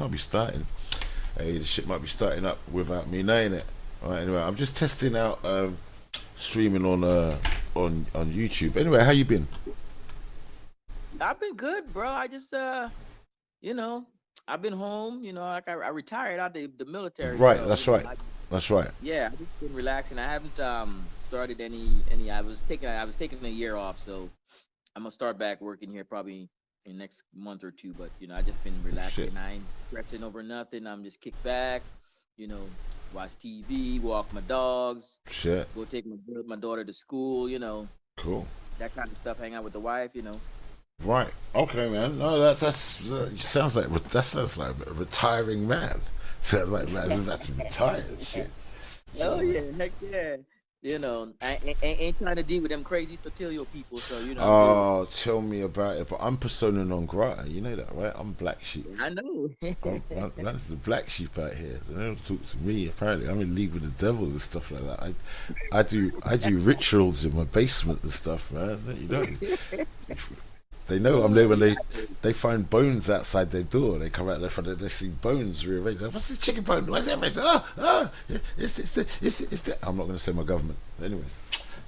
can't be starting. Hey, the shit might be starting up without me knowing it. All right, anyway, I'm just testing out streaming on YouTube. Anyway, how you been? I've been good, bro. I just you know, I've been home. Like I retired out the military, Right, so that's right. I That's right. yeah, I just been relaxing. I haven't started any. I was taking a year off, so I'm gonna start back working here probably in the next month or two. But I just been Shit. relaxing. I ain't stressing over nothing. I'm just kick back, you know, watch TV, walk my dogs, Shit. go take my daughter to school. Cool. That kind of stuff. Hang out with the wife. Right. Okay, man. No, sounds like that sounds like a retiring man. Sounds like man's about to retire and shit. Oh Sure, man. yeah, heck yeah. I ain't trying to deal with them crazy Sotilio people, so I'm good. Oh, tell me about it. But I'm persona non grata. You know that, right? I'm black sheep. I know. That's the black sheep out here. They don't talk to me. Apparently, I'm in league with the devil and stuff like that. I do rituals in my basement and stuff, man. You know, they know I'm there when they find bones outside their door. They come out there front, they see bones rearranged. Like, what's the chicken bone? What's that? It's the. I'm not going to say my government. Anyways,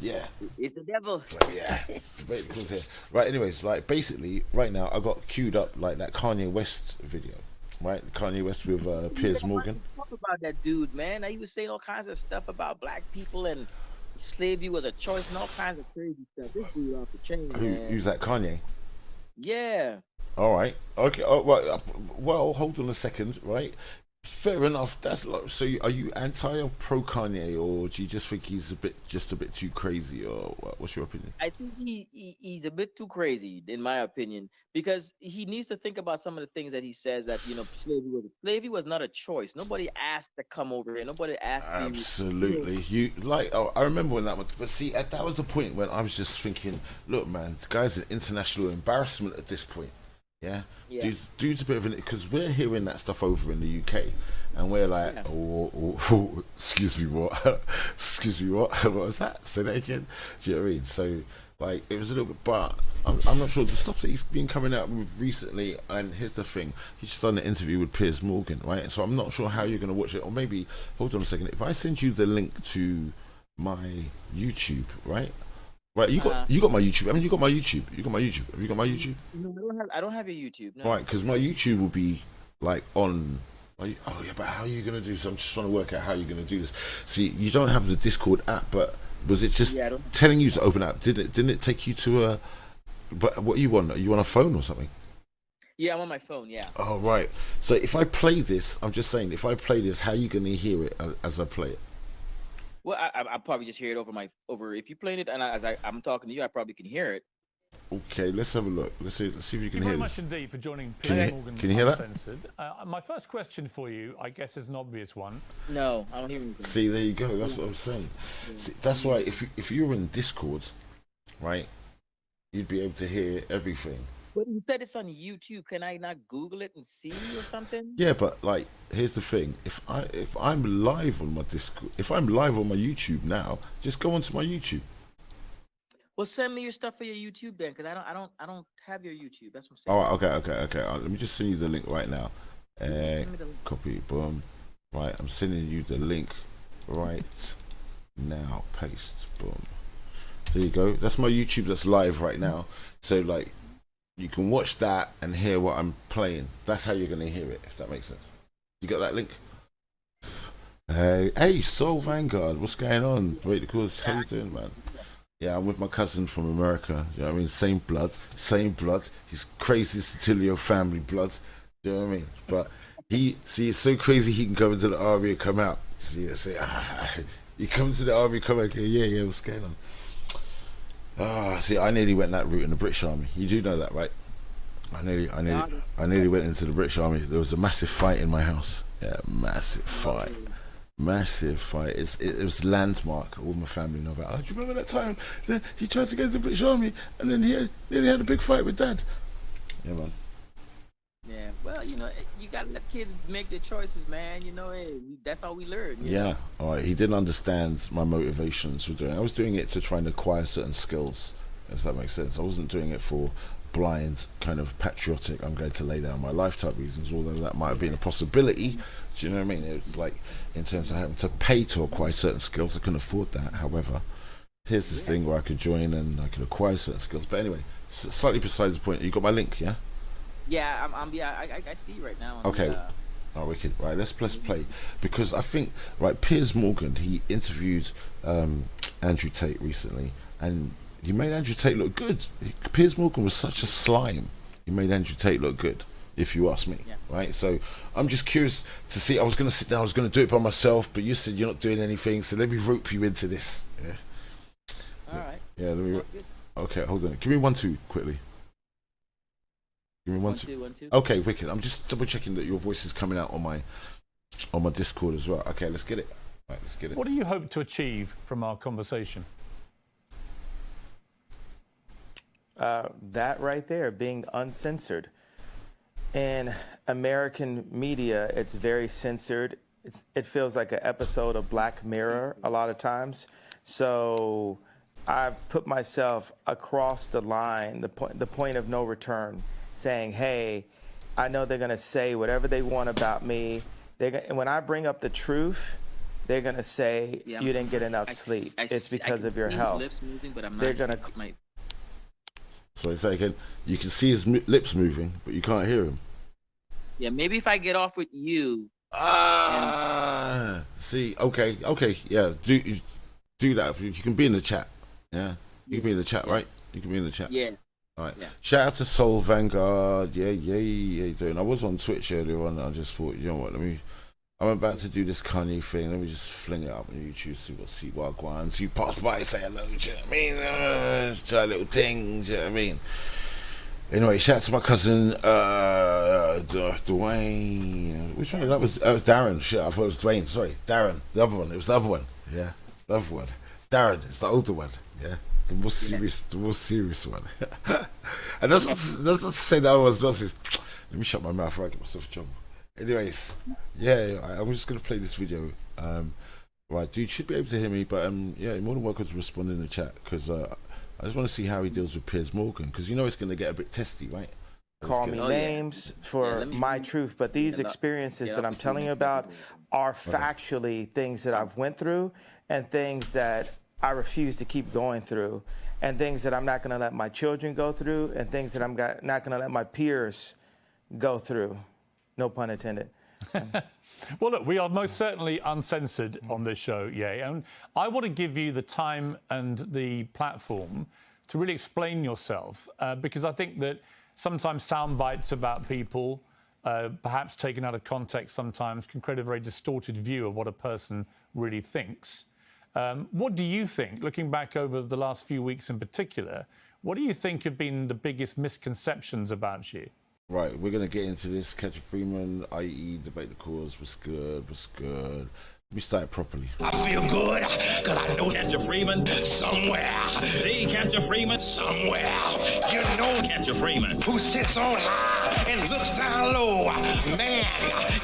yeah. It's the devil. Yeah, because here. Right. Anyways, like basically, right now I got queued up like that Kanye West video, right? Kanye West with Yeah, Piers why Morgan. you talk about that dude, man? He was saying all kinds of stuff about black people and slavery was a choice and all kinds of crazy stuff. This dude off the chain, Who's man. that Kanye? Yeah. All right. Okay. Oh, well, hold on a second. Right. Fair enough. That's like, so. Are you anti or pro Kanye, or do you just think he's just a bit too crazy, or what's your opinion? I think he's a bit too crazy, in my opinion, because he needs to think about some of the things that he says that slavery was not a choice. Nobody asked to come over here. Nobody asked to, you know, Absolutely. You like. Oh, I remember when that was. But see, that was the point when I was just thinking, look, man, the guy's an international embarrassment at this point. Yeah, yeah, dude's a bit of an because we're hearing that stuff over in the UK, and we're like, yeah. excuse me, what? Excuse me, what? What was that? Say that again. Do you know what I mean? So, like, it was a little bit, but I'm not sure the stuff that he's been coming out with recently. And here's the thing: he's just done an interview with Piers Morgan, right? So I'm not sure how you're gonna watch it, or maybe hold on a second. If I send you the link to my YouTube, right? Right, Uh-huh. you got my YouTube. I mean, you got my YouTube. You got my YouTube. Have you got my YouTube? No, I don't have a YouTube. No. Right, because my YouTube will be like on. Oh yeah, but how are you gonna do this? I'm just trying to work out how you're gonna do this. See, you don't have the Discord app, but was it just Yeah, I don't. telling you to open app? Didn't it take you to a? But what are you on? Are you on a phone or something? Yeah, I'm on my phone. Yeah. Oh right. So if I play this, I'm just saying, if I play this, how are you gonna hear it as I play it? Well, I probably just hear it over. If you playing it and I'm talking to you, I probably can hear it. Okay, let's have a look. Let's see if you Thank can you hear very much this. indeed for joining Can Piers you Morgan can you hear that? Uncensored. My first question for you, I guess, is an obvious one. No, I don't hear anything. See, there you go. That's what I'm saying. See, that's why if you were in Discord, right, you'd be able to hear everything. But you said it's on YouTube. Can I not Google it and see or something? Yeah, but like, here's the thing: if I'm live on my Discord, if I'm live on my YouTube now, just go onto my YouTube. Well, send me your stuff for your YouTube then, because I don't have your YouTube. That's what I'm All saying. right, okay. Let me just send you the link right now. Uh, Send me the link. Copy, boom. Right, I'm sending you the link right now. Paste, boom. There you go. That's my YouTube. That's live right now. So like, you can watch that and hear what I'm playing. That's how you're gonna hear it. If that makes sense. You got that link? Hey, Soul Vanguard. What's going on? Wait, because how you doing, man? Yeah, I'm with my cousin from America. You know what I mean? Same blood, same blood. He's crazy Sotilio family blood. You know what I mean? But it's so crazy he can come into the army and come out. He comes to the army, come out, okay, yeah, what's going on? See, I nearly went that route in the British Army. You do know that, right? No, I nearly went into the British Army. There was a massive fight in my house. Yeah, massive no. fight. Massive fight. It was landmark. All my family know about. Oh, do you remember that time that he tried to go to the British Army and then he nearly had a big fight with Dad? Yeah, man. Yeah. Well, you gotta let kids make their choices, man. Hey, that's all we learn. Yeah. All right. He didn't understand my motivations for doing it. I was doing it to try and acquire certain skills, if that makes sense. I wasn't doing it for blind, kind of patriotic, I'm going to lay down my life type reasons, although that might have been a possibility. Do you know what I mean? It was like, in terms of having to pay to acquire certain skills, I couldn't afford that. However, here's this thing where I could join and I could acquire certain skills. But anyway, slightly besides the point. You got my link, yeah? Yeah, I see you right now. Okay. Oh, wicked. Right, let's play. Because I think, right, Piers Morgan, he interviewed Andrew Tate recently, and he made Andrew Tate look good. Piers Morgan was such a slime. He made Andrew Tate look good, if you ask me. Yeah. Right? So I'm just curious to see. I was going to sit down, I was going to do it by myself, but you said you're not doing anything, so let me rope you into this. Yeah. All right. Yeah, let me. Okay, hold on. Give me 1, 2 quickly. Give me 1, 2. 1, 2. Okay, wicked. I'm just double checking that your voice is coming out on my Discord as well. Okay, let's get it. Right, let's get it. What do you hope to achieve from our conversation? That right there, being uncensored. In American media, it's very censored. It feels like an episode of Black Mirror a lot of times. So I've put myself across the line, the point of no return, saying, hey, I know they're going to say whatever they want about me. When I bring up the truth, they're going to say, you didn't get enough sleep. It's because of your health. Lips moving, but I'm not, they're going to... So say again, you can see his lips moving, but you can't hear him. Yeah, maybe if I get off with you. See, okay, yeah, do that. You can be in the chat. Yeah, you can be in the chat, right? You can be in the chat. Yeah. All right. Yeah. Shout out to Soul Vanguard. Yeah, doing. I was on Twitch earlier on. And I just thought, you know what? I'm about to do this Kanye thing. Let me just fling it up on YouTube. See what I want. See you pass by, say hello. Do you know what I mean? Try a little thing. Do you know what I mean? Anyway, shout out to my cousin Dwayne. Which one? That was Darren. Shit, I thought it was Dwayne. Sorry, Darren. The other one. It was the other one. Yeah, it's the other one. Darren. It's the older one. Yeah. The more serious one. And that's not to say that I was not serious. Let me shut my mouth before I get myself in trouble. Anyways, yeah, I'm just gonna play this video. Right, dude should be able to hear me, but yeah, you're more than welcome to respond in the chat, because I just want to see how he deals with Piers Morgan, because you know it's gonna get a bit testy, right? Call me names for my truth, but these experiences that I'm telling you about are factually things that I've went through, and things that I refuse to keep going through, and things that I'm not going to let my children go through, and things that I'm not going to let my peers go through. No pun intended. Well, look, we are most certainly uncensored on this show, and I want to give you the time and the platform to really explain yourself, because I think that sometimes sound bites about people, perhaps taken out of context sometimes, can create a very distorted view of what a person really thinks. What do you think, looking back over the last few weeks in particular, what do you think have been the biggest misconceptions about you? Right, we're going to get into this. Catcher Freeman, i.e. Debate the Cause. What's good? Let me start properly. I feel good because I know Catcher Freeman somewhere. Hey, Catcher Freeman somewhere. You know Catcher Freeman, who sits on high and looks down low. Man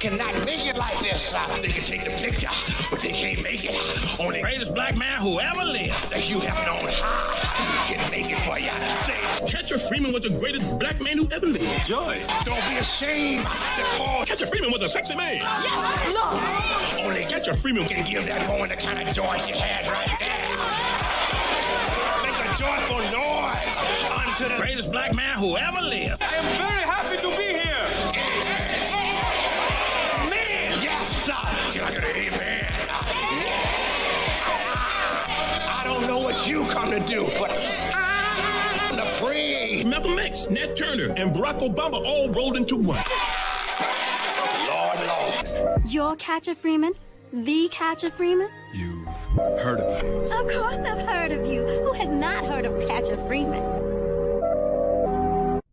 cannot make it like this. They can take the picture, but they can't make it. Only the greatest black man who ever lived. That you have it on high can make it for you. Say, Catcher Freeman was the greatest black man who ever lived. Joy. Don't be ashamed to call Catcher Freeman was a sexy man. Yes, look. Only Catcher Freeman can give that woman the kind of joy she had right there. Make a joyful noise unto the greatest black man who ever lived. I am very happy to be here. Man, yes, sir. Can I get an amen? I don't know what you come to do, but I'm the praise. Malcolm X, Nat Turner, and Barack Obama all rolled into one. Lord. You're Catcher Freeman? The Catcher Freeman? You've heard of me. Of course I've heard of you. Who has not heard of Catcher Freeman?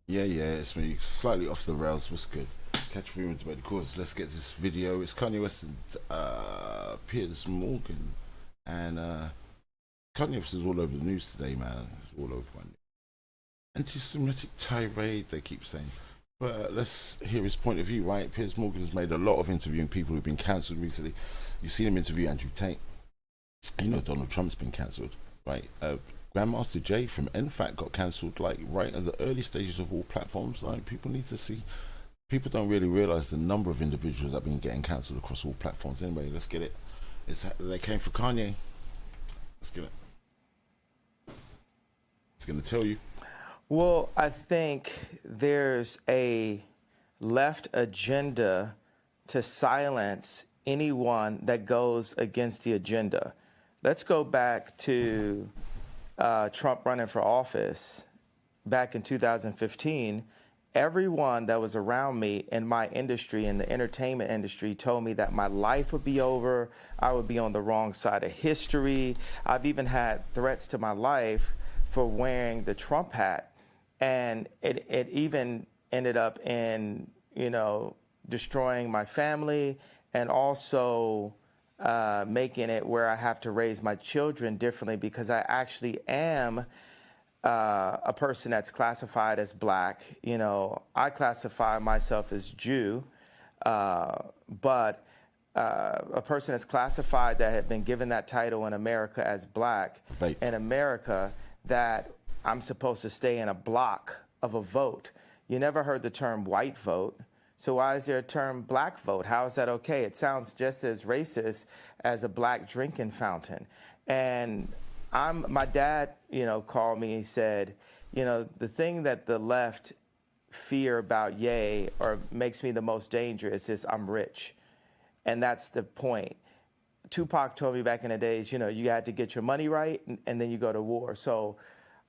Yeah, it's me. Slightly off the rails. What's good? Catcher Freeman, Debate the Cause. Let's get this video. It's Kanye West and Piers Morgan. And Kanye West is all over the news today, man. It's all over my news. Anti-Semitic tirade, they keep saying. But let's hear his point of view, right? Piers Morgan has made a lot of interviewing people who've been cancelled recently. You've seen him interview Andrew Tate. You know Donald Trump's been cancelled, right? Grandmaster Jay from NFAT got cancelled like right at the early stages of all platforms. Like people need to see. People don't really realize the number of individuals that have been getting cancelled across all platforms. Anyway, let's get it. They came for Kanye. Let's get it. It's gonna tell you. Well, I think there's a left agenda to silence anyone that goes against the agenda. Let's go back to Trump running for office back in 2015. Everyone that was around me in my industry, in the entertainment industry, told me that my life would be over. I would be on the wrong side of history. I've even had threats to my life for wearing the Trump hat. And it even ended up in, destroying my family and also making it where I have to raise my children differently because I actually am a person that's classified as black. I classify myself as Jew, but a person that's classified that had been given that title in America as black, Right. in America, that I'm supposed to stay in a block of a vote. You never heard the term white vote. So why is there a term black vote? How is that okay? It sounds just as racist as a black drinking fountain. And my dad, called me. He said, the thing that the left fear about Ye or makes me the most dangerous is I'm rich. And that's the point. Tupac told me back in the days, you had to get your money right and then you go to war. So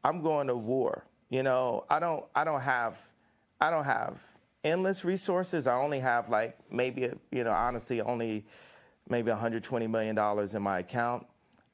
I'm going to war. I don't have endless resources. I only have maybe, honestly, only maybe $120 million in my account.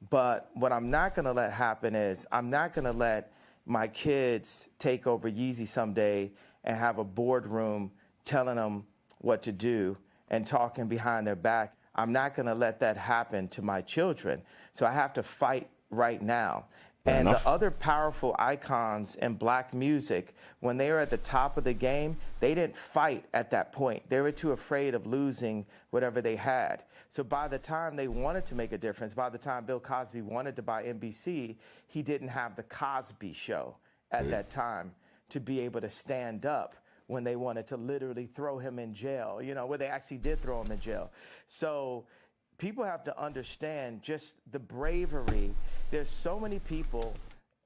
But what I'm not going to let happen is I'm not going to let my kids take over Yeezy someday and have a boardroom telling them what to do and talking behind their back. I'm not going to let that happen to my children. So I have to fight right now. And the other powerful icons in black music, when they were at the top of the game, they didn't fight at that point. They were too afraid of losing whatever they had. So by the time they wanted to make a difference, by the time Bill Cosby wanted to buy NBC, he didn't have the Cosby Show at that time to be able to stand up when they wanted to literally throw him in jail, where they actually did throw him in jail. So people have to understand just the bravery. There's so many people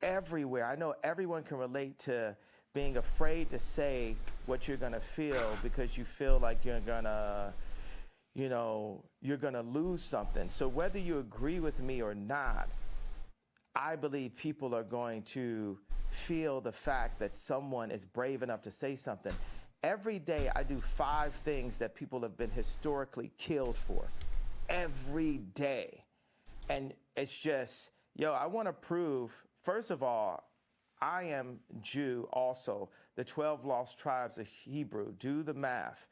everywhere. I know everyone can relate to being afraid to say what you're going to feel because you feel like you're going to, you're going to lose something. So whether you agree with me or not, I believe people are going to feel the fact that someone is brave enough to say something. Every day I do 5 things that people have been historically killed for. Every day. And it's just, I want to prove, first of all, I am Jew also. The 12 lost tribes of Hebrew. Do the math.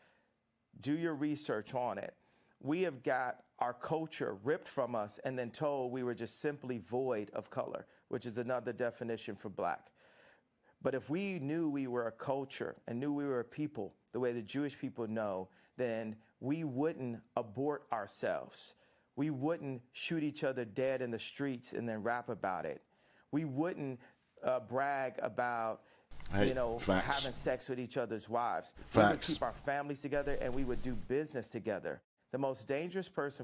Do your research on it. We have got our culture ripped from us and then told we were just simply void of color, which is another definition for black. But if we knew we were a culture and knew we were a people, the way the Jewish people know, then we wouldn't abort ourselves. We wouldn't shoot each other dead in the streets and then rap about it. We wouldn't brag about, having sex with each other's wives. We would keep our families together and we would do business together. The most dangerous place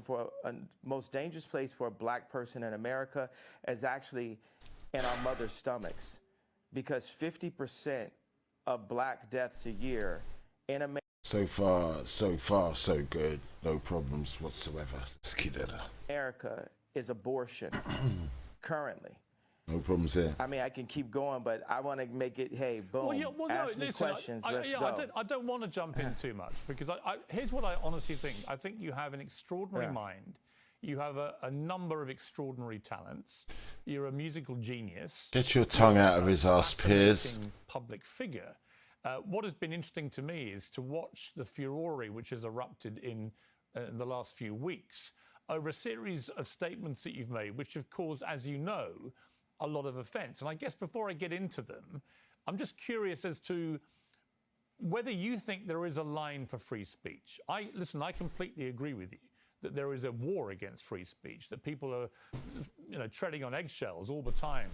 for a black person in America is actually in our mother's stomachs, because 50% of black deaths a year in America. So far, so good. No problems whatsoever. Let's keep that up. America is abortion currently. No problems here. I mean, I can keep going, but I want to make it, boom, ask me questions, let's go. I don't want to jump in too much, because here's what I honestly think. I think you have an extraordinary mind. You have a number of extraordinary talents. You're a musical genius. Get your tongue out of his ass, Piers. Public figure. What has been interesting to me is to watch the furore which has erupted in the last few weeks over a series of statements that you've made, which have caused, as you know, a lot of offence. And I guess before I get into them, I'm just curious as to whether you think there is a line for free speech. I completely agree with you that there is a war against free speech, that people are, treading on eggshells all the time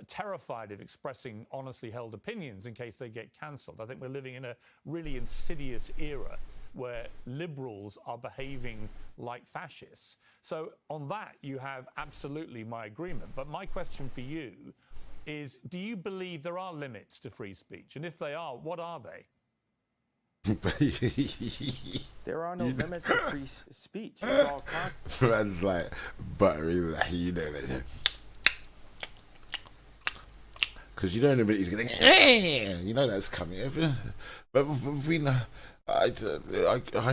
terrified of expressing honestly held opinions in case they get cancelled. I think we're living in a really insidious era where liberals are behaving like fascists. So on that, you have absolutely my agreement. But my question for you is, do you believe there are limits to free speech? And if they are, what are they? There are no limits to free speech. It's all Man's like buttery, like, you know that. Because you don't know, but he's going, you know that's coming. But we know. I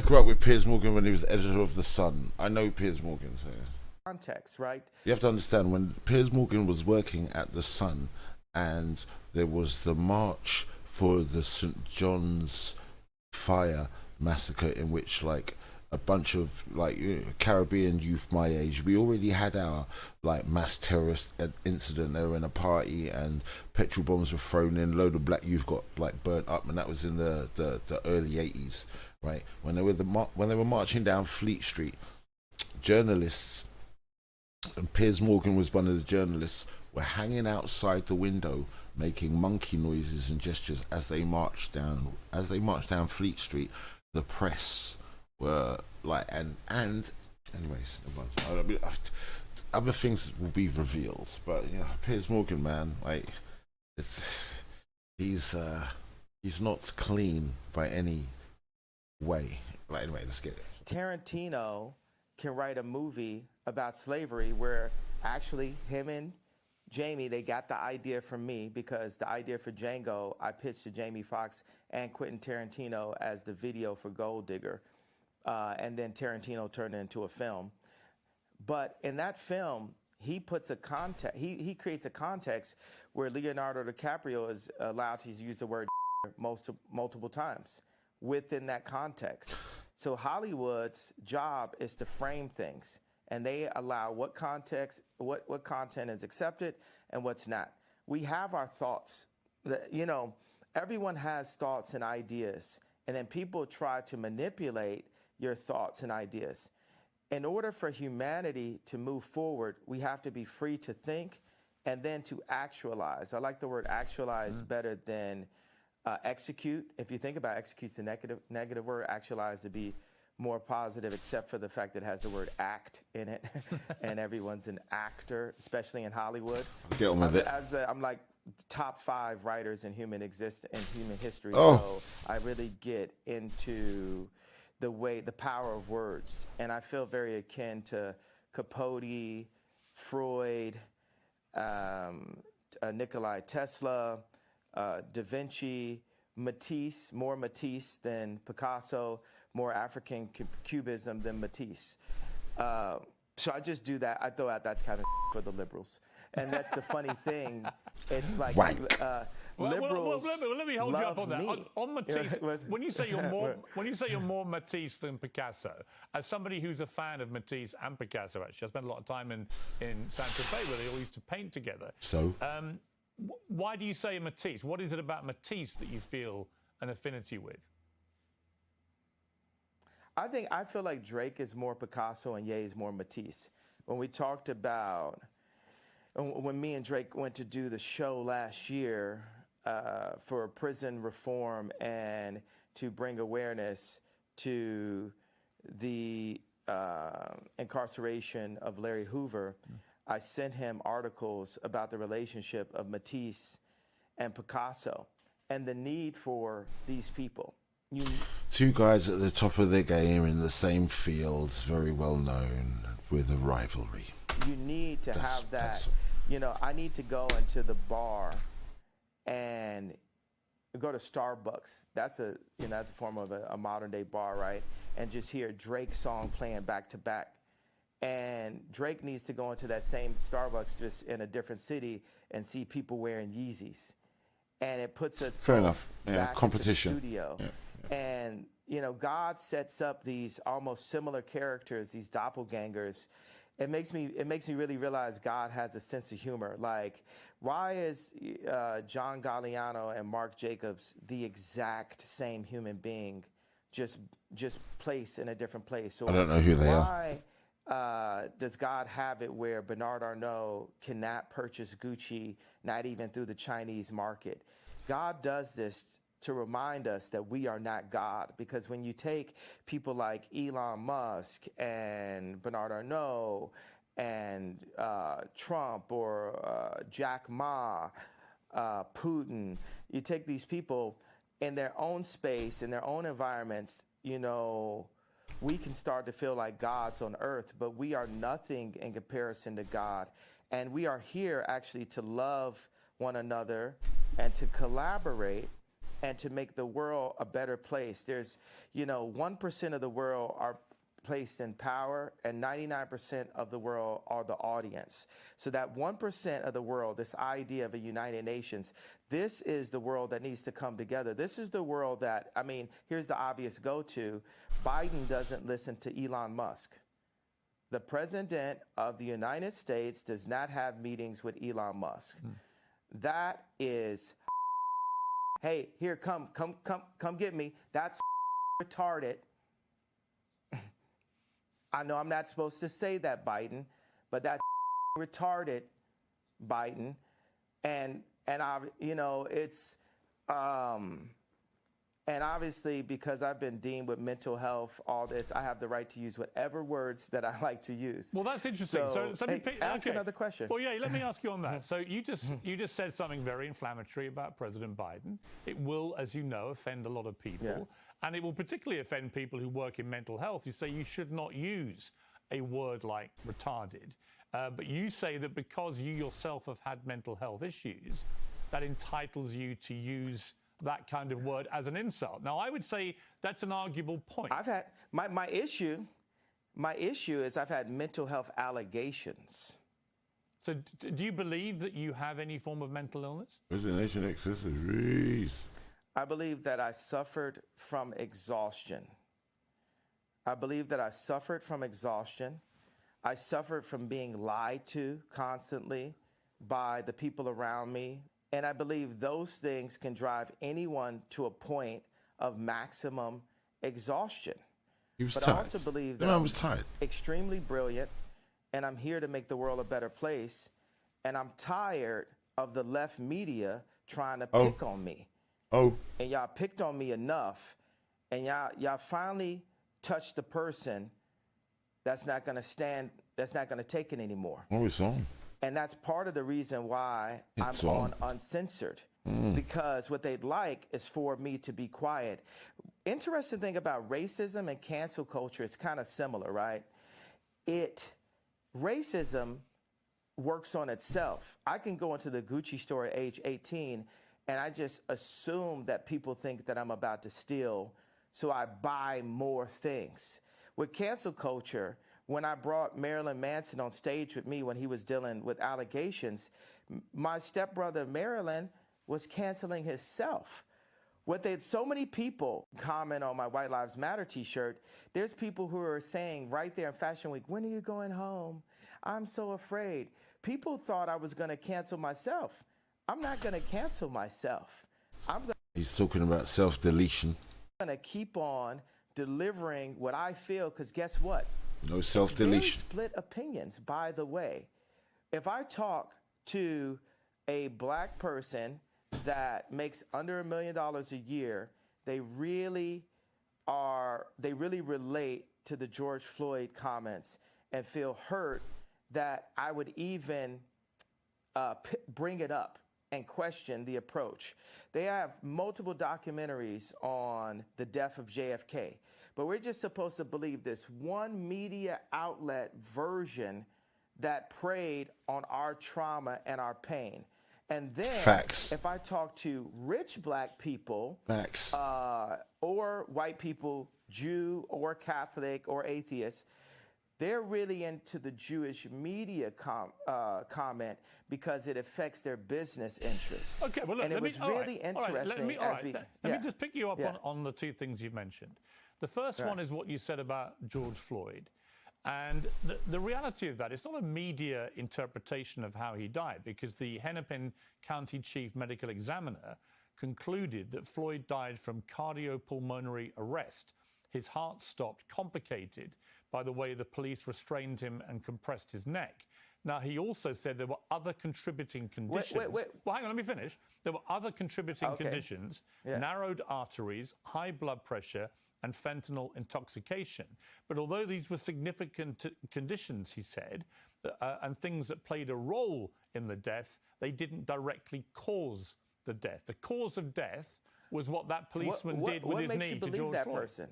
grew up with Piers Morgan when he was editor of The Sun. I know Piers Morgan. So. Context, right? You have to understand, when Piers Morgan was working at The Sun and there was the march for the St. John's fire massacre, in which like a bunch of like Caribbean youth my age, we already had our like mass terrorist incident. They were in a party and petrol bombs were thrown in, load of black youth got like burnt up, and that was in the early 80s, right? When they were marching down Fleet Street, journalists, and Piers Morgan was one of the journalists, were hanging outside the window making monkey noises and gestures as they marched down Fleet Street. The press were like, and anyways, other things will be revealed, but you know, Piers Morgan, man, like he's not clean by any way. Like, anyway, let's get it. Tarantino can write a movie about slavery where actually him and Jamie, they got the idea from me, because the idea for Django I pitched to Jamie Foxx and Quentin Tarantino as the video for Gold Digger, and then Tarantino turned it into a film. But in that film, he puts a context. He creates a context where Leonardo DiCaprio is allowed to use the word multiple times within that context. So Hollywood's job is to frame things, and they allow what context, what content is accepted and what's not. We have our thoughts. You know, everyone has thoughts and ideas, and then people try to manipulate your thoughts and ideas. In order for humanity to move forward, we have to be free to think and then to actualize. I like the word actualize better than execute. If you think about execute's a negative word, actualize to be more positive, except for the fact that it has the word act in it, and everyone's an actor, especially in Hollywood. Get on with it. I'm like top 5 writers in human history, Oh. so I really get into the power of words, and I feel very akin to Capote, Freud, Nikola Tesla, Da Vinci, Matisse, more Matisse than Picasso, more African Cubism than Matisse. So I just do that. I throw out that kind of for the liberals. And that's the funny thing. It's like liberals. Let me hold you up on that. Me. On Matisse, when you say you're more Matisse than Picasso, as somebody who's a fan of Matisse and Picasso, actually, I spent a lot of time in Saint-Tropez where they all used to paint together. So, why do you say Matisse? What is it about Matisse that you feel an affinity with? I feel like Drake is more Picasso and Ye is more Matisse. When we talked about, when me and Drake went to do the show last year for prison reform and to bring awareness to the incarceration of Larry Hoover, I sent him articles about the relationship of Matisse and Picasso and the need for these people. Two guys at the top of their game in the same fields, very well known, with a rivalry. You need to have that. You know, I need to go into the bar and go to Starbucks. That's a form of a modern day bar, right? And just hear Drake's song playing back to back. And Drake needs to go into that same Starbucks just in a different city and see people wearing Yeezys. And it puts us fair enough. Back Competition. into the studio. Yeah. And, you know, God sets up these almost similar characters, these doppelgangers. It makes me really realize God has a sense of humor. Like, why is John Galliano and Mark Jacobs the exact same human being, just placed in a different place? So I don't know who they are. does God have it where Bernard Arnault cannot purchase Gucci, not even through the Chinese market? God does this to remind us that we are not God, because when you take people like Elon Musk and Bernard Arnault and Trump or Jack Ma, Putin, you take these people in their own space, in their own environments, you know, we can start to feel like gods on earth, but we are nothing in comparison to God. And we are here actually to love one another and to collaborate and to make the world a better place. There's, you know, 1% of the world are placed in power and 99% of the world are the audience. So that 1% of the world, this idea of a United Nations, this is the world that needs to come together. This is the world that, I mean, here's the obvious go-to. Biden doesn't listen to Elon Musk. The president of the United States does not have meetings with Elon Musk. That is, hey, here, come get me. That's retarded. I know I'm not supposed to say that, Biden, but that's retarded, Biden. And I, you know, it's, and obviously because I've been deemed with mental health, all this, I have the right to use whatever words that I like to use. Well, that's interesting. So hey, ask another question. Well, yeah, let me ask you on that. So you just said something very inflammatory about President Biden. It will, as you know, offend a lot of people. Yeah. And it will particularly offend people who work in mental health. You say you should not use a word like retarded. But you say that because you yourself have had mental health issues, that entitles you to use that kind of word as an insult. Now, I would say that's an arguable point. I've had my issue is I've had mental health allegations. So do you believe that you have any form of mental illness? Resignation accessories. I believe that I suffered from exhaustion. I believe that I suffered from exhaustion. I suffered from being lied to constantly by the people around me. And I believe those things can drive anyone to a point of maximum exhaustion. He was but tired. I also believe that the man was tired. Extremely brilliant, and I'm here to make the world a better place. And I'm tired of the left media trying to pick on me. And y'all picked on me enough, and y'all finally touched the person that's not going to stand, that's not going to take it anymore. Oh, it's on. And that's part of the reason why I'm on Uncensored, because what they'd like is for me to be quiet. Interesting thing about racism and cancel culture, it's kind of similar, right? Racism works on itself. I can go into the Gucci store at age 18 and I just assume that people think that I'm about to steal, so I buy more things. With cancel culture, when I brought Marilyn Manson on stage with me when he was dealing with allegations, my stepbrother Marilyn was canceling himself. So many people comment on my White Lives Matter t-shirt. There's people who are saying right there in Fashion Week, when are you going home? I'm so afraid. People thought I was going to cancel myself. I'm not going to cancel myself. He's talking about self-deletion. I'm going to keep on delivering what I feel, because guess what? No self-deletion. Split opinions, by the way. If I talk to a black person that makes under $1 million a year, they really relate to the George Floyd comments and feel hurt that I would even bring it up and question the approach. They have multiple documentaries on the death of JFK, but we're just supposed to believe this one media outlet version that preyed on our trauma and our pain. And then Facts. If I talk to rich black people, Facts. Or white people, Jew or Catholic or atheist, they're really into the Jewish media comment because it affects their business interests. Okay, well, look, and it was really interesting. Let me just pick you up on the two things you've mentioned. The first one is what you said about George Floyd. And the reality of that, it's not a media interpretation of how he died, because the Hennepin County Chief Medical Examiner concluded that Floyd died from cardiopulmonary arrest. his heart stopped, complicated by the way the police restrained him and compressed his neck. Now, he also said there were other contributing conditions. Wait. Well, hang on, let me finish. There were other contributing conditions, narrowed arteries, high blood pressure, and fentanyl intoxication. But although these were significant conditions, he said, and things that played a role in the death, they didn't directly cause the death. The cause of death was what that policeman did with his knee to George Floyd. Person?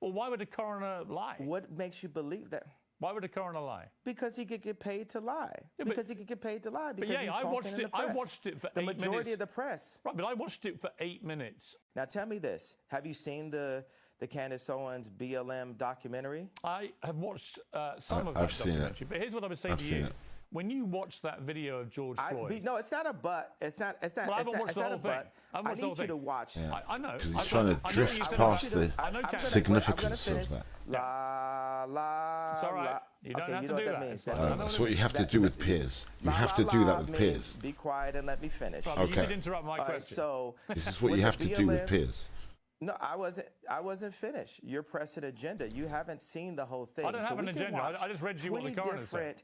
Well, why would a coroner lie? What makes you believe that? Why would a coroner lie? Because he could get paid to lie. Because he could get paid to lie. Because he's I talking watched in it. the press. I watched it for 8 minutes. The majority of the press. Right, but I watched it for 8 minutes. Now tell me this: have you seen the Candace Owens BLM documentary? I have watched some of that I've seen documentary. But here's what I would say to you. When you watch that video of George Floyd... No, it's not a but. It's not. Well, I haven't watched the whole thing. I need you to watch. Yeah. I know. Because he's trying to drift past the significance of that. La, la, it's all right. You don't have to do that. That's what you have to do with Piers. You have to do that with Piers. Be quiet and let me finish. Okay. You did interrupt my question. So this is what you have to do with Piers. No, I wasn't finished. You're pressing agenda. You haven't seen the whole thing. I don't have an agenda. I just read you what the coroner said.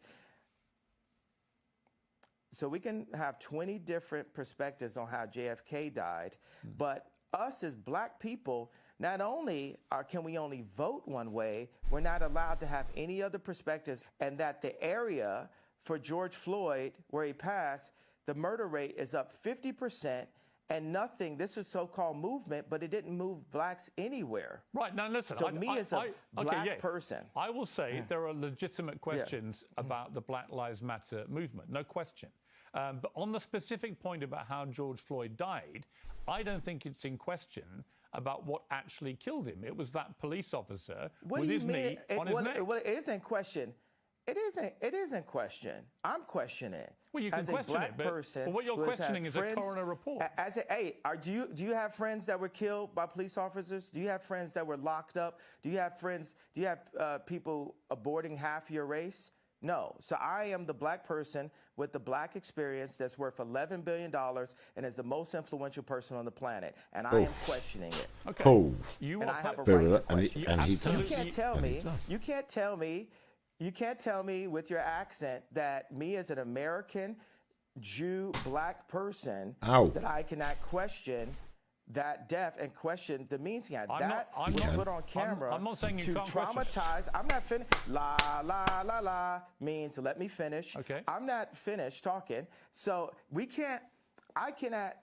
So we can have 20 different perspectives on how JFK died, but us as black people, not only can we only vote one way, we're not allowed to have any other perspectives, and that the area for George Floyd, where he passed, the murder rate is up 50%, and nothing, this is so-called movement, but it didn't move blacks anywhere. Right, now listen. So as a black person. I will say there are legitimate questions about the Black Lives Matter movement, no question. But on the specific point about how George Floyd died, I don't think it's in question about what actually killed him. It was that police officer with his knee on his neck. Well, it isn't question. It isn't question. I'm questioning it. Well, you can as question a black it, but person what you're questioning is a coroner report. Do you have friends that were killed by police officers? Do you have friends that were locked up? Do you have friends? Do you have people aborting half your race? No. So I am the black person with the black experience that's worth $11 billion and is the most influential person on the planet. And I am questioning it. Okay. And I have a right to question. You can't tell me with your accent that me as an American Jew black person that I cannot question that death and question the means behind that was put on camera. I'm not saying you to can't traumatize. I'm not finished. La la la la means let me finish. Okay. I'm not finished talking. So I cannot.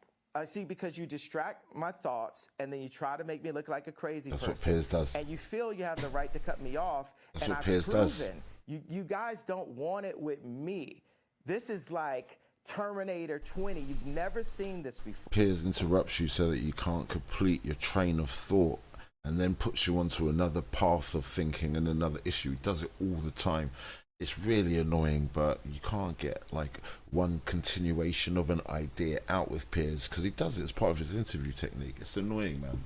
See, because you distract my thoughts and then you try to make me look like a crazy person. That's what Piers does. And you feel you have the right to cut me off. That's and what Piers does. You guys don't want it with me. This is like Terminator 20. You've never seen this before. Piers interrupts you so that you can't complete your train of thought and then puts you onto another path of thinking and another issue. He does it all the time. It's really annoying, but you can't get like one continuation of an idea out with Piers because he does it as part of his interview technique. It's annoying, man.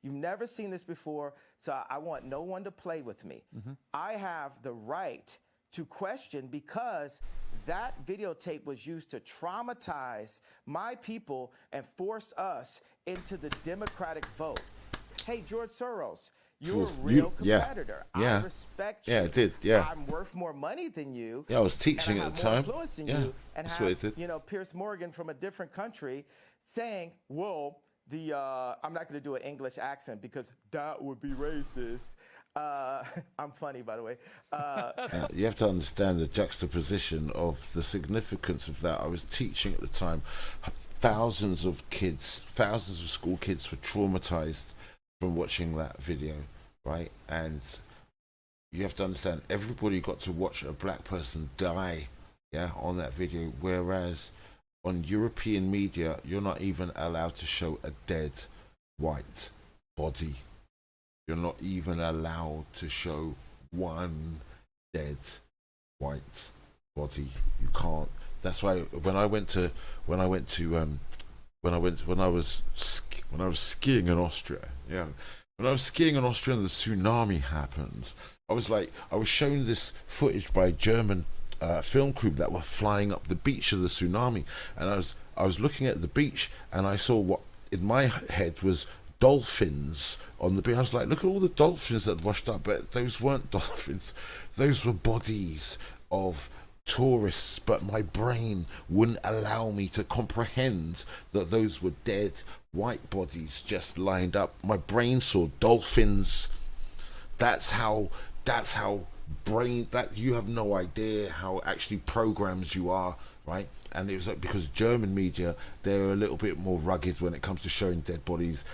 You've never seen this before, so I want no one to play with me. I have the right to question because that videotape was used to traumatize my people and force us into the Democratic vote. Hey, George Soros, you're a real competitor. I respect you. Yeah, I did. Yeah. I'm worth more money than you. Yeah, I was teaching at the time. You and that's what I did. Piers Morgan from a different country saying, well, I'm not going to do an English accent because that would be racist. I'm funny, by the way. You have to understand the juxtaposition of the significance of that. I was teaching at the time. Thousands of school kids were traumatized from watching that video, right? And you have to understand, everybody got to watch a black person die, on that video, whereas on European media, you're not even allowed to show a dead white body. You're not even allowed to show one dead white body. You can't. That's why when I was skiing in Austria, when I was skiing in Austria and the tsunami happened, I was shown this footage by German film crew that were flying up the beach of the tsunami, and I was looking at the beach and I saw what in my head was dolphins on the beach. I was like, look at all the dolphins that washed up, but those weren't dolphins. Those were bodies of tourists, but my brain wouldn't allow me to comprehend that those were dead white bodies just lined up. My brain saw dolphins. That's how brain, that you have no idea how actually programs you are, right? And it was like, because German media, they're a little bit more rugged when it comes to showing dead bodies.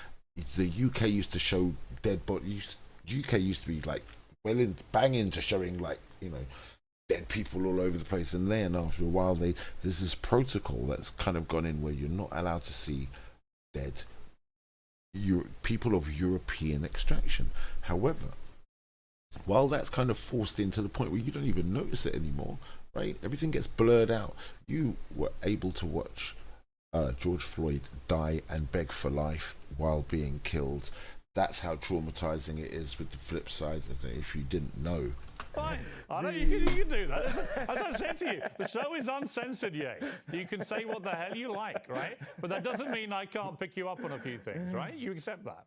The UK used to show dead bodies. UK used to be like banging to showing, like, you know, dead people all over the place. And then after a while, there's this protocol that's kind of gone in where you're not allowed to see dead people of European extraction. However, while that's kind of forced into the point where you don't even notice it anymore, right? Everything gets blurred out. You were able to watch George Floyd die and beg for life while being killed. That's how traumatizing it is. With the flip side of it, if you didn't know. Fine. I know you can do that. As I said to you, the show is uncensored, yeah. You can say what the hell you like, right? But that doesn't mean I can't pick you up on a few things, right? You accept that.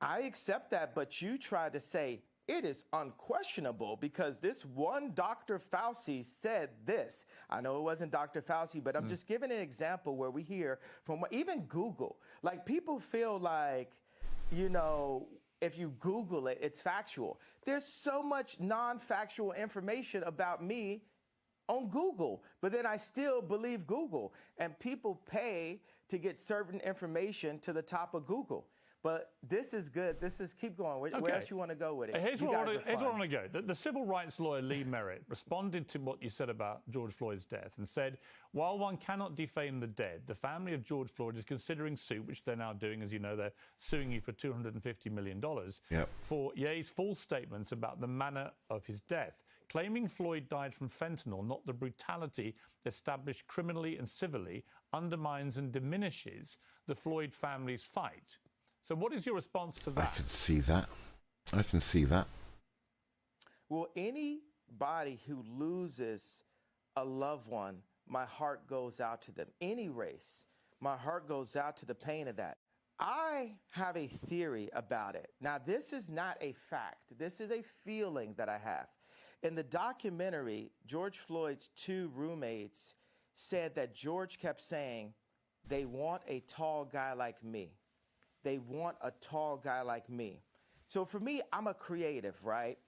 I accept that, but you try to say it is unquestionable because this one Dr. Fauci said this. I know it wasn't Dr. Fauci, but I'm just giving an example where we hear from even Google. Like, people feel like, you know, if you Google it, it's factual. There's so much non-factual information about me on Google, but then I still believe Google. And people pay to get certain information to the top of Google. But this is good. This is, keep going. Where else you want to go with it? Here's where I want to go. The civil rights lawyer Lee Merritt responded to what you said about George Floyd's death and said, while one cannot defame the dead, the family of George Floyd is considering suit, which they're now doing. As you know, they're suing you for $250 million for Ye's false statements about the manner of his death, claiming Floyd died from fentanyl, not the brutality established criminally and civilly, undermines and diminishes the Floyd family's fight. So what is your response to that? I can see that. Well, anybody who loses a loved one, my heart goes out to them. Any race, my heart goes out to the pain of that. I have a theory about it. Now, this is not a fact. This is a feeling that I have. In the documentary, George Floyd's two roommates said that George kept saying, they want a tall guy like me. They want a tall guy like me. So for me, I'm a creative, right?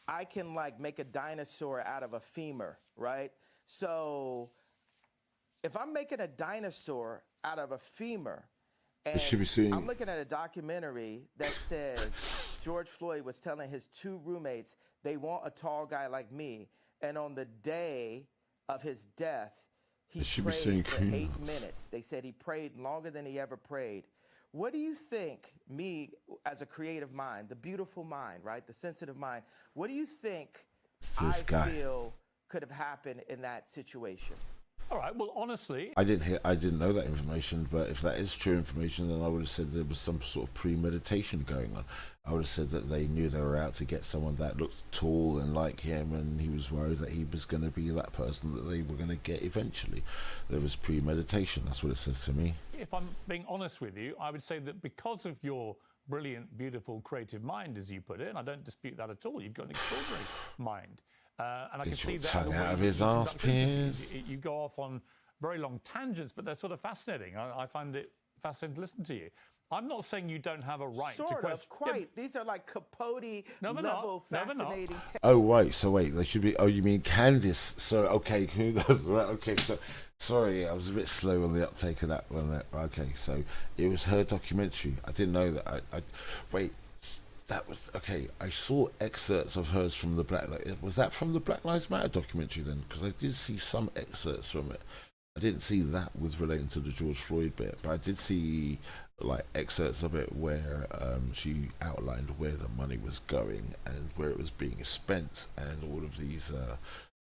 I can like make a dinosaur out of a femur, right? So if I'm making a dinosaur out of a femur, and I'm looking at a documentary that says George Floyd was telling his two roommates, they want a tall guy like me. And on the day of his death, he prayed for 8 minutes. They said he prayed longer than he ever prayed. What do you think, me as a creative mind, the beautiful mind, right, the sensitive mind, what do you think feel could have happened in that situation? All right, well, honestly, I didn't know that information, but if that is true information, then I would have said there was some sort of premeditation going on. I would have said that they knew they were out to get someone that looked tall and like him, and he was worried that he was going to be that person that they were going to get eventually. There was premeditation. That's what it says to me. If I'm being honest with you, I would say that because of your brilliant, beautiful, creative mind, as you put it, and I don't dispute that at all, you've got an extraordinary mind. And I can see that tongue out of his arse, Piers. You go off on very long tangents, but they're sort of fascinating. I find it fascinating to listen to you. I'm not saying you don't have a right to question. Sort of, quite. Yeah. These are like Capote level fascinating. Oh, wait. So wait, they should be. Oh, you mean Candice? So okay, right? Okay, so sorry, I was a bit slow on the uptake of that one. Okay, so it was her documentary. I didn't know that. Wait. That was okay. I saw excerpts of hers from the was that from the Black Lives Matter documentary then? Because I did see some excerpts from it. I didn't see that was relating to the George Floyd bit, but I did see like excerpts of it where she outlined where the money was going and where it was being spent, and all of these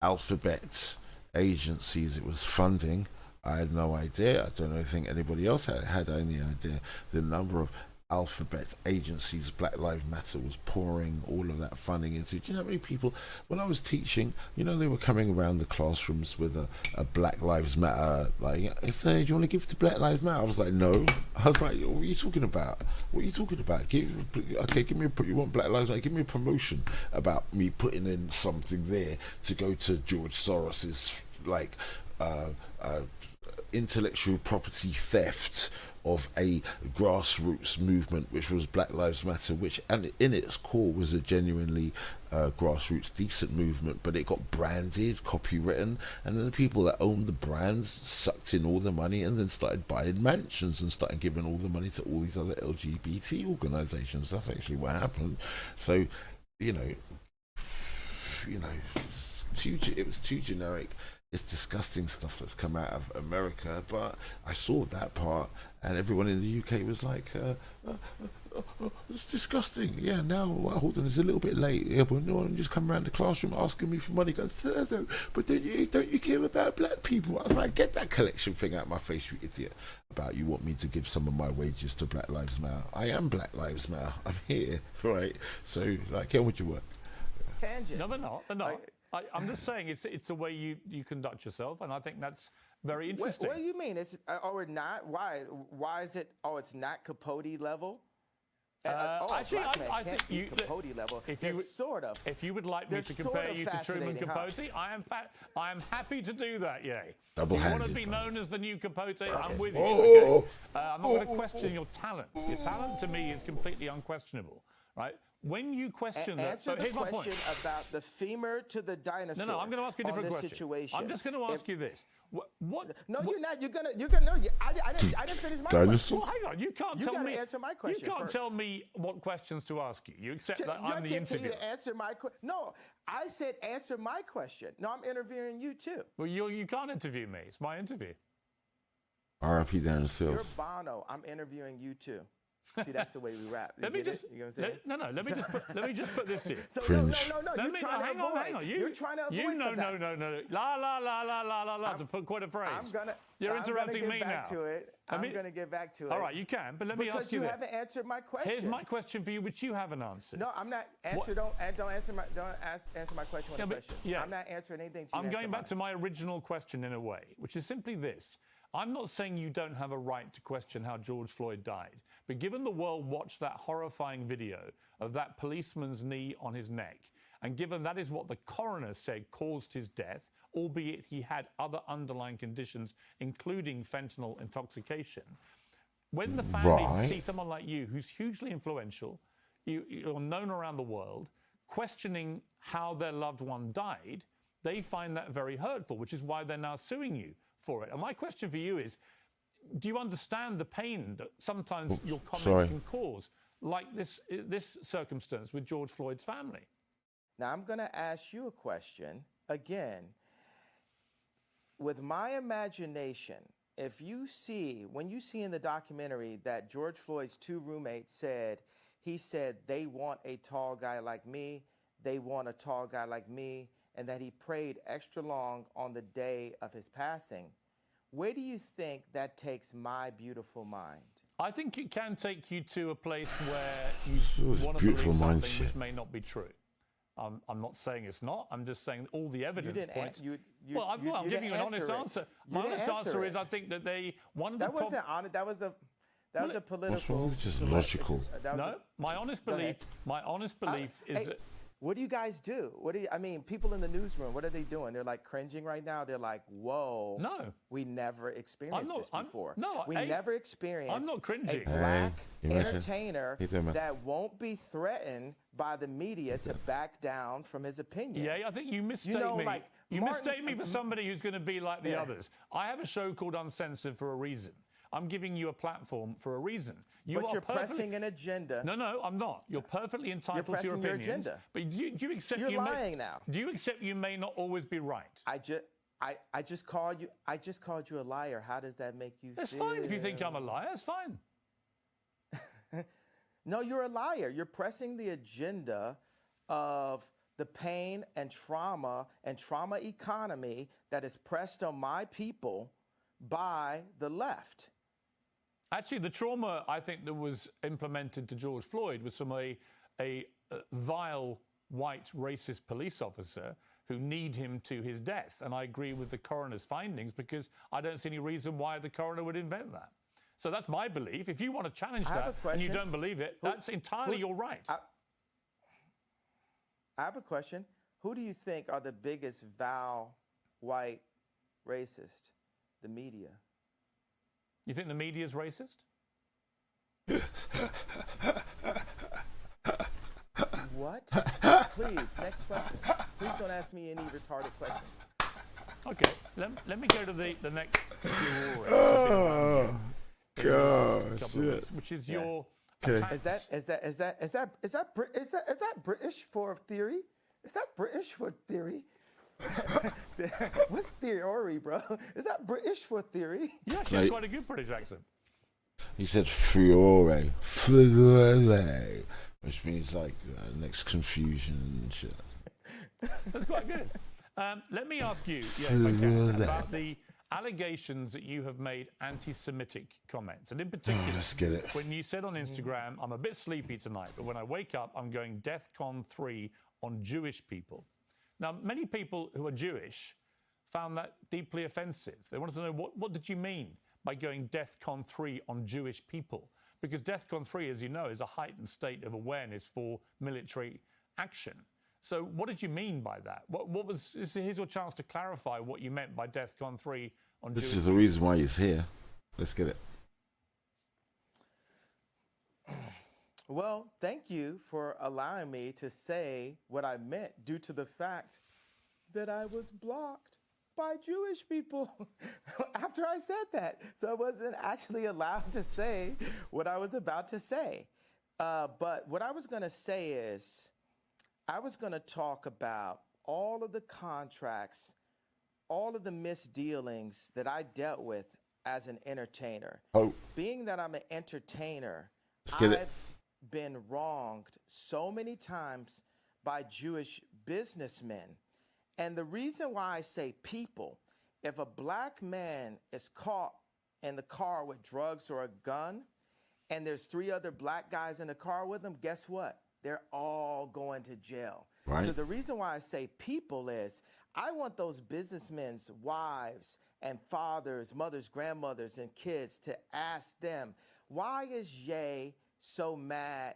alphabet agencies it was funding. I had no idea. I don't think anybody else had any idea the number of alphabet agencies, Black Lives Matter was pouring all of that funding into. Do you know how many people, when I was teaching, you know, they were coming around the classrooms with a Black Lives Matter, like, say, do you want to give to Black Lives Matter? I was like, no. I was like, what are you talking about? What are you talking about? Give me you want Black Lives Matter? Give me a promotion about me putting in something there to go to George Soros's, like, intellectual property theft of a grassroots movement, which was Black Lives Matter, which and in its core was a genuinely grassroots decent movement, but it got branded, copywritten, and then the people that owned the brands sucked in all the money and then started buying mansions and started giving all the money to all these other LGBT organizations. That's actually what happened. So, you know, it was too generic. It's disgusting stuff that's come out of America, but I saw that part, and everyone in the UK was like, it's disgusting. Yeah, now, hold on, it's a little bit late. Yeah, but no one just come around the classroom asking me for money. Going, but don't you care about black people? I was like, get that collection thing out of my face, you idiot. About you want me to give some of my wages to Black Lives Matter. I am Black Lives Matter. I'm here, right? So, like, get on with your work. No, they're not. They're not. I'm just saying it's a way you conduct yourself, and I think that's very interesting. What do you mean? Is or not? Why is it? Oh, it's not Capote level. Actually, I think you Capote level. If you would like me to compare you to Truman Capote, I am happy to do that. Yay. If you want to be known as the new Capote, I'm with you. Okay? I'm not going to question your talent. Your talent to me is completely unquestionable, right? When you question that, so here's my point about the femur to the dinosaur. No, I'm going to ask you a different question. Situation. I'm just going to ask you this. What? No, what, you're not. You're gonna. No, I didn't finish my question. Well, hang on. You can't tell me. Answer my question. You can't first. tell me what questions to ask you. You accept that I'm the interviewer. To answer my question. No, I said answer my question. No, I'm interviewing you too. Well, you can't interview me. It's my interview. R.I.P. Daniel Sills. You're Bono. I'm interviewing you too. See, that's the way we rap. Let me just put this to you. So, Cringe. No. Hang on. You're trying to avoid No. La, to put quite a phrase. You're interrupting me now. I'm going to get back to it. All right, you can, but let me ask you this. Because you haven't answered my question. Here's my question for you, which you haven't answered. No, I'm not. Don't answer my question with a question. Yeah. I'm not answering anything. I'm going back to my original question in a way, which is simply this. I'm not saying you don't have a right to question how George Floyd died, but given the world watched that horrifying video of that policeman's knee on his neck, and given that is what the coroner said caused his death, albeit he had other underlying conditions, including fentanyl intoxication, when the family see someone like you, who's hugely influential, you're known around the world, questioning how their loved one died, they find that very hurtful, which is why they're now suing you for it. And my question for you is, do you understand the pain that sometimes your comments can cause, like this circumstance with George Floyd's family? Now, I'm going to ask you a question again. With my imagination, when you see in the documentary that George Floyd's two roommates said they want a tall guy like me, they want a tall guy like me, and that he prayed extra long on the day of his passing, where do you think that takes my beautiful mind? I think it can take you to a place where you want to believe something which may not be true. I'm not saying it's not. I'm just saying all the evidence points. I'm giving you an honest answer. My honest answer is I think that That wasn't honest. That was a political. What's wrong? It's just logical. My honest belief is that. What do you guys do? People in the newsroom, what are they doing? They're like cringing right now. They're like, whoa. No. We never experienced this before. We never experienced I'm not cringing. a black entertainer that won't be threatened by the media to back down from his opinion. Yeah, I think you mistake me. You mistake me for somebody who's going to be like the others. I have a show called Uncensored for a reason. I'm giving you a platform for a reason. But you're pressing an agenda. No, I'm not. You're perfectly entitled to your opinions. Your agenda. But do you accept you're lying now? Do you accept you may not always be right? I just called you a liar. How does that make you feel? It's fine if you think I'm a liar. It's fine. No, you're a liar. You're pressing the agenda of the pain and trauma economy that is pressed on my people by the left. Actually, the trauma I think that was implemented to George Floyd was from a vile white racist police officer who kneed him to his death. And I agree with the coroner's findings because I don't see any reason why the coroner would invent that. So that's my belief. If you want to challenge that and you don't believe it, that's entirely your right. I have a question. Who do you think are the biggest vile white racist? The media. You think the media is racist? What? Please, next question. Please don't ask me any retarded questions. Okay, let me go to the next furore. Oh, gosh, which is your. Okay. Is that British for theory? Is that British for theory? What's theory, bro? Is that British for theory? Yeah, she has quite a good British accent. He said furore, which means like next confusion and shit. That's quite good. Let me ask you about the allegations that you have made anti-Semitic comments. And in particular, let's get it. When you said on Instagram, I'm a bit sleepy tonight, but when I wake up, I'm going DEFCON 3 on Jewish people. Now, many people who are Jewish found that deeply offensive. They wanted to know, what did you mean by going DEFCON 3 on Jewish people? Because DEFCON 3, as you know, is a heightened state of awareness for military action. So what did you mean by that? Here's your chance to clarify what you meant by DEFCON 3 on Jewish people. This is the reason why he's here. Let's get it. Well, thank you for allowing me to say what I meant due to the fact that I was blocked by Jewish people after I said that. So I wasn't actually allowed to say what I was about to say. But what I was going to say is I was going to talk about all of the contracts, all of the misdealings that I dealt with as an entertainer. Oh. Being that I'm an entertainer, I've been wronged so many times by Jewish businessmen. And the reason why I say people, if a black man is caught in the car with drugs or a gun, and there's 3 other black guys in the car with him, guess what? They're all going to jail. Right. So the reason why I say people is I want those businessmen's wives and fathers, mothers, grandmothers, and kids to ask them, why is Ye so mad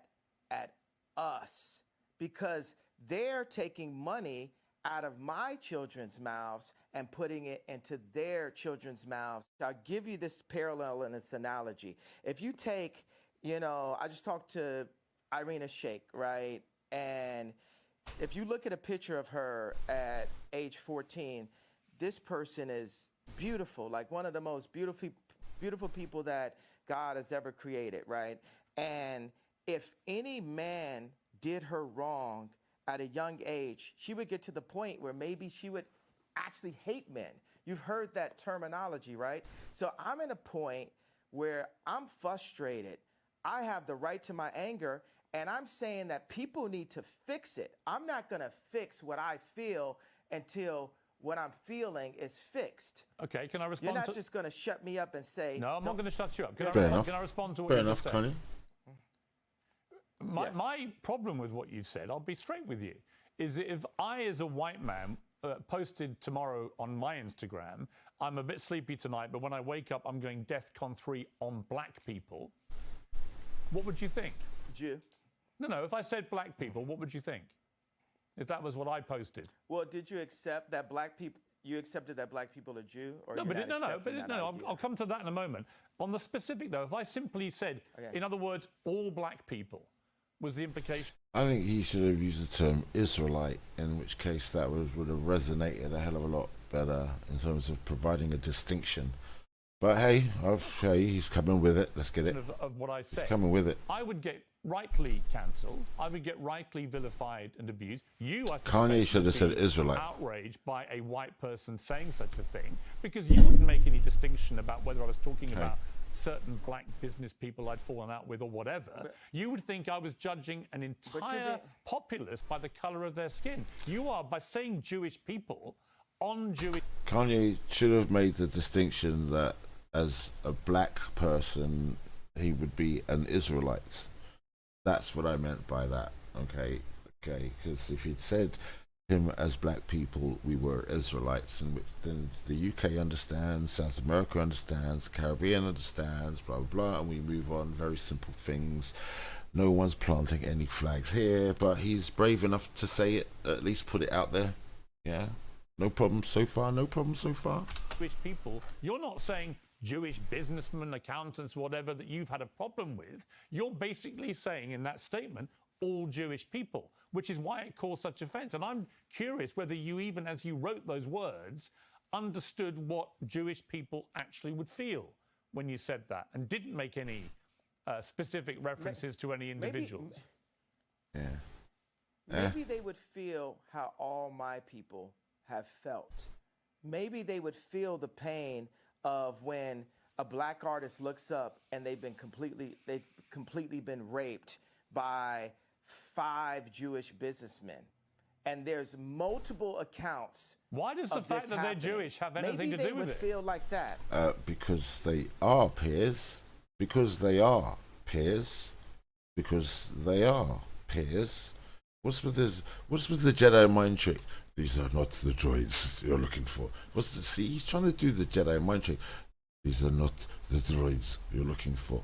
at us? Because they're taking money out of my children's mouths and putting it into their children's mouths. I'll give you this parallel and this analogy. If you take, I just talked to Irina Shayk, right? And if you look at a picture of her at age 14, this person is beautiful, like one of the most beautiful people that God has ever created, right? And if any man did her wrong at a young age, she would get to the point where maybe she would actually hate men. You've heard that terminology, right? So I'm at a point where I'm frustrated. I have the right to my anger, and I'm saying that people need to fix it. I'm not going to fix what I feel until what I'm feeling is fixed. Okay, can I respond? You're not just going to shut me up and say... No, I'm not going to shut you up. Can I respond to what you just said? Kanye. My problem with what you've said, I'll be straight with you, is that if I, as a white man, posted tomorrow on my Instagram, I'm a bit sleepy tonight, but when I wake up, I'm going DEFCON 3 on black people, what would you think? Jew. No, if I said black people, what would you think? If that was what I posted. Well, did you accept that black people... You accepted that black people are Jew? Or I'll come to that in a moment. On the specific, though, if I simply said, in other words, all black people, was the implication? I think he should have used the term Israelite, in which case that would have resonated a hell of a lot better in terms of providing a distinction. But hey, he's coming with it. Let's get it. Of what I said. He's coming with it. I would get rightly cancelled. I would get rightly vilified and abused. Kanye should have said Israelite. Outraged by a white person saying such a thing, because you wouldn't make any distinction about whether I was talking about certain black business people I'd fallen out with or whatever. You would think I was judging an entire populace by the colour of their skin. You are, by saying Jewish people on Jewish... Kanye should have made the distinction that as a black person, he would be an Israelite. That's what I meant by that. Okay, because if he'd said him as black people, we were Israelites, and then the UK understands, South America understands, Caribbean understands, blah blah blah, and we move on. Very simple things. No one's planting any flags here, but he's brave enough to say it, at least put it out there. Yeah, no problem so far. No problem so far. Jewish people, you're not saying Jewish businessmen, accountants, whatever, that you've had a problem with. You're basically saying in that statement, all Jewish people, which is why it caused such offense. And I'm curious whether you, even as you wrote those words, understood what Jewish people actually would feel when you said that, and didn't make any specific references to any individuals. Maybe they would feel how all my people have felt. Maybe they would feel the pain of when a black artist looks up and they've completely been raped by 5 Jewish businessmen, and there's multiple accounts. Why does the fact that they're Jewish have anything to do with it? Maybe they would feel like that. Because they are, Piers. Because they are, Piers. Because they are, Piers. What's with the Jedi mind trick? These are not the droids you're looking for. See, he's trying to do the Jedi mind trick. These are not the droids you're looking for.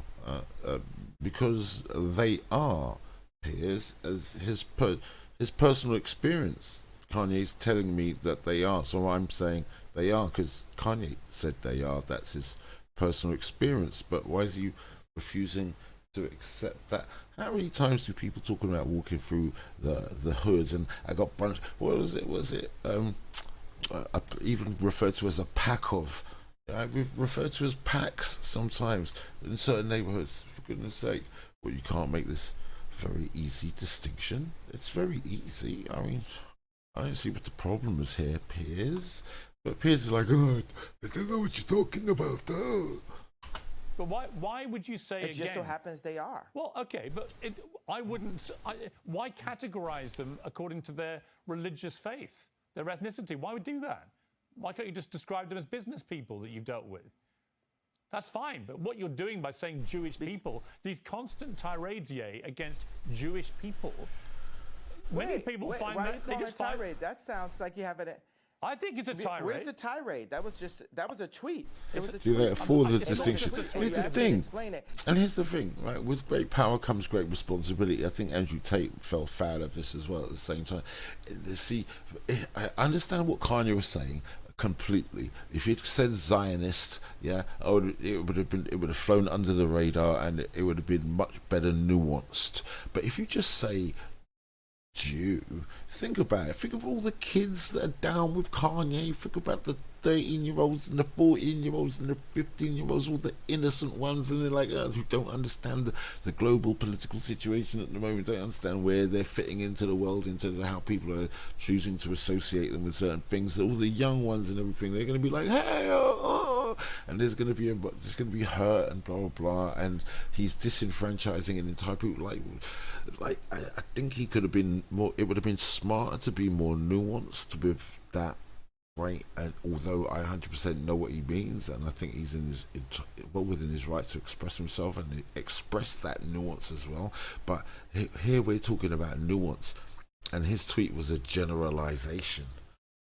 Because they are, Piers, as his personal experience. Kanye's telling me that they are, so I'm saying they are because Kanye said they are. That's his personal experience. But why is he refusing to accept that? How many times do people talking about walking through the hoods? And I got bunch. What was it? Was it even referred to as a pack of? We've referred to as packs sometimes in certain neighborhoods. For goodness sake, well, you can't make this very easy distinction. It's very easy. I mean, I don't see what the problem is here, Piers. But Piers is like, oh, I don't know what you're talking about, though. But why would you say it just so happens they are? Well, okay, but why categorize them according to their religious faith, their ethnicity? Why would you do that? Why can't you just describe them as business people that you've dealt with? That's fine, but what you're doing by saying Jewish people, these constant tirades, against Jewish people, many people find why that... Are you calling it a tirade? That sounds like you have it... I think it's a tirade. Where's the tirade? That was a tweet. It was a tweet. For the distinction. Here's the thing. And here's the thing, right? With great power comes great responsibility. I think Andrew Tate fell foul of this as well at the same time. See, I understand what Kanye was saying completely. If he'd said Zionist, it would have flown under the radar and it would have been much better nuanced. But if you just say Jew, think about it. Think of all the kids that are down with Kanye. Think about the 13-year-olds and the 14-year-olds and the 15-year-olds, all the innocent ones, and they're like, who don't understand the global political situation at the moment, don't understand where they're fitting into the world in terms of how people are choosing to associate them with certain things. All the young ones and everything, they're going to be like, hey, and there's going to be hurt and blah blah blah, and he's disenfranchising an entire people. Like I think he could have been more. It would have been smarter to be more nuanced with that. Right, and although I 100% know what he means, and I think he's within his right to express himself and express that nuance as well. But here we're talking about nuance, and his tweet was a generalization,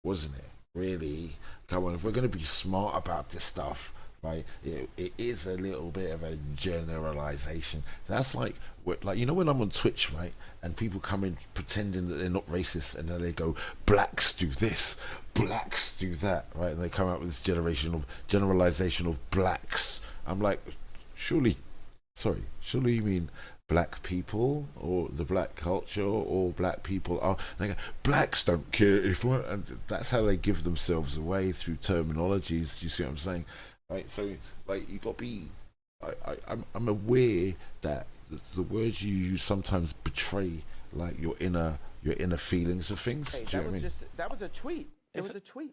wasn't it? Really, come on, if we're going to be smart about this stuff, right? It is a little bit of a generalization. That's like when I'm on Twitch, right, and people come in pretending that they're not racist, and then they go, blacks do this, blacks do that, right, and they come out with this generalization of blacks. I'm like, surely you mean black people or the black culture or black people are? They go, blacks don't care if we're, and that's how they give themselves away through terminologies. Do you see what I'm saying? Right, so like you got to be. I'm aware that the words you use sometimes betray like your inner feelings of things. Hey, do you know what I mean? That was a tweet. It was a tweet.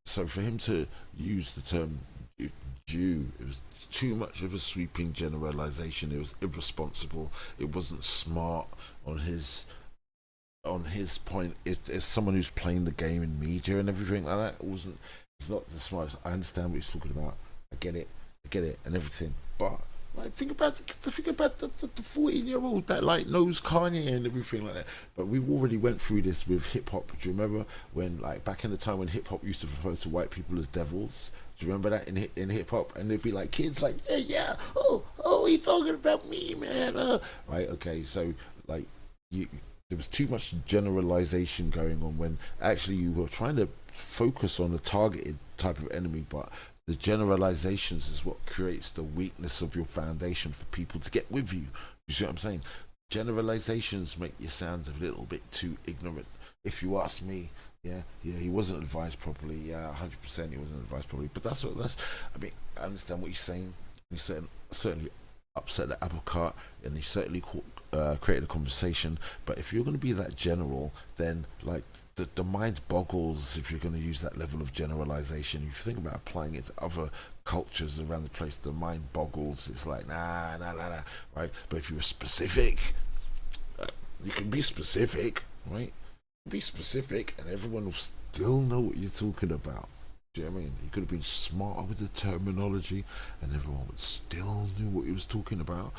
So for him to use the term Jew, it was too much of a sweeping generalization. It was irresponsible. It wasn't smart on his point. As someone who's playing the game in media and everything like that, it wasn't. He's not the smartest. I understand what he's talking about. I get it, and everything. But like, think about the 14-year-old that like knows Kanye and everything like that. But we already went through this with hip hop. Do you remember when, like, back in the time when hip hop used to refer to white people as devils? Do you remember that in hip hop? And there'd be like kids like, yeah, oh, he's talking about me, man. Right, okay, so like there was too much generalization going on when actually you were trying to focus on a targeted type of enemy, but the generalizations is what creates the weakness of your foundation for people to get with you. You see what I'm saying? Generalizations make you sound a little bit too ignorant. If you ask me, yeah, he wasn't advised properly. Yeah, 100% he wasn't advised properly. But I mean, I understand what he's saying. He certainly upset the apple cart, and he certainly created a conversation. But if you're going to be that general, then like the mind boggles if you're going to use that level of generalization. If you think about applying it to other cultures around the place, the mind boggles. It's like nah, right? But if you're specific, you can be specific, right? Be specific, and everyone will still know what you're talking about. Do you know what I mean? You could have been smarter with the terminology, and everyone would still knew what he was talking about.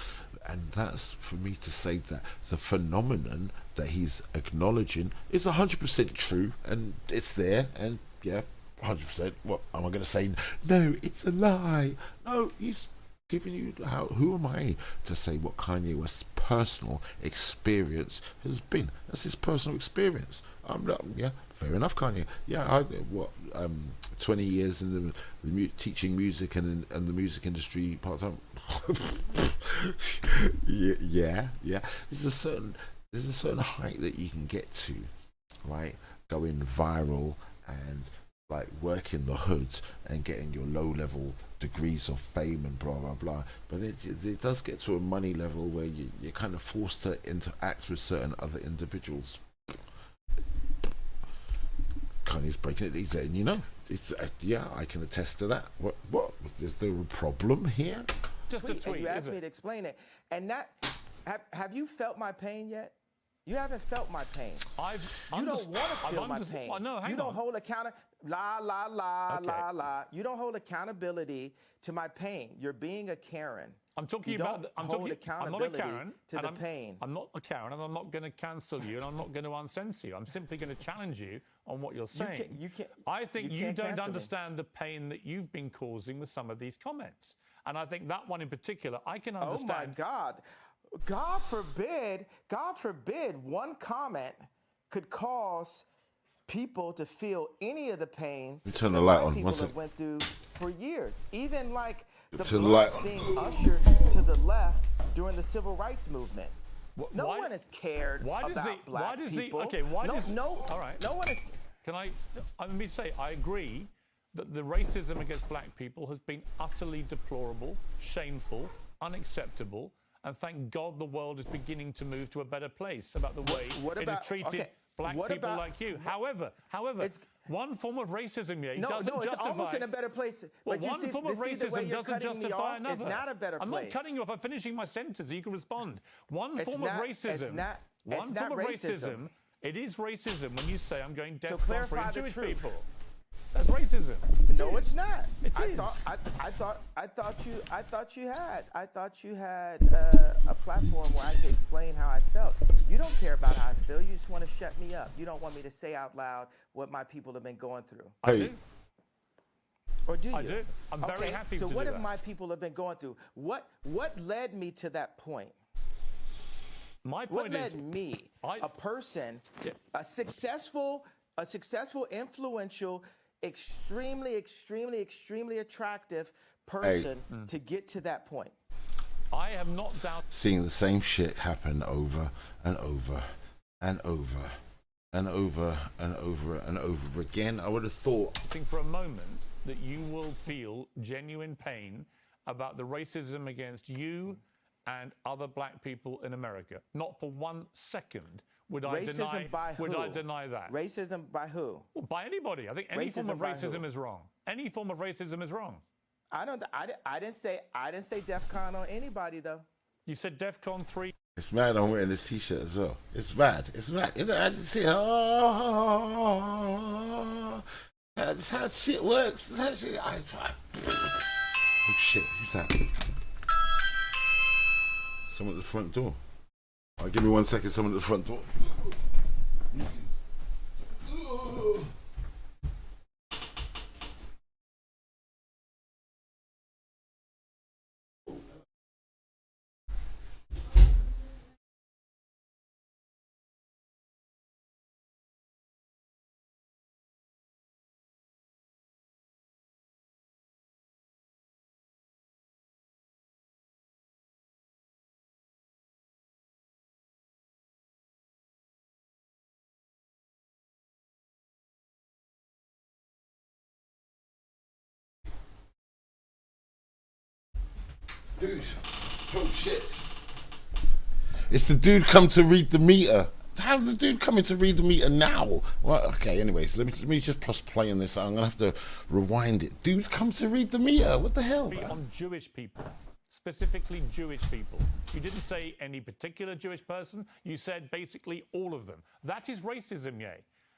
And that's for me to say that the phenomenon that he's acknowledging is 100% true, and it's there, and yeah, 100%. What am I going to say? No, it's a lie. No, he's giving you who am I to say what Kanye West's personal experience has been? That's his personal experience. Yeah, fair enough, Kanye. Yeah, 20 years in the teaching music and the music industry part time. yeah. There's a certain height that you can get to, right? Going viral and like working the hoods and getting your low-level degrees of fame and blah blah blah. But it does get to a money level where you're kind of forced to interact with certain other individuals. Kanye's breaking it these days, you know. It's yeah, I can attest to that. What is there a problem here? Just a tweet. You asked me to explain it, and that have you felt my pain yet? You haven't felt my pain. You don't want to feel my pain. No, you don't hold accountability. You don't hold accountability to my pain. You're being a Karen. I'm talking about. I'm not a Karen to the pain. I'm not a Karen, and I'm not going to cancel you, and I'm not going to uncensor you. I'm simply going to challenge you on what you're saying. I think you don't understand the pain that you've been causing with some of these comments, and I think that one in particular, I can understand. Oh my God. God forbid, one comment could cause people to feel any of the pain that turn the light on. People have went through for years. Even like the blacks being ushered to the left during the civil rights movement. No one has cared about black people. All right. No one is. Let me say, I agree that the racism against black people has been utterly deplorable, shameful, unacceptable. And thank God the world is beginning to move to a better place about the way it has treated black people like you. However, one form of racism doesn't justify. It's almost in a better place. Well, one form of racism doesn't justify another. It's not a better place. I'm not cutting you off. I'm finishing my sentence so you can respond. One form of racism. It is racism when you say I'm going deaf for Jewish people. That's racism. No, it's not. It is. I thought you had a platform where I could explain how I felt. You don't care about how I feel. You just want to shut me up. You don't want me to say out loud what my people have been going through. I do. Or do you? I do. I'm very happy to do that. So what have my people have been going through? What led me to that point? My point is, what led me, a person, a successful, influential, extremely attractive person to get to that point? I am not doubting. Seeing the same shit happen over and over and over and over and over and over again. I would have thought. I think for a moment that you will feel genuine pain about the racism against you and other black people in America. Not for 1 second. Would I deny that? Racism by who? Well, by anybody. I think any form of racism is wrong. Any form of racism is wrong. I didn't say DEFCON on anybody though. You said DEFCON 3. It's mad I'm wearing this T-shirt as well. It's mad. You know, I didn't see. That's how shit works. That's how shit. Oh shit! Who's that? Someone at the front door. All right, give me 1 second. Someone at the front door. Dude, oh shit. It's the dude come to read the meter. How's the dude coming to read the meter now? Well, okay, anyways, let me just press play on this. I'm going to have to rewind it. Dude's come to read the meter. What the hell, man? On Jewish people, specifically Jewish people. You didn't say any particular Jewish person. You said basically all of them. That is racism, Ye.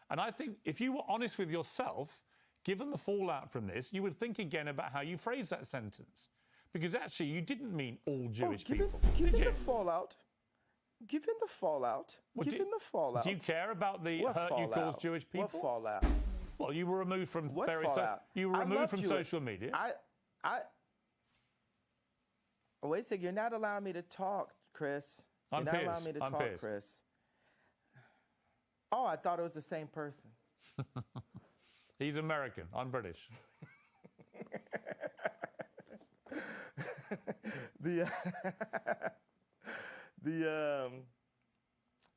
And I think if you were honest with yourself, given the fallout from this, you would think again about how you phrased that sentence. Because actually, you didn't mean all Jewish people. Given the fallout, given the fallout, given the fallout. Do you care about the hurt you caused Jewish people? What fallout? Well, you were removed from you were removed from social media. Wait a second. You're not allowing me to talk, Chris. You're not allowing me to talk, Chris. Oh, I thought it was the same person. He's American. I'm British.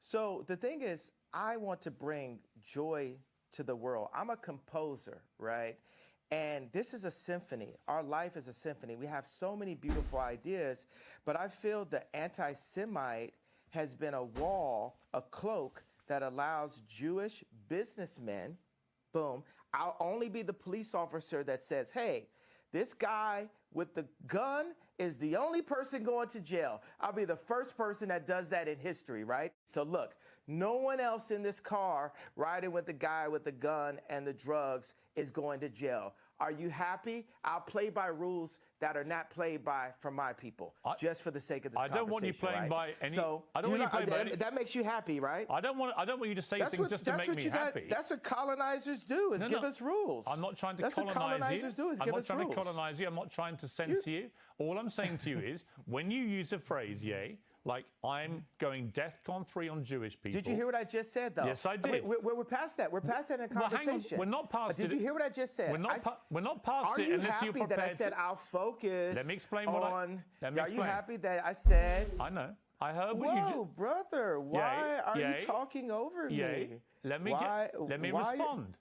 So the thing is, I want to bring joy to the world. I'm a composer, right? And this is a symphony. Our life is a symphony. We have so many beautiful ideas, but I feel the anti-Semite has been a wall, a cloak that allows Jewish businessmen, boom, I'll only be the police officer that says, hey, this guy with the gun is the only person going to jail. I'll be the first person that does that in history, right? So look, no one else in this car riding with the guy with the gun and the drugs is going to jail. Are you happy? I'll play by rules that are not played by from my people, just for the sake of this conversation. I don't want you playing by any. So I don't want you playing by any. That makes you happy, right? I don't want you to say things just to make me happy. That's what colonizers do, is give us rules. I'm not trying to colonize you. That's what colonizers do, is give us rules. I'm not trying to colonize you. I'm not trying to censor you. All I'm saying to you is, when you use a phrase, like I'm going DEFCON 3 on Jewish people. Did you hear what I just said, though? Yes, I did. We're past that. We're past that in a conversation. Well, hang on. We're not past it. Did you hear what I just said? We're not past it unless you're prepared. Are you happy that I said I'll focus? Let me explain Are you happy that I said? I know. I heard what you just. Brother, why are you talking over me? Let me respond.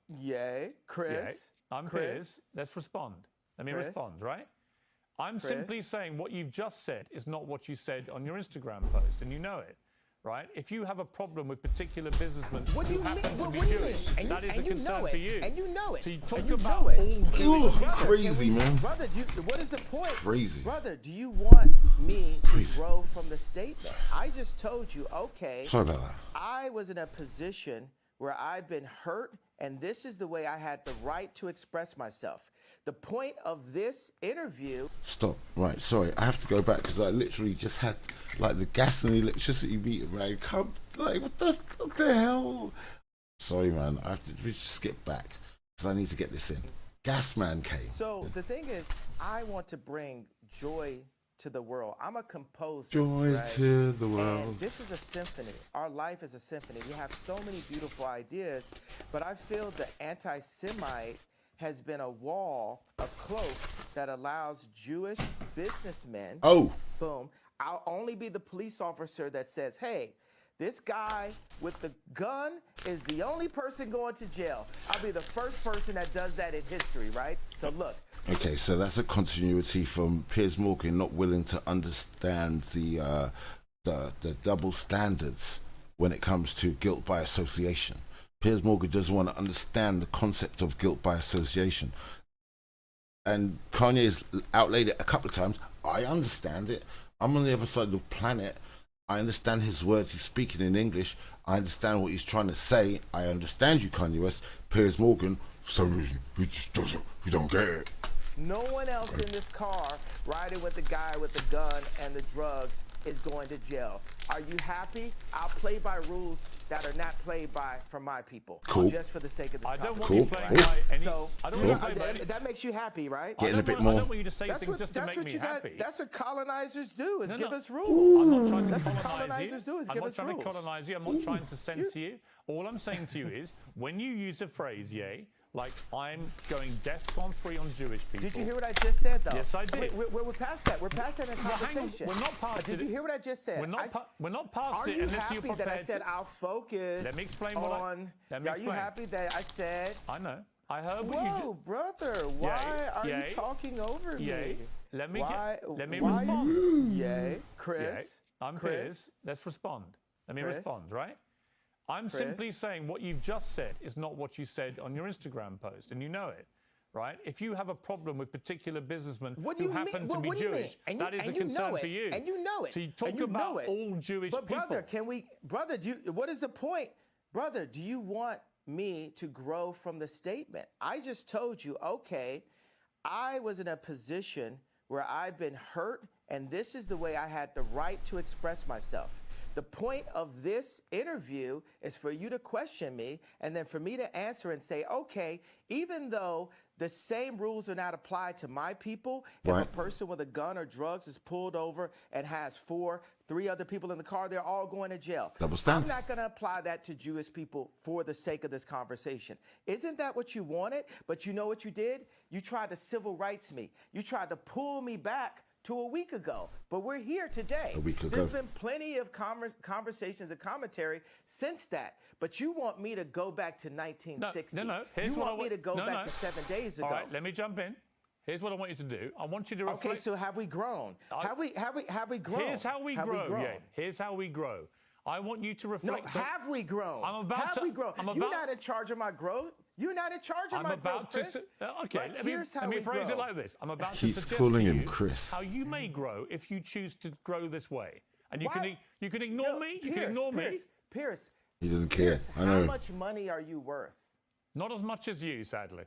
Chris. I'm Piers. Let's respond. Let me respond, right? I'm simply saying what you've just said is not what you said on your Instagram post, and you know it, right? If you have a problem with particular businessmen who happen to be Jewish, that is a concern for you. And you know it. So you talk about all Jewish. Crazy, man. Brother, what is the point? Crazy. Brother, do you want me to grow from the statement? I just told you, okay. Sorry about that. I was in a position where I've been hurt, and this is the way I had the right to express myself. The point of this interview... Stop. Right, sorry. I have to go back because I literally just had, like, the gas and the electricity meter, man. What the hell? Sorry, man. We just skip back because I need to get this in. Gas man came. So, the thing is, I want to bring joy to the world. I'm a composer. Joy to the world. And this is a symphony. Our life is a symphony. We have so many beautiful ideas, but I feel the anti-Semite has been a wall, a cloak that allows Jewish businessmen, boom, I'll only be the police officer that says, hey, this guy with the gun is the only person going to jail. I'll be the first person that does that in history, right? So look. Okay, so that's a continuity from Piers Morgan not willing to understand the double standards when it comes to guilt by association. Piers Morgan doesn't want to understand the concept of guilt by association. And Kanye's outlaid it a couple of times. I understand it. I'm on the other side of the planet. I understand his words. He's speaking in English. I understand what he's trying to say. I understand you, Kanye West. Piers Morgan, for some reason, he just doesn't. He don't get it. No one else in this car riding with the guy with the gun and the drugs is going to jail. Are you happy? I'll play by rules that are not played by from my people. Cool. Just for the sake of this I don't want Cool. you playing by any. So I don't want you playing by any. that makes you happy, right? Getting a bit I more. don't want you to say things just to make me happy. That's what colonizers do, is No, give no. us rules. I'm not trying to That's what colonize colonizers you. do, is I'm give not us trying rules. to colonize you. I'm not trying to censor you. All I'm saying to you is, when you use a phrase, like I'm going DEFCON 3 on Jewish people. Did you hear what I just said, though? Yes, I did. We're past that. We're past that in conversation. We're not past it. Did you hear what I just said? We're not past it Are you unless happy you're prepared that I said to... I'll focus Let me explain what on... Let me Are explain. you happy that I said... I know. I heard what you Whoa, brother, why are you talking over me? Let me why, respond. Chris. I'm Chris. Piers. Let's respond. Let me Chris. respond, right? I'm Chris. simply saying what you've just said is not what you said on your Instagram post, and you know it, right? If you have a problem with particular businessmen who happen to be Jewish, that is a concern for you. And you know it. So you talk about all Jewish people. Brother, what is the point? Brother, do you want me to grow from the statement? I just told you, okay, I was in a position where I've been hurt, and this is the way I had the right to express myself. The point of this interview is for you to question me and then for me to answer and say, okay, even though the same rules are not applied to my people, if a person with a gun or drugs is pulled over and has 3 other people in the car, they're all going to jail. Double standard. I'm not going to apply that to Jewish people for the sake of this conversation. Isn't that what you wanted? But you know what you did? You tried to civil rights me. You tried to pull me back to a week ago, but we're here today. A week ago. There's been plenty of conversations and commentary since that, but you want me to go back to 1960. No. You want me to go back to 7 days ago. All right, let me jump in. Here's what I want you to do. I want you to reflect. Okay, so have we grown? Have we grown? Here's how we grow. Yeah, here's how we grow. I want you to reflect. No, have we grown? Have we grown? You're not in charge of my growth. You're not in charge of my growth, Chris. Okay, let me phrase it like this. I'm about to Keeps suggest calling to him you Chris. how you may grow if you choose to grow this way. And you can ignore me. You can ignore me. Piers. He doesn't care. I know. How much money are you worth? Not as much as you, sadly.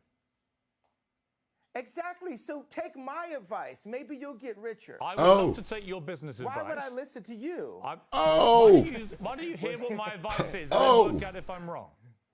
Exactly. So take my advice. Maybe you'll get richer. I would love to take your business advice. Why would I listen to you? Why do you hear what my advice is and work out if I'm wrong?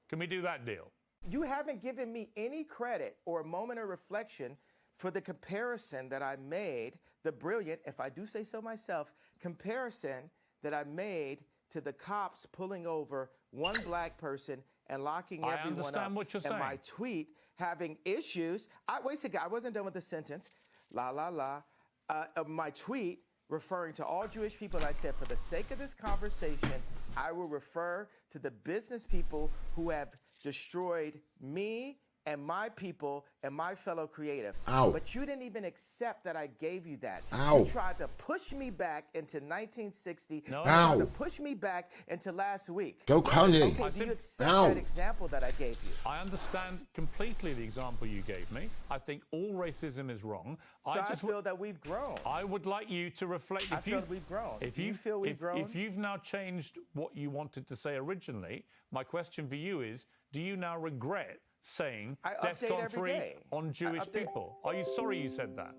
Can we do that deal? You haven't given me any credit or a moment of reflection for the comparison that I made, the brilliant, if I do say so myself, comparison that I made to the cops pulling over one black person and locking everyone up. I understand what you're saying. And my tweet having issues. Wait a second, I wasn't done with the sentence. My tweet referring to all Jewish people, I said, for the sake of this conversation, I will refer to the business people who have destroyed me and my people and my fellow creatives. Ow. But you didn't even accept that I gave you that. Ow. You tried to push me back into 1960. No. You tried to push me back into last week. Go Kanye. Okay, do you accept that example that I gave you? I understand completely the example you gave me. I think all racism is wrong. So I feel that we've grown. I would like you to reflect. I feel we've grown. Do you feel we've grown? If you've now changed what you wanted to say originally, my question for you is, do you now regret saying DEFCON 3 on Jewish people? Are you sorry you said that?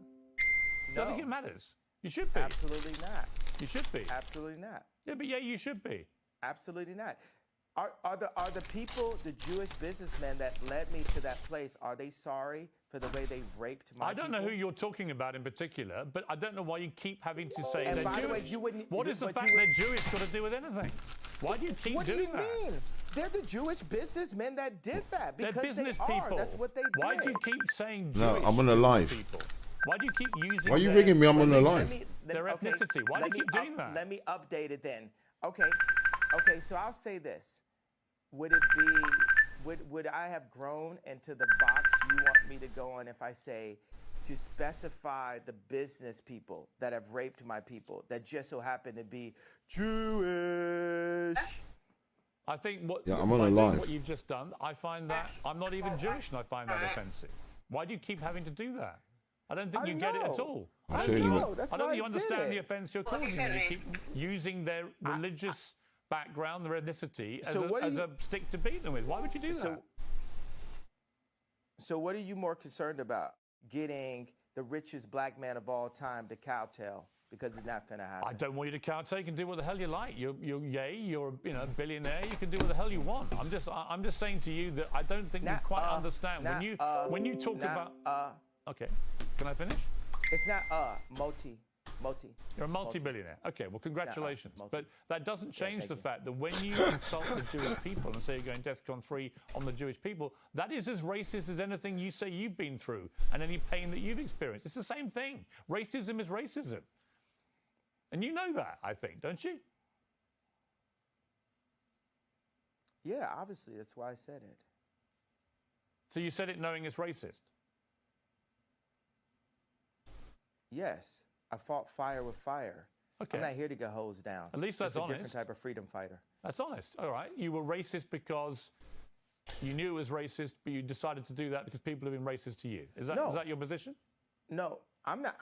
No. I think it matters. You should be. Absolutely not. You should be. Absolutely not. Yeah, but you should be. Absolutely not. Are the people, the Jewish businessmen that led me to that place, are they sorry for the way they raped my people? I don't know who you're talking about in particular, but I don't know why you keep having to say they're Jewish. The way, you wouldn't, what is the fact they're Jewish got to do with anything? Why do you keep doing that? What do you mean? They're the Jewish businessmen that did that. Because they're business they people. That's what they did. Why do you keep saying Jewish? No, I'm on a live. People? Why do you keep using Why are you ringing me? I'm on a live. Their ethnicity. Why do you keep doing that? Let me update it then. Okay, so I'll say this. Would it be, would I have grown into the box you want me to go on if I say to specify the business people that have raped my people that just so happen to be Jewish? I think I'm on a live. What you've just done, I find that I'm not even Jewish and I find that offensive. Why do you keep having to do that? I don't think you get it at all. That's I don't why think you I understand did the it. offence you're causing when you keep using their religious background, their ethnicity, as a stick to beat them with. Why would you do that? So what are you more concerned about? Getting the richest black man of all time to kowtow because it's not gonna happen. I don't want you to kowtow. You can do what the hell you like. You're a billionaire. You can do what the hell you want. I'm just saying to you that I don't think you quite understand when you talk about. Okay, can I finish? It's not multi. You're a multi-billionaire. Okay, well, congratulations. But that doesn't change the fact that when you insult the Jewish people and say you're going DEFCON 3 on the Jewish people, that is as racist as anything you say you've been through and any pain that you've experienced. It's the same thing. Racism is racism. And you know that, I think, don't you? Yeah, obviously. That's why I said it. So you said it knowing it's racist? Yes. I fought fire with fire. Okay. I'm not here to get hosed down. At least that's It's a honest. different type of freedom fighter. That's honest. All right. You were racist because you knew it was racist, but you decided to do that because people have been racist to you. Is that your position? No, I'm not.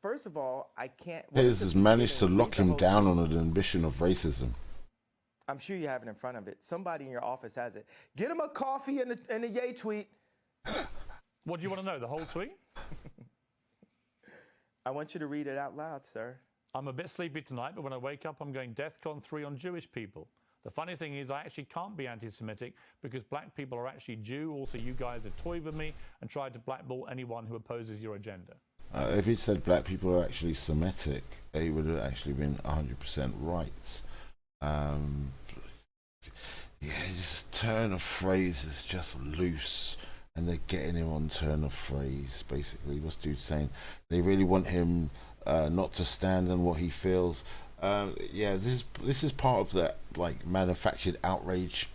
First of all, I can't. Piers has managed to lock him down on an ambition of racism. I'm sure you have it in front of it. Somebody in your office has it. Get him a coffee and a yay tweet. What do you want to know? The whole tweet? I want you to read it out loud, sir. I'm a bit sleepy tonight, but when I wake up, I'm going DEFCON 3 on Jewish people. The funny thing is I actually can't be anti-Semitic because black people are actually Jew. Also, you guys have toyed with me and tried to blackball anyone who opposes your agenda. If he said black people are actually Semitic, he would have actually been 100% right. His turn of phrase is just loose. And they're getting him on turn of phrase, basically. What's dude saying? They really want him not to stand on what he feels. This is part of that manufactured outrage,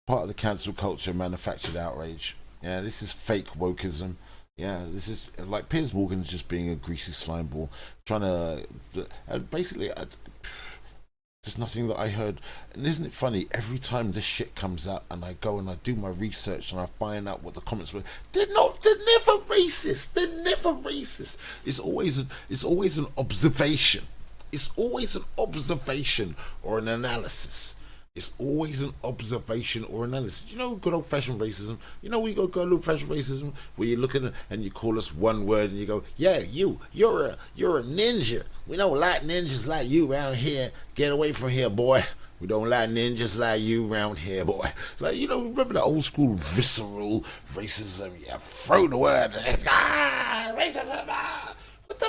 part of the cancel culture, manufactured outrage. Yeah, this is fake wokeism. Yeah, this is like Piers Morgan's just being a greasy slime ball, trying to basically. There's nothing that I heard. And isn't it funny, every time this shit comes out and I go and I do my research and I find out what the comments were, they're never racist. They're never racist. It's always an observation. It's always an observation or an analysis. It's always an observation or analysis. You know, good old-fashioned racism. You know, we go good old-fashioned racism where you look at it and you call us one word and you go, yeah, you're a ninja. We don't like ninjas like you around here. Get away from here, boy. We don't like ninjas like you around here, boy. Like, you know, remember that old school visceral racism? Yeah, throw the word and it's, racism,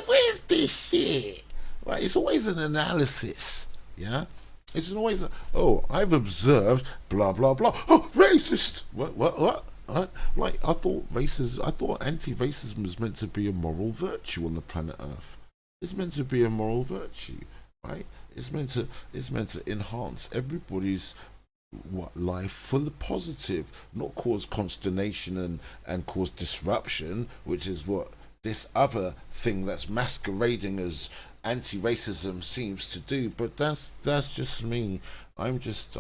where's this shit? Right, it's always an analysis, yeah? It's always, I've observed, blah, blah, blah. Oh, racist! What? Like, I thought anti-racism was meant to be a moral virtue on the planet Earth. It's meant to be a moral virtue, right? It's meant to enhance everybody's life for the positive, not cause consternation and cause disruption, which is what this other thing that's masquerading as anti-racism seems to do. But that's just me. I'm just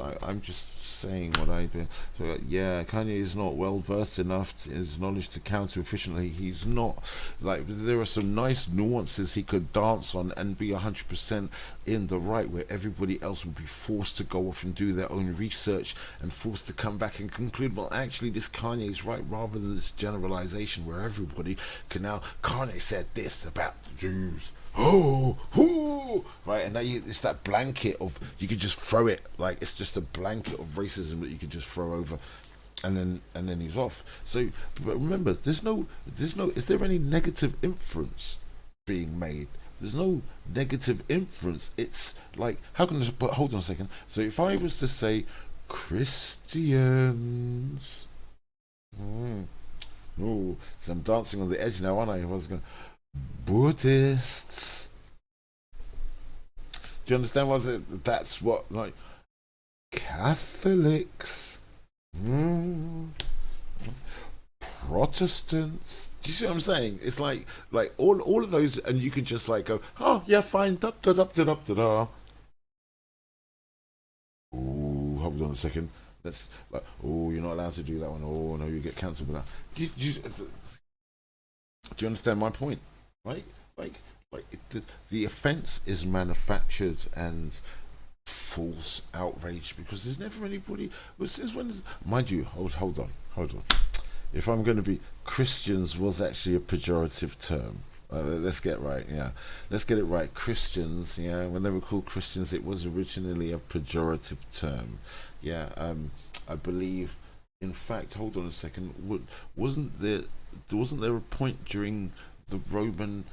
saying what I do. So yeah, Kanye is not well versed enough in his knowledge to counter efficiently. He's not. Like, there are some nice nuances he could dance on and be 100% in the right, where everybody else would be forced to go off and do their own research and forced to come back and conclude, well, actually this Kanye is right, rather than this generalization where everybody can now, Kanye said this about the Jews. Right, and now it's that blanket of, you could just throw it, like it's just a blanket of racism that you could just throw over, and then he's off. So, but remember, is there any negative inference being made? There's no negative inference. It's like, how can I, but hold on a second. So if I was to say Christians, so I'm dancing on the edge now, aren't I? I was going, Buddhists. Do you understand what that's what, like, Catholics, Protestants. Do you see what I'm saying? It's like all of those, and you can just like go, oh yeah, fine, da da da da da da. Ooh, hold on a second. That's like, oh, you're not allowed to do that one. Oh no, you get cancelled for that. Do you understand my point? Right? The offence is manufactured and false outrage because there's never anybody. Since when? Mind you, hold on. If I'm going to be, Christians was actually a pejorative term. Let's get right, yeah. Let's get it right. Christians, yeah. When they were called Christians, it was originally a pejorative term, yeah. I believe. In fact, hold on a second. Wasn't there a point during the Roman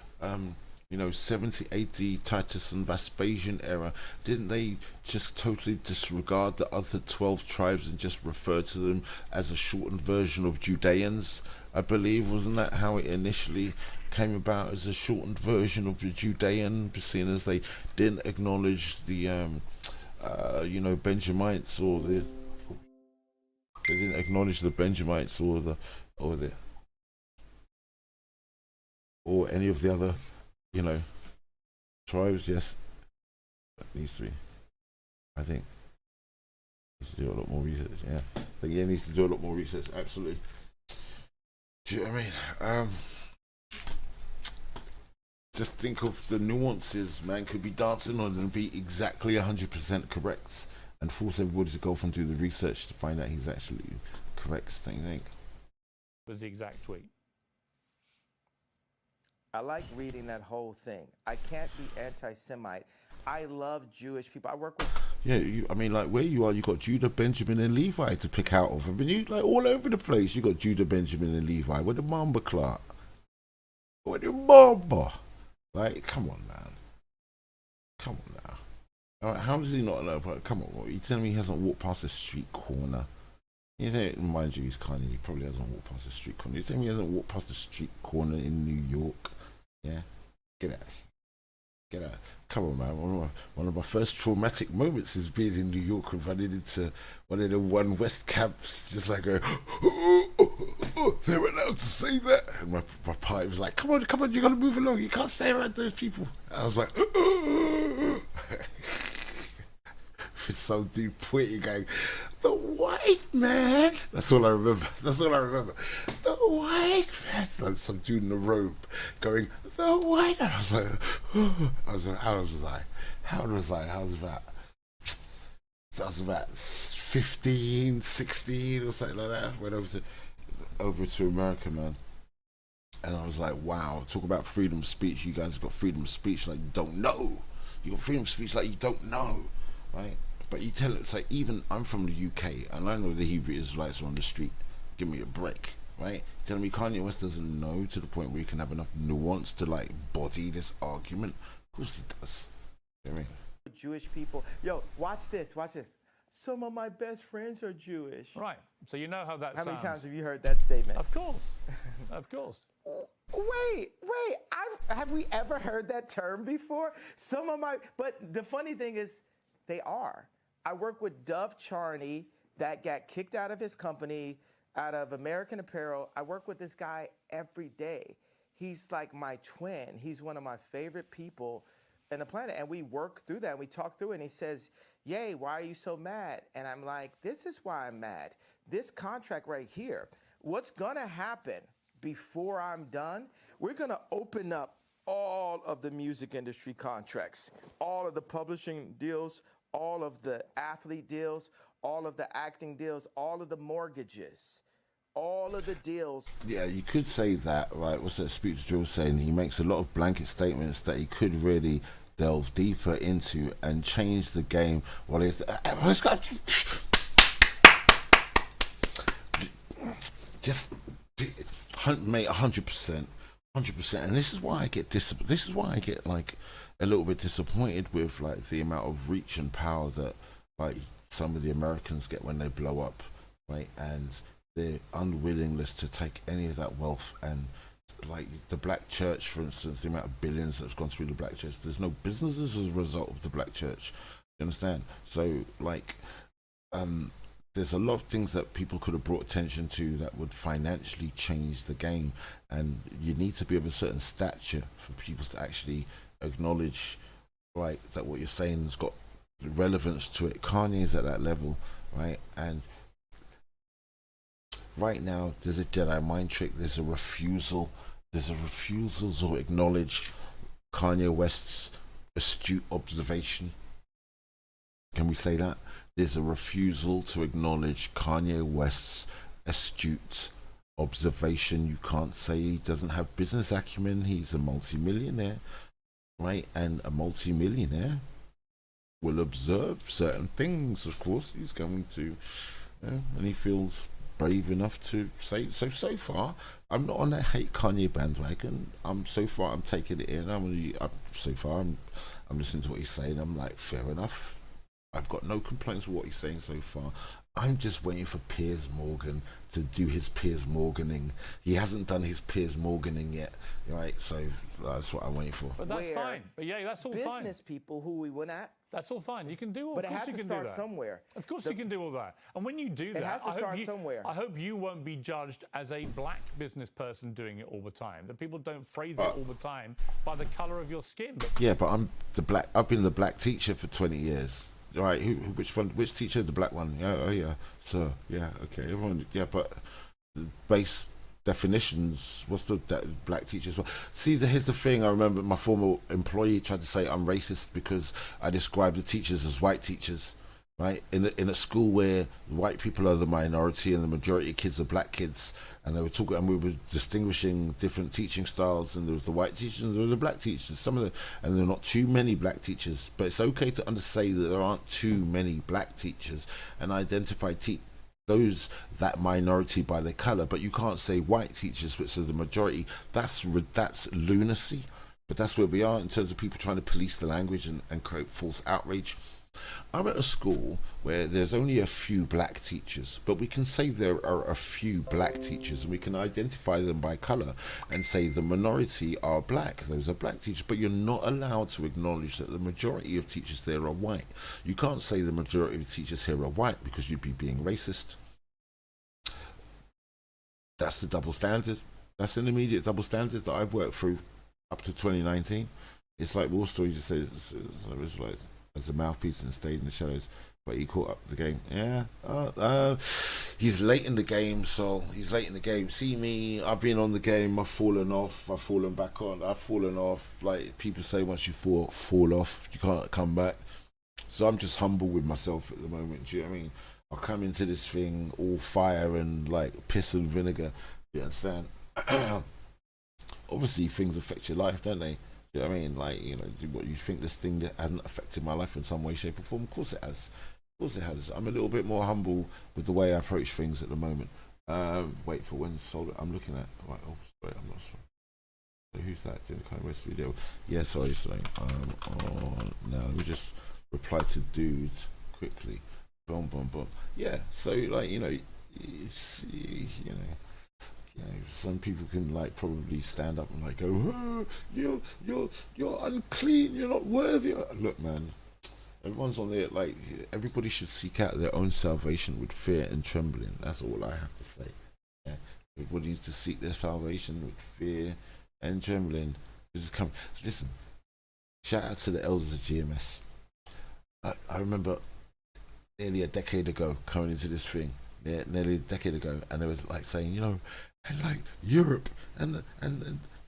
70 AD Titus and Vespasian era, didn't they just totally disregard the other 12 tribes and just refer to them as a shortened version of Judeans? I believe, wasn't that how it initially came about, as a shortened version of the Judean, seeing as they didn't acknowledge the Benjamites or the they didn't acknowledge the Benjamites or any of the other tribes. Yes, these three. I think needs to do a lot more research. Yeah, I think needs to do a lot more research. Absolutely. Do you know what I mean? Just think of the nuances man could be dancing on and be exactly 100% correct, and force everybody to go off and do the research to find out he's actually correct. Don't you think? Was the exact tweet. I like reading that whole thing. I can't be anti-Semite. I love Jewish people. I work with... Yeah, where you are, you got Judah, Benjamin, and Levi to pick out of. I mean, you all over the place. You got Judah, Benjamin, and Levi. Where the Mamba Clark? Where the Mamba? Come on, man. Come on now. All right, how does he not know? But come on, you telling me he hasn't walked past a street corner? You say, mind you, he's Kanye. He probably hasn't walked past a street corner. You telling me he hasn't walked past a street corner in New York? Yeah, get out. Come on, man. One of my first traumatic moments is being in New York and running into one of the One West camps, just like they're allowed to say that. And my party was like, come on, you gotta move along. You can't stay around those people. And I was like, with some dude pointing, going, the white man. That's all I remember. The white man. Like some dude in a robe going, the white man. I was like, how old was I? I was about 15, 16 or something like that. Went over to America, man. And I was like, wow, talk about freedom of speech. You guys have got freedom of speech like you don't know. You got freedom of speech like you don't know, right? But you tell it's like, even I'm from the UK and I know the Hebrew Israelites are on the street. Give me a break, right? You telling me Kanye West doesn't know to the point where you can have enough nuance to body this argument? Of course he does. You know what I mean? Jewish people. Yo, watch this. Some of my best friends are Jewish. Right. So you know how that sounds. How many times have you heard that statement? Of course. Of course. Wait. Have we ever heard that term before? But the funny thing is, they are. I work with Dove Charney that got kicked out of his company, out of American Apparel. I work with this guy every day. He's like my twin. He's one of my favorite people on the planet. And we work through that. And we talk through it. And he says, yay, why are you so mad? And I'm like, this is why I'm mad. This contract right here, what's going to happen before I'm done, we're going to open up all of the music industry contracts, all of the publishing deals, all of the athlete deals, all of the acting deals, all of the mortgages, all of the deals. Yeah, you could say that, right? What's that speech Joe saying? He makes a lot of blanket statements that he could really delve deeper into and change the game. Well, it's just mate, 100%. And this is why I get like a little bit disappointed with like the amount of reach and power that like some of the Americans get when they blow up, right? And their unwillingness to take any of that wealth. And like the black church, for instance, the amount of billions that's gone through the black church, there's no businesses as a result of the black church. You understand? So like there's a lot of things that people could have brought attention to that would financially change the game, and you need to be of a certain stature for people to actually acknowledge, right, that what you're saying has got relevance to it. Kanye's at that level, right? And right now there's a Jedi mind trick, there's a refusal There's a refusal to acknowledge Kanye West's astute observation. Can we say that? There's a refusal to acknowledge Kanye West's astute observation. You can't say he doesn't have business acumen. He's a multimillionaire, right? And a multimillionaire will observe certain things. Of course, he's going to, and he feels brave enough to say so. So far, I'm not on that hate Kanye bandwagon. I'm taking it in. I'm listening to what he's saying. I'm like, fair enough. I've got no complaints with what he's saying so far. I'm just waiting for Piers Morgan to do his Piers Morganing. He hasn't done his Piers Morganing yet, right? So that's what I'm waiting for. But that's fine. But yeah, that's all fine. Business people who we went at. That's all fine. You can do all. But of it course has you to can do start that. somewhere. Of course you can do all that. And when you do that, it has to start somewhere. I hope you won't be judged as a black business person doing it all the time. That people don't phrase it all the time by the color of your skin. Yeah, but I've been the black teacher for 20 years. Right, which teacher? The black one? Yeah, oh yeah, sir. Yeah, okay, everyone. Yeah, but the base definitions. What's the black teachers? See, here's the thing. I remember my former employee tried to say I'm racist because I described the teachers as white teachers. Right, in a school where white people are the minority and the majority of kids are black kids, and they were talking, and we were distinguishing different teaching styles, and there was the white teachers and there were the black teachers. And there are not too many black teachers, but it's okay to say that there aren't too many black teachers, and identify that minority by their color. But you can't say white teachers, which are the majority. That's lunacy. But that's where we are in terms of people trying to police the language and create false outrage. I'm at a school where there's only a few black teachers, but we can say there are a few black teachers and we can identify them by colour and say the minority are black, those are black teachers, but you're not allowed to acknowledge that the majority of teachers there are white. You can't say the majority of teachers here are white because you'd be being racist. That's the double standard. That's an immediate double standard that I've worked through up to 2019. It's like Wall Street just said, it's like, as a mouthpiece and stayed in the shadows, but he caught up the game. Yeah, he's late in the game, so he's late in the game. See me, I've been on the game, I've fallen off, I've fallen back on, I've fallen off. Like people say, once you fall off, you can't come back. So I'm just humble with myself at the moment. Do you know what I mean? I come into this thing all fire and like piss and vinegar. You understand? Obviously, things affect your life, don't they? You know what I mean? Like, you know, what you think this thing that hasn't affected my life in some way, shape or form? Of course it has. Of course it has. I'm a little bit more humble with the way I approach things at the moment. Wait for when sold. I'm looking at. Right, oh, sorry, I'm not sure. So who's that? Did the Kanye West video? Yeah, sorry. Now let me just reply to dudes quickly. Boom, boom, boom. Yeah. So like, you know, some people can like probably stand up and like go, oh, you're unclean, you're not worthy. Look, man, everyone's on there. Like everybody should seek out their own salvation with fear and trembling. That's all I have to say. Yeah? Everybody needs to seek their salvation with fear and trembling. Listen, shout out to the elders of GMS. I remember nearly a decade ago coming into this thing. Yeah, nearly a decade ago, and they was like saying, you know, and like Europe and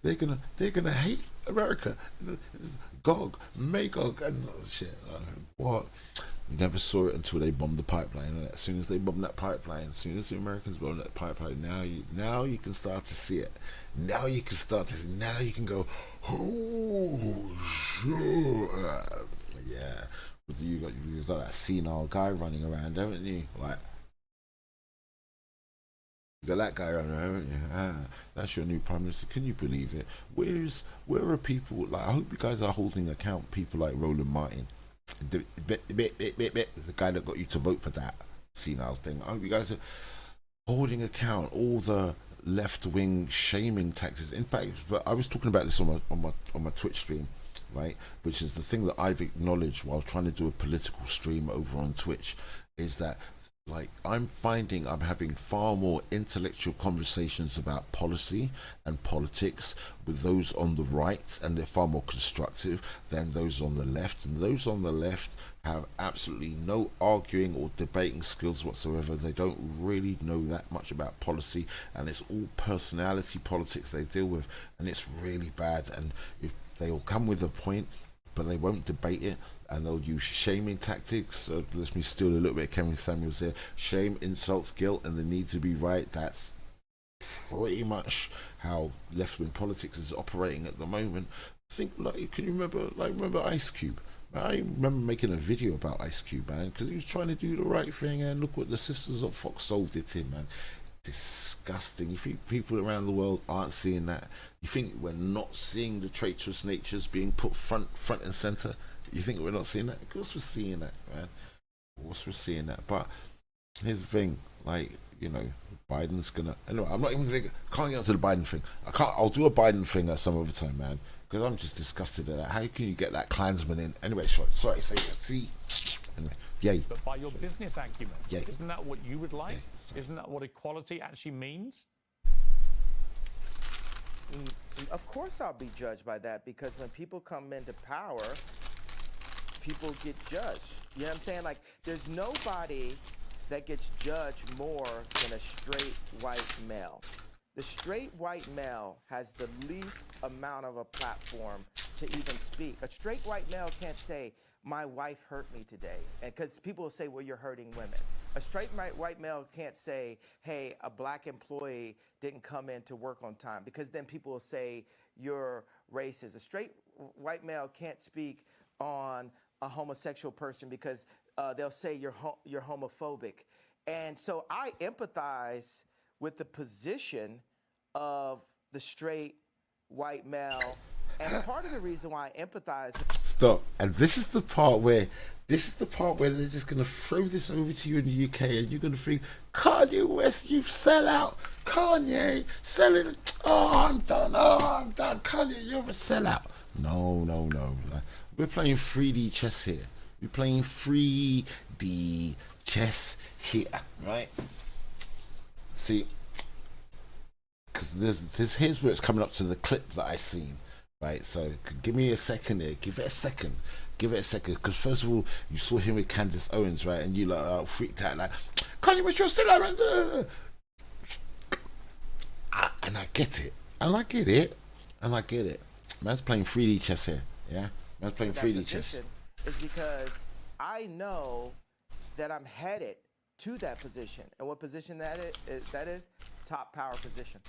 they're gonna hate America, Gog, Magog, and shit. What? You never saw it until they bombed the pipeline. And as soon as they bombed that pipeline, as soon as the Americans bombed that pipeline, now you can start to see it. Now you can start to see. Now you can go, oh, sure, yeah. You got that senile guy running around, haven't you? Like. You got that guy around there, haven't you? That's your new prime minister. Can you believe it? Where are people like? I hope you guys are holding account people like Roland Martin, the guy that got you to vote for that senile thing. I hope you guys are holding account all the left-wing shaming tactics. In fact, I was talking about this on my Twitch stream, right? Which is the thing that I've acknowledged while trying to do a political stream over on Twitch, is that like I'm finding I'm having far more intellectual conversations about policy and politics with those on the right, and they're far more constructive than those on the left. And those on the left have absolutely no arguing or debating skills whatsoever. They don't really know that much about policy, and it's all personality politics they deal with, and it's really bad. And if they'll come with a point, but they won't debate it, and they'll use shaming tactics. So let me steal a little bit of Kevin Samuels there. Shame, insults, guilt, and the need to be right. That's pretty much how left-wing politics is operating at the moment. Think, like, can you remember Ice Cube? I remember making a video about Ice Cube, man, because he was trying to do the right thing, and look what the Sisters of Fox Soul did to him, man. Disgusting. You think people around the world aren't seeing that? You think we're not seeing the traitorous natures being put front and center? You think we're not seeing that? Of course we're seeing that, man. Of course we're seeing that. But here's the thing, like, you know, Biden's gonna. Anyway, I'm not even gonna. Can't get onto the Biden thing. I'll do a Biden thing at some other time, man. Because I'm just disgusted at that. How can you get that Klansman in? Anyway, sorry. See. Anyway, yay. But by your business acumen, yay. Isn't that what you would like? Isn't that what equality actually means? Of course I'll be judged by that, because when people come into power, people get judged. You know what I'm saying? Like, there's nobody that gets judged more than a straight white male. The straight white male has the least amount of a platform to even speak. A straight white male can't say, my wife hurt me today, and because people will say, well, you're hurting women. A straight white male can't say, hey, a black employee didn't come in to work on time, because then people will say you're racist. A straight white male can't speak on a homosexual person because they'll say you're homophobic. And so I empathize with the position of the straight white male. And part of the reason why I empathize... Stop. And this is the part where they're just going to throw this over to you in the UK, and you're going to think, Kanye West, you sell out. Kanye, selling. Oh, I'm done. Kanye, you're a sellout. No. We're playing 3D chess here. We're playing 3D chess here, right? See, because here's where it's coming up to the clip that I seen, right? So give me a second here. Give it a second. Because first of all, you saw him with Candace Owens, right? And you like freaked out, like, Kanye West, you're still around. And I get it. Man's playing 3D chess here, yeah? Man's playing 3D chess. Is because I know that I'm headed to that position. And what position that is top power position.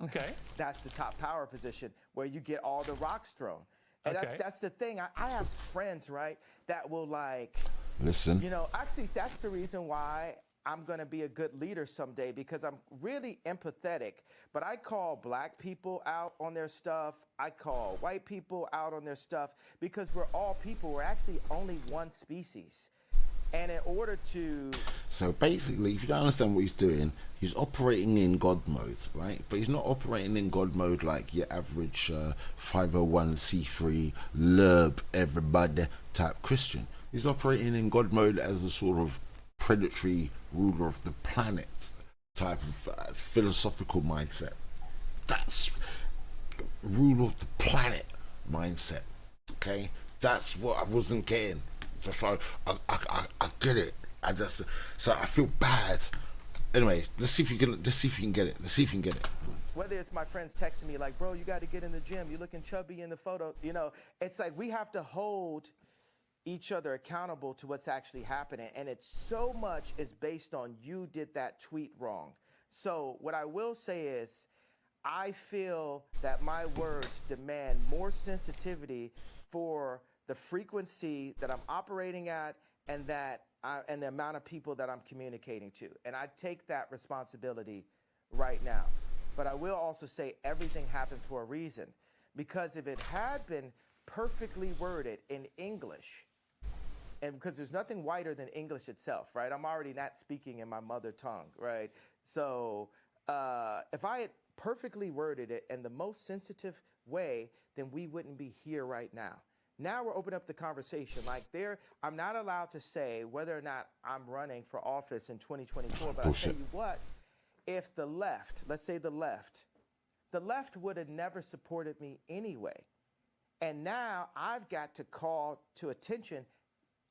Okay. That's the top power position, where you get all the rocks thrown. And okay. that's the thing. I have friends, right, that will, like, listen. You know, actually, that's the reason why I'm going to be a good leader someday, because I'm really empathetic. But I call black people out on their stuff. I call white people out on their stuff, because we're all people. We're actually only one species. And in order to... So basically, if you don't understand what he's doing, he's operating in God mode, right? But he's not operating in God mode like your average 501c3 lurb everybody type Christian. He's operating in God mode as a sort of predatory ruler of the planet type of philosophical mindset. That's rule of the planet mindset, okay? That's what I wasn't getting. So I get it. So I feel bad. Anyway, let's see if you can get it. Whether it's my friends texting me like, bro, you got to get in the gym. You're looking chubby in the photo. You know, it's like we have to hold each other accountable to what's actually happening. And it's so much is based on you did that tweet wrong. So what I will say is, I feel that my words demand more sensitivity for the frequency that I'm operating at, and and the amount of people that I'm communicating to. And I take that responsibility right now. But I will also say everything happens for a reason, because if it had been perfectly worded in English, and because there's nothing whiter than English itself, right? I'm already not speaking in my mother tongue, right? So if I had perfectly worded it in the most sensitive way, then we wouldn't be here right now. Now we're opening up the conversation. Like I'm not allowed to say whether or not I'm running for office in 2024, but I'll tell you what, if the left, let's say the left would have never supported me anyway. And now I've got to call to attention,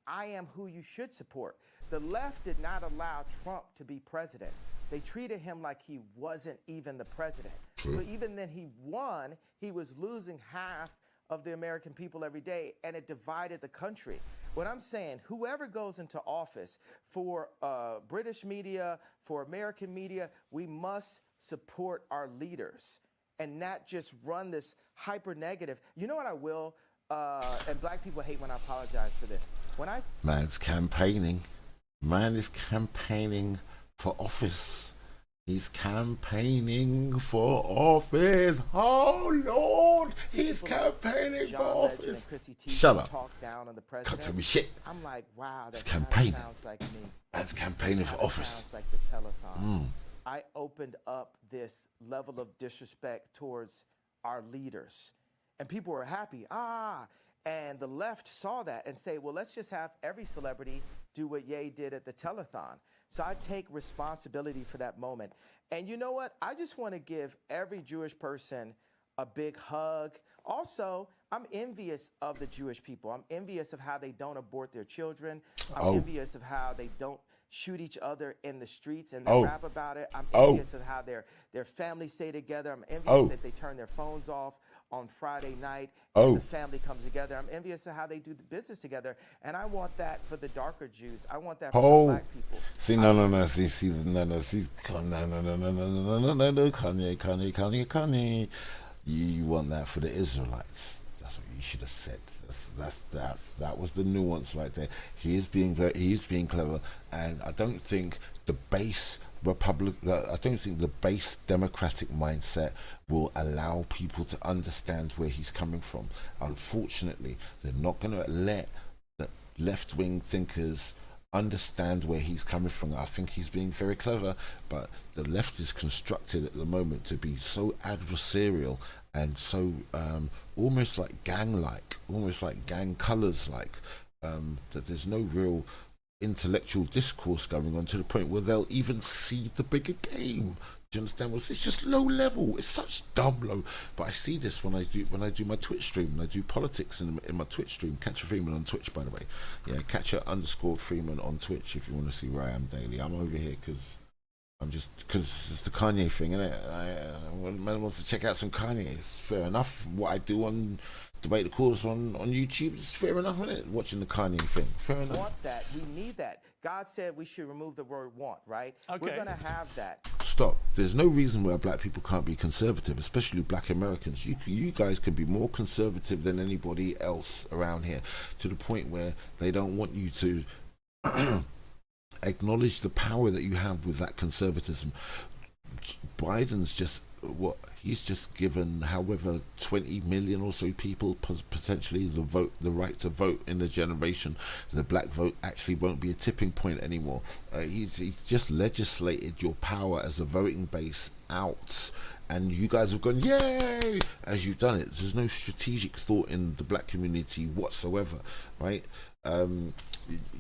I am who you should support. The left did not allow Trump to be president. They treated him like he wasn't even the president. True. So even then he won, he was losing half of the American people every day, and it divided the country. What I'm saying, whoever goes into office, for British media, for American media, we must support our leaders and not just run this hyper negative. You know what I will, and black people hate when I apologize for this. Man's campaigning. Man is campaigning for office. He's campaigning for office. Oh, Lord. He's campaigning for office. Shut up. Can't tell me shit. I'm like, wow, that campaigning. Sounds like me. Man's campaigning for office. Sounds like the telethon. I opened up this level of disrespect towards our leaders. And people were happy. And the left saw that and say, well, let's just have every celebrity do what Ye did at the telethon. So I take responsibility for that moment. And you know what? I just want to give every Jewish person a big hug. Also, I'm envious of the Jewish people. I'm envious of how they don't abort their children. I'm envious of how they don't shoot each other in the streets and they rap about it. I'm envious of how their families stay together. I'm envious that they turn their phones off on Friday night and the family comes together. I'm envious of how they do the business together, and I want that for the darker Jews. I want that for the black people. See, no, Kanye. You want that for the Israelites. That's what you should have said. That was the nuance right there. He is being clever, and I don't think the base the base democratic mindset will allow people to understand where he's coming from. Unfortunately, they're not going to let the left-wing thinkers understand where he's coming from. I think he's being very clever, but the left is constructed at the moment to be so adversarial and so almost like gang-like, almost like gang colours-like, that there's no real intellectual discourse going on to the point where they'll even see the bigger game. Do you understand? It's just low level. It's such dumb low. But I see this when I do my Twitch stream. When I do politics in my Twitch stream. Catcher Freeman on Twitch, by the way. Yeah, Catcher_Freeman on Twitch if you want to see where I am daily. I'm over here because it's the Kanye thing, innit? Man wants to check out some Kanye. It's fair enough. What I do on Debate the Cause on YouTube is fair enough, isn't it? Watching the Kanye thing. Fair enough. We want that. We need that. God said we should remove the word want, right? Okay. We're going to have that. Stop. There's no reason why black people can't be conservative, especially black Americans. You guys can be more conservative than anybody else around here, to the point where they don't want you to acknowledge the power that you have with that conservatism. Biden's just he's just given however 20 million or so people potentially the right to vote in the generation. The black vote actually won't be a tipping point anymore. He's just legislated your power as a voting base out, and you guys have gone yay as you've done it. There's no strategic thought in the black community whatsoever, right?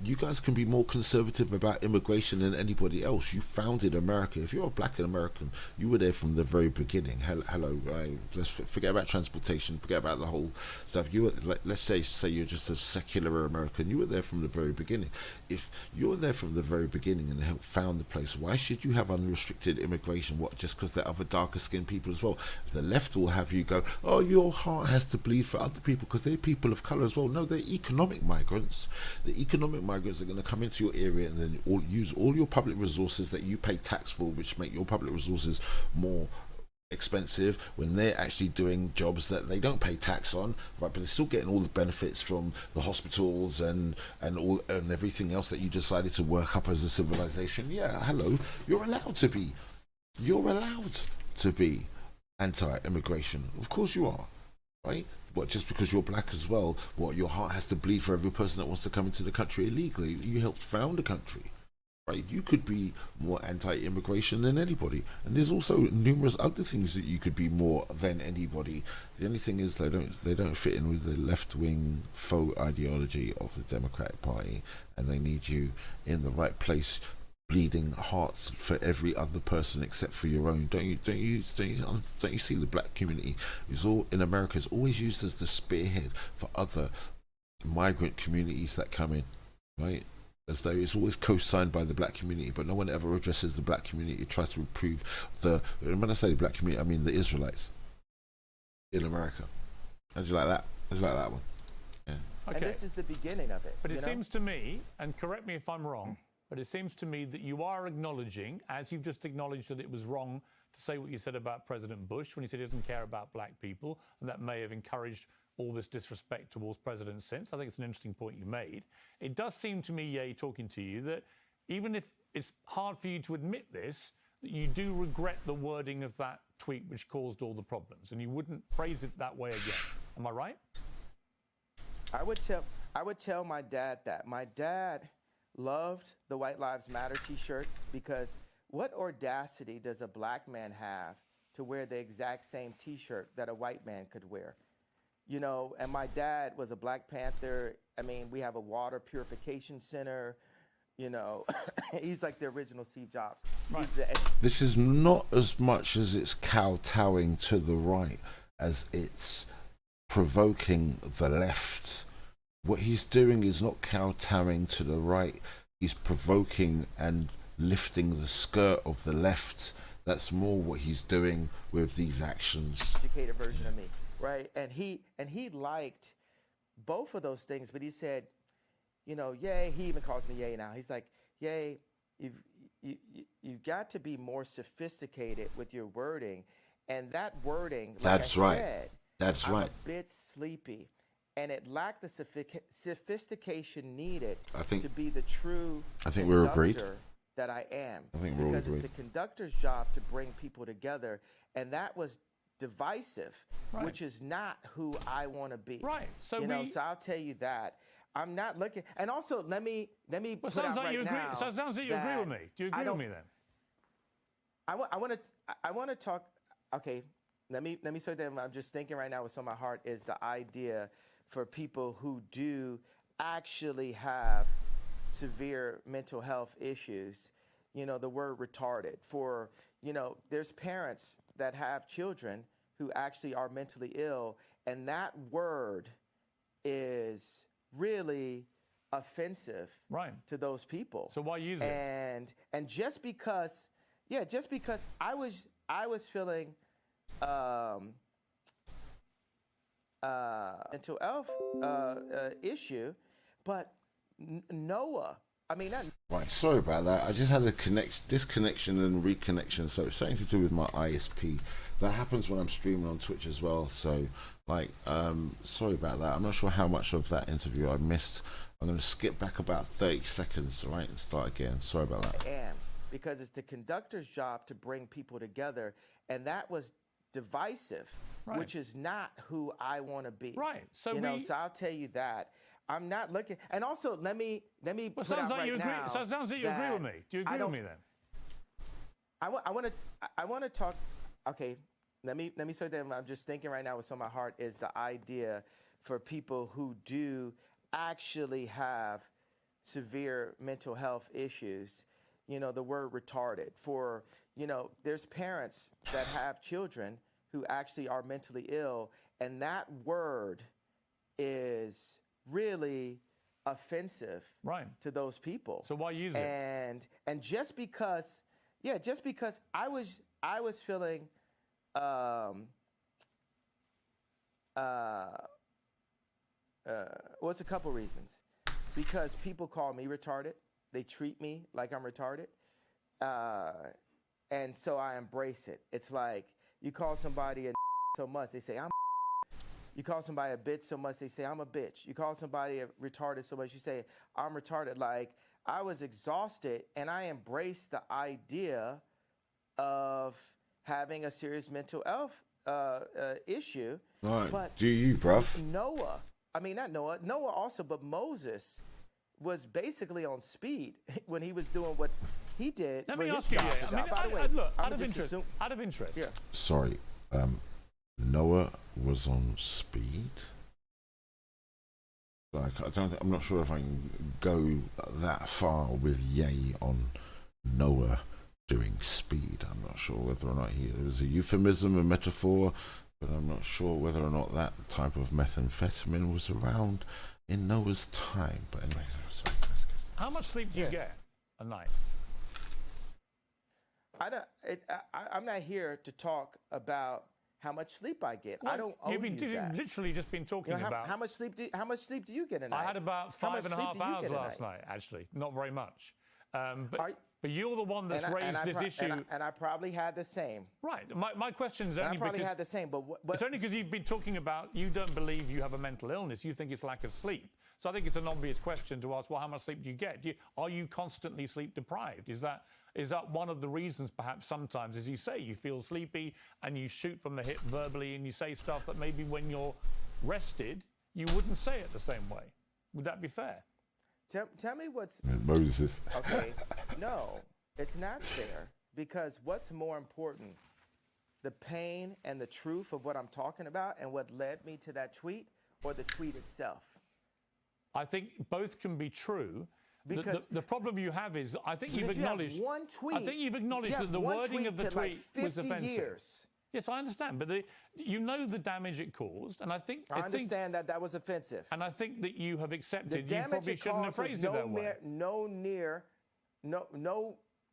You guys can be more conservative about immigration than anybody else. You founded America. If you're a black American, you were there from the very beginning. Hello, let's forget about transportation, forget about the whole stuff. Let's say you're just a secular American. You were there from the very beginning. If you're there from the very beginning and helped found the place, why should you have unrestricted immigration? What, just because there are other darker skinned people as well? The left will have you go, oh, your heart has to bleed for other people because they're people of color as well. No, they're economic migrants. The economic migrants are going to come into your area and then use all your public resources that you pay tax for, which make your public resources more expensive, when they're actually doing jobs that they don't pay tax on, right? But they're still getting all the benefits from the hospitals and everything else that you decided to work up as a civilization. Yeah, hello, you're allowed to be anti-immigration. Of course you are, right? But just because you're black as well, your heart has to bleed for every person that wants to come into the country illegally. You helped found the country. right? You could be more anti-immigration than anybody, and there's also numerous other things that you could be more than anybody. The only thing is they don't fit in with the left-wing faux ideology of the Democratic Party, and they need you in the right place, bleeding hearts for every other person except for your own. Don't you see the black community is all in America is always used as the spearhead for other migrant communities that come in, right? As though it's always co-signed by the black community, but no one ever addresses the black community. It tries to improve and when I say the black community, I mean the Israelites in America. How do you like that? How do you like that one? Yeah. Okay. And this is the beginning of it. But it seems to me, and correct me if I'm wrong, but it seems to me that you are acknowledging, as you've just acknowledged that it was wrong to say what you said about President Bush when he said he doesn't care about black people, and that may have encouraged all this disrespect towards presidents since. I think it's an interesting point you made. It does seem to me, Ye, talking to you, that even if it's hard for you to admit this, that you do regret the wording of that tweet which caused all the problems, and you wouldn't phrase it that way again. Am I right? I would tell my dad that. My dad loved the White Lives Matter t-shirt because what audacity does a black man have to wear the exact same t-shirt that a white man could wear? You know, and my dad was a Black Panther. I mean, we have a water purification center. You know, he's like the original Steve Jobs. Right. This is not as much as it's kowtowing to the right as it's provoking the left. What he's doing is not kowtowing to the right. He's provoking and lifting the skirt of the left. That's more what he's doing with these actions. Educated version of me. Right, and he liked both of those things, but he said, you know, Ye. He even calls me Ye now. He's like, Ye, you've got to be more sophisticated with your wording, and that wording. That's like I right. said, That's I'm right. a bit sleepy, and it lacked the sophistication needed to be the true. I think we're agreed. That I am. I think we're all agreed. Because it's the conductor's job to bring people together, and that was divisive, right. Which is not who I want to be. Right. So so I'll tell you that I'm not looking. And also, let me well, put sounds out like right you agree. now. So it sounds like you agree with me. Do you agree with me then? I want to talk. Okay, let me say that I'm just thinking right now. What's on my heart is the idea for people who do actually have severe mental health issues. You know, the word retarded for. You know, there's parents that have children who actually are mentally ill, and that word is really offensive to those people. So why use it? And just because I was feeling mental health issue, but Noah. I mean, right, sorry about that. I just had a disconnection and reconnection. So it's something to do with my ISP. That happens when I'm streaming on Twitch as well. So, like, sorry about that. I'm not sure how much of that interview I missed. I'm going to skip back about 30 seconds, right, and start again. Sorry about that. I am, because it's the conductor's job to bring people together, and that was divisive, which is not who I want to be. Right. So so I'll tell you that. I'm not looking, and also let me. Well, put sounds out like right you agree. now So it sounds like you agree with me. Do you agree with me then? I want to talk. Okay, let me say that I'm just thinking right now. What's on my heart is the idea for people who do actually have severe mental health issues. You know, the word retarded for. You know, there's parents that have children who actually are mentally ill, and that word is really offensive to those people. So why use it? And just because I was feeling it's a couple reasons. Because people call me retarded. They treat me like I'm retarded. And so I embrace it. It's like you call somebody a so much, they say I'm. You call somebody a bitch so much, they say, I'm a bitch. You call somebody a retarded so much, you say, I'm retarded. Like, I was exhausted, and I embraced the idea of having a serious mental health issue. Right. But do you, bruv? Noah also, but Moses was basically on speed when he was doing what he did. Let me with ask his you, job. yeah, I mean, By the way, look, I'm out of just interest, assume- out of interest. Yeah. Sorry, Noah was on speed. Like, I'm not sure if I can go that far with Ye on Noah doing speed. I'm not sure whether or not it was a euphemism, a metaphor, but I'm not sure whether or not that type of methamphetamine was around in Noah's time. But anyway, sorry. How much sleep do you get a night? I'm not here to talk about how much sleep I get. Well, I don't owe you've that. literally just been talking about how much sleep do you get a night? I had about 5.5 hours last night, actually. Not very much. But you're the one that's raised this issue. And I probably had the same. Right. My question is only probably because had the same, but it's only because you've been talking about you don't believe you have a mental illness. You think it's lack of sleep. So I think it's an obvious question to ask, well, how much sleep do you get? Are you constantly sleep deprived? Is that one of the reasons, perhaps sometimes, as you say, you feel sleepy and you shoot from the hip verbally and you say stuff that maybe when you're rested, you wouldn't say it the same way? Would that be fair? Tell me what's... Moses. Okay. No, it's not fair, because what's more important, the pain and the truth of what I'm talking about and what led me to that tweet, or the tweet itself? I think both can be true. Because the problem you have is, I think you've acknowledged. You have one tweet. I think you've acknowledged that the wording of the tweet was offensive. Years. Yes, I understand, but you know the damage it caused, and I understand that was offensive. And I think that you have accepted. You probably shouldn't have phrased it that way.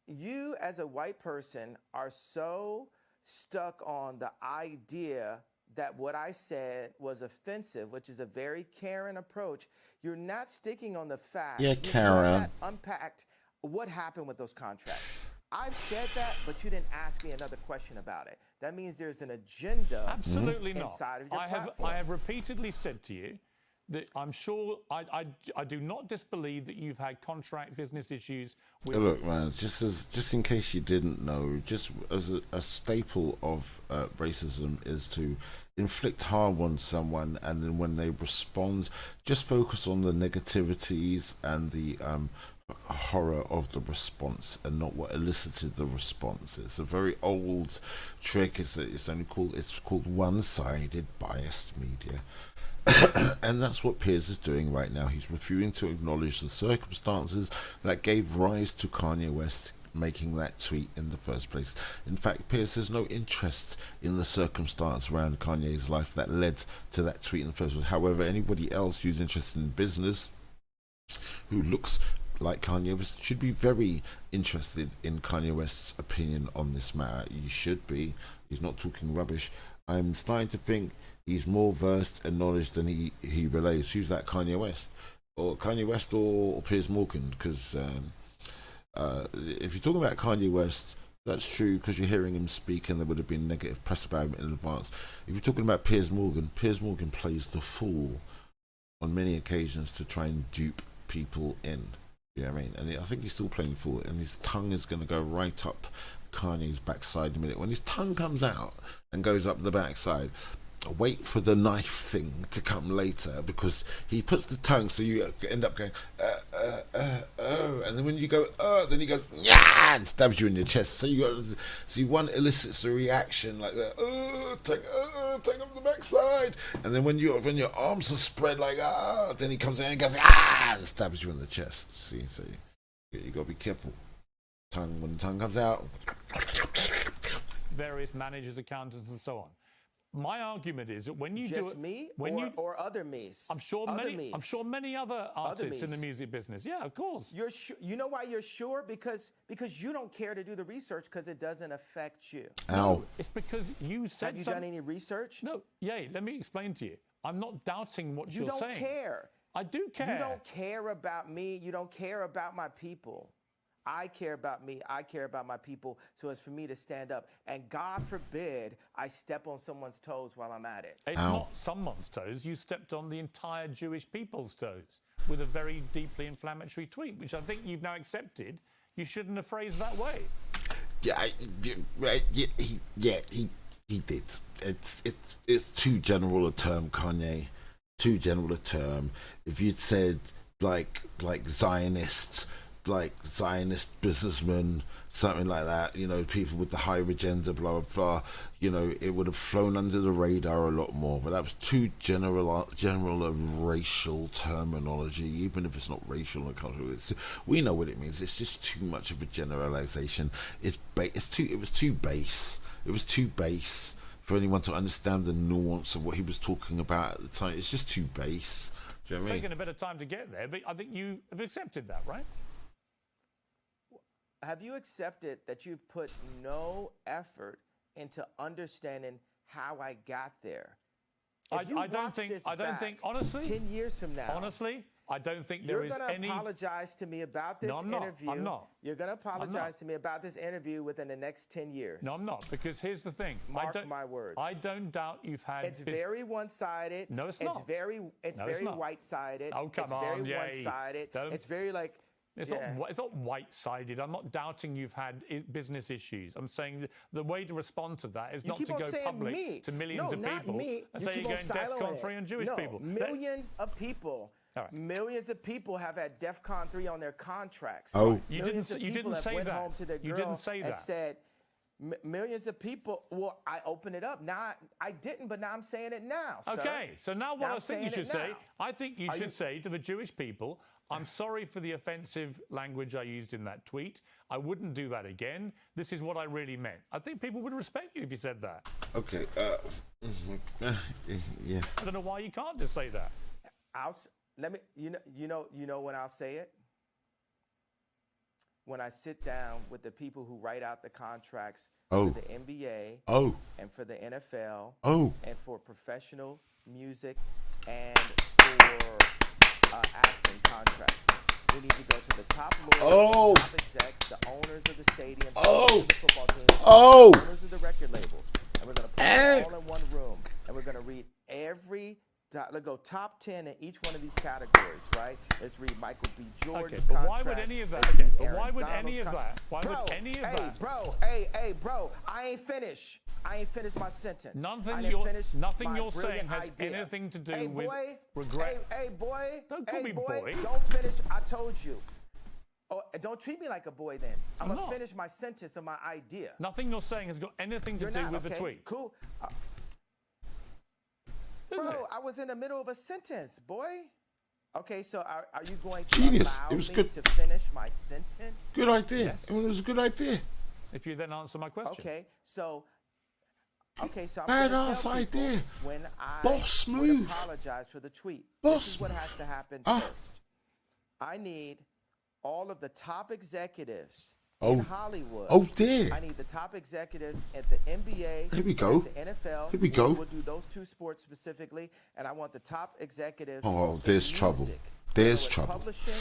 You as a white person are so stuck on the idea that what I said was offensive, which is a very Karen approach. You're not sticking on the fact. Yeah, Karen. Unpacked what happened with those contracts. I've said that, but you didn't ask me another question about it. That means there's an agenda. Absolutely not. Inside of your platform. I have repeatedly said to you that I'm sure I do not disbelieve that you've had contract business issues with... Look, man, just in case you didn't know, just as a staple of racism is to inflict harm on someone, and then when they respond, just focus on the negativities and the horror of the response and not what elicited the response. It's a very old trick. It's called one-sided biased media. And that's what Piers is doing right now. He's refusing to acknowledge the circumstances that gave rise to Kanye West making that tweet in the first place. In fact, Piers has no interest in the circumstance around Kanye's life that led to that tweet in the first place. However, anybody else who's interested in business, who looks like Kanye West, should be very interested in Kanye West's opinion on this matter. You should be. He's not talking rubbish. I'm starting to think he's more versed and knowledge than he relays. Who's that, Kanye West? Or Kanye West or Piers Morgan? Because if you're talking about Kanye West, that's true because you're hearing him speak and there would have been negative press about him in advance. If you're talking about Piers Morgan plays the fool on many occasions to try and dupe people in. You know what I mean? And I think he's still playing fool, and his tongue is going to go right up Kanye's backside in a minute. When his tongue comes out and goes up the backside, wait for the knife thing to come later, because he puts the tongue so you end up going and then when you go then he goes yeah and stabs you in your chest. So one elicits a reaction like that, take up the backside, and then when your arms are spread like then he comes in and goes and stabs you in the chest. See, so you got to be careful. When the tongue comes out, various managers, accountants, and so on. My argument is that when you just do it, me or other me's. I'm sure many other artists in the music business. Yeah, of course. You're you know why you're sure? Because you don't care to do the research because it doesn't affect you. Ow. No, it's because you said. Have you done any research? No. Yeah. Let me explain to you. I'm not doubting what you're saying. You don't care. I do care. You don't care about me. You don't care about my people. I care about me. I care about my people. So it's for me to stand up. And God forbid I step on someone's toes while I'm at it. It's not someone's toes. You stepped on the entire Jewish people's toes with a very deeply inflammatory tweet, which I think you've now accepted. You shouldn't have phrased that way. He did. It's too general a term, Kanye. Too general a term. If you'd said like Zionists, like Zionist businessmen, something like that, you know, people with the higher agenda, blah blah blah, you know, it would have flown under the radar a lot more. But that was too general of racial terminology, even if it's not racial or cultural. We know what it means. It's just too much of a generalization. It was too base. It was too base for anyone to understand the nuance of what he was talking about at the time. It's just too base. Do you know what I mean? Taken a bit of time to get there, but I think you have accepted that, right? Have you accepted that you've put no effort into understanding how I got there? I don't think, honestly, 10 years from now, honestly, I don't think there is any. You're going to apologize to me about this interview. I'm not. You're going to apologize to me about this interview within the next 10 years. No, I'm not, because here's the thing. Mark my words. I don't doubt you've had. It's very one-sided. No, it's not. It's very white-sided. Oh, come on, It's very one-sided. It's very like. It's not white-sided. I'm not doubting you've had business issues. I'm saying the way to respond to that is not to go public to millions of people and say you're going DEFCON 3 on Jewish people. Millions of people. Right. Millions of people have had DEFCON 3 on their contracts. Oh, you didn't say that. You didn't say that. And said, millions of people. Well, I opened it up. Now I didn't, but now I'm saying it now. Okay, so now what I think you should say, I think you should say to the Jewish people, I'm sorry for the offensive language I used in that tweet. I wouldn't do that again. This is what I really meant. I think people would respect you if you said that. Okay. Yeah. I don't know why you can't just say that. You know when I'll say it? When I sit down with the people who write out the contracts for the NBA and for the NFL and for professional music and for acting contracts. We need to go to the top lawyers, the top execs, the owners of the stadiums, the owners of the football teams, the owners of the record labels, and we're going to put them all in one room, and we're going to read let's go top 10 in each one of these categories, right? Let's read Michael B. Jordan's but contract. why would any of that? Why would any of that? Hey, bro, I ain't finished my sentence. Nothing you're saying has anything to do with regret. Hey, boy. Don't call me boy. Don't finish. I told you. Oh, don't treat me like a boy then. I'm going to finish my sentence of my idea. Nothing you're saying has got anything to do with the tweet. Cool. Bro, I was in the middle of a sentence, boy. Okay, so are you going to allow me to finish my sentence? Good idea. Yes. It was a good idea. If you then answer my question. Okay, so I'm badass idea. When I Boss move. Apologize for the tweet. Boss. This is what has to happen first. I need all of the top executives in Hollywood. Oh dear. I need the top executives at the NBA. Here we go. The NFL. Here we go. We'll do those two sports specifically, and I want the top executives. Oh, there's trouble. There's trouble. Publishing,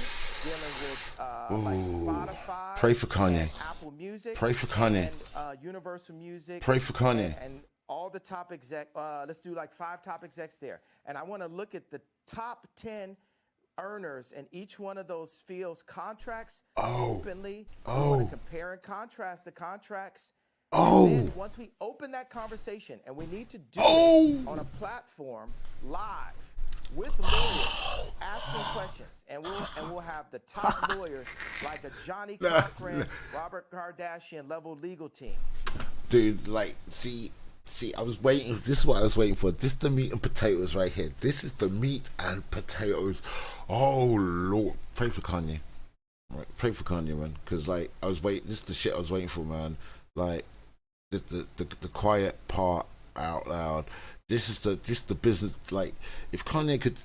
dealing with like Spotify. Pray for Kanye. Apple Music. Pray for Kanye. And Universal Music. Pray for Kanye. And all the top exec. Let's do like 5 top execs there, and I want to look at the top 10 earners in each one of those fields contracts openly. I want to compare and contrast the contracts. And then once we open that conversation, and we need to do it on a platform live with lawyers asking questions, and we'll have the top lawyers like a Johnny Cochran, Robert Kardashian level legal team. Dude, like, see, I was waiting. This is what I was waiting for. This is the meat and potatoes right here. This is the meat and potatoes. Oh Lord, pray for Kanye. Right, pray for Kanye, man. Because like I was waiting. This is the shit I was waiting for, man. Like the quiet part out loud. This is the business. Like if Kanye could.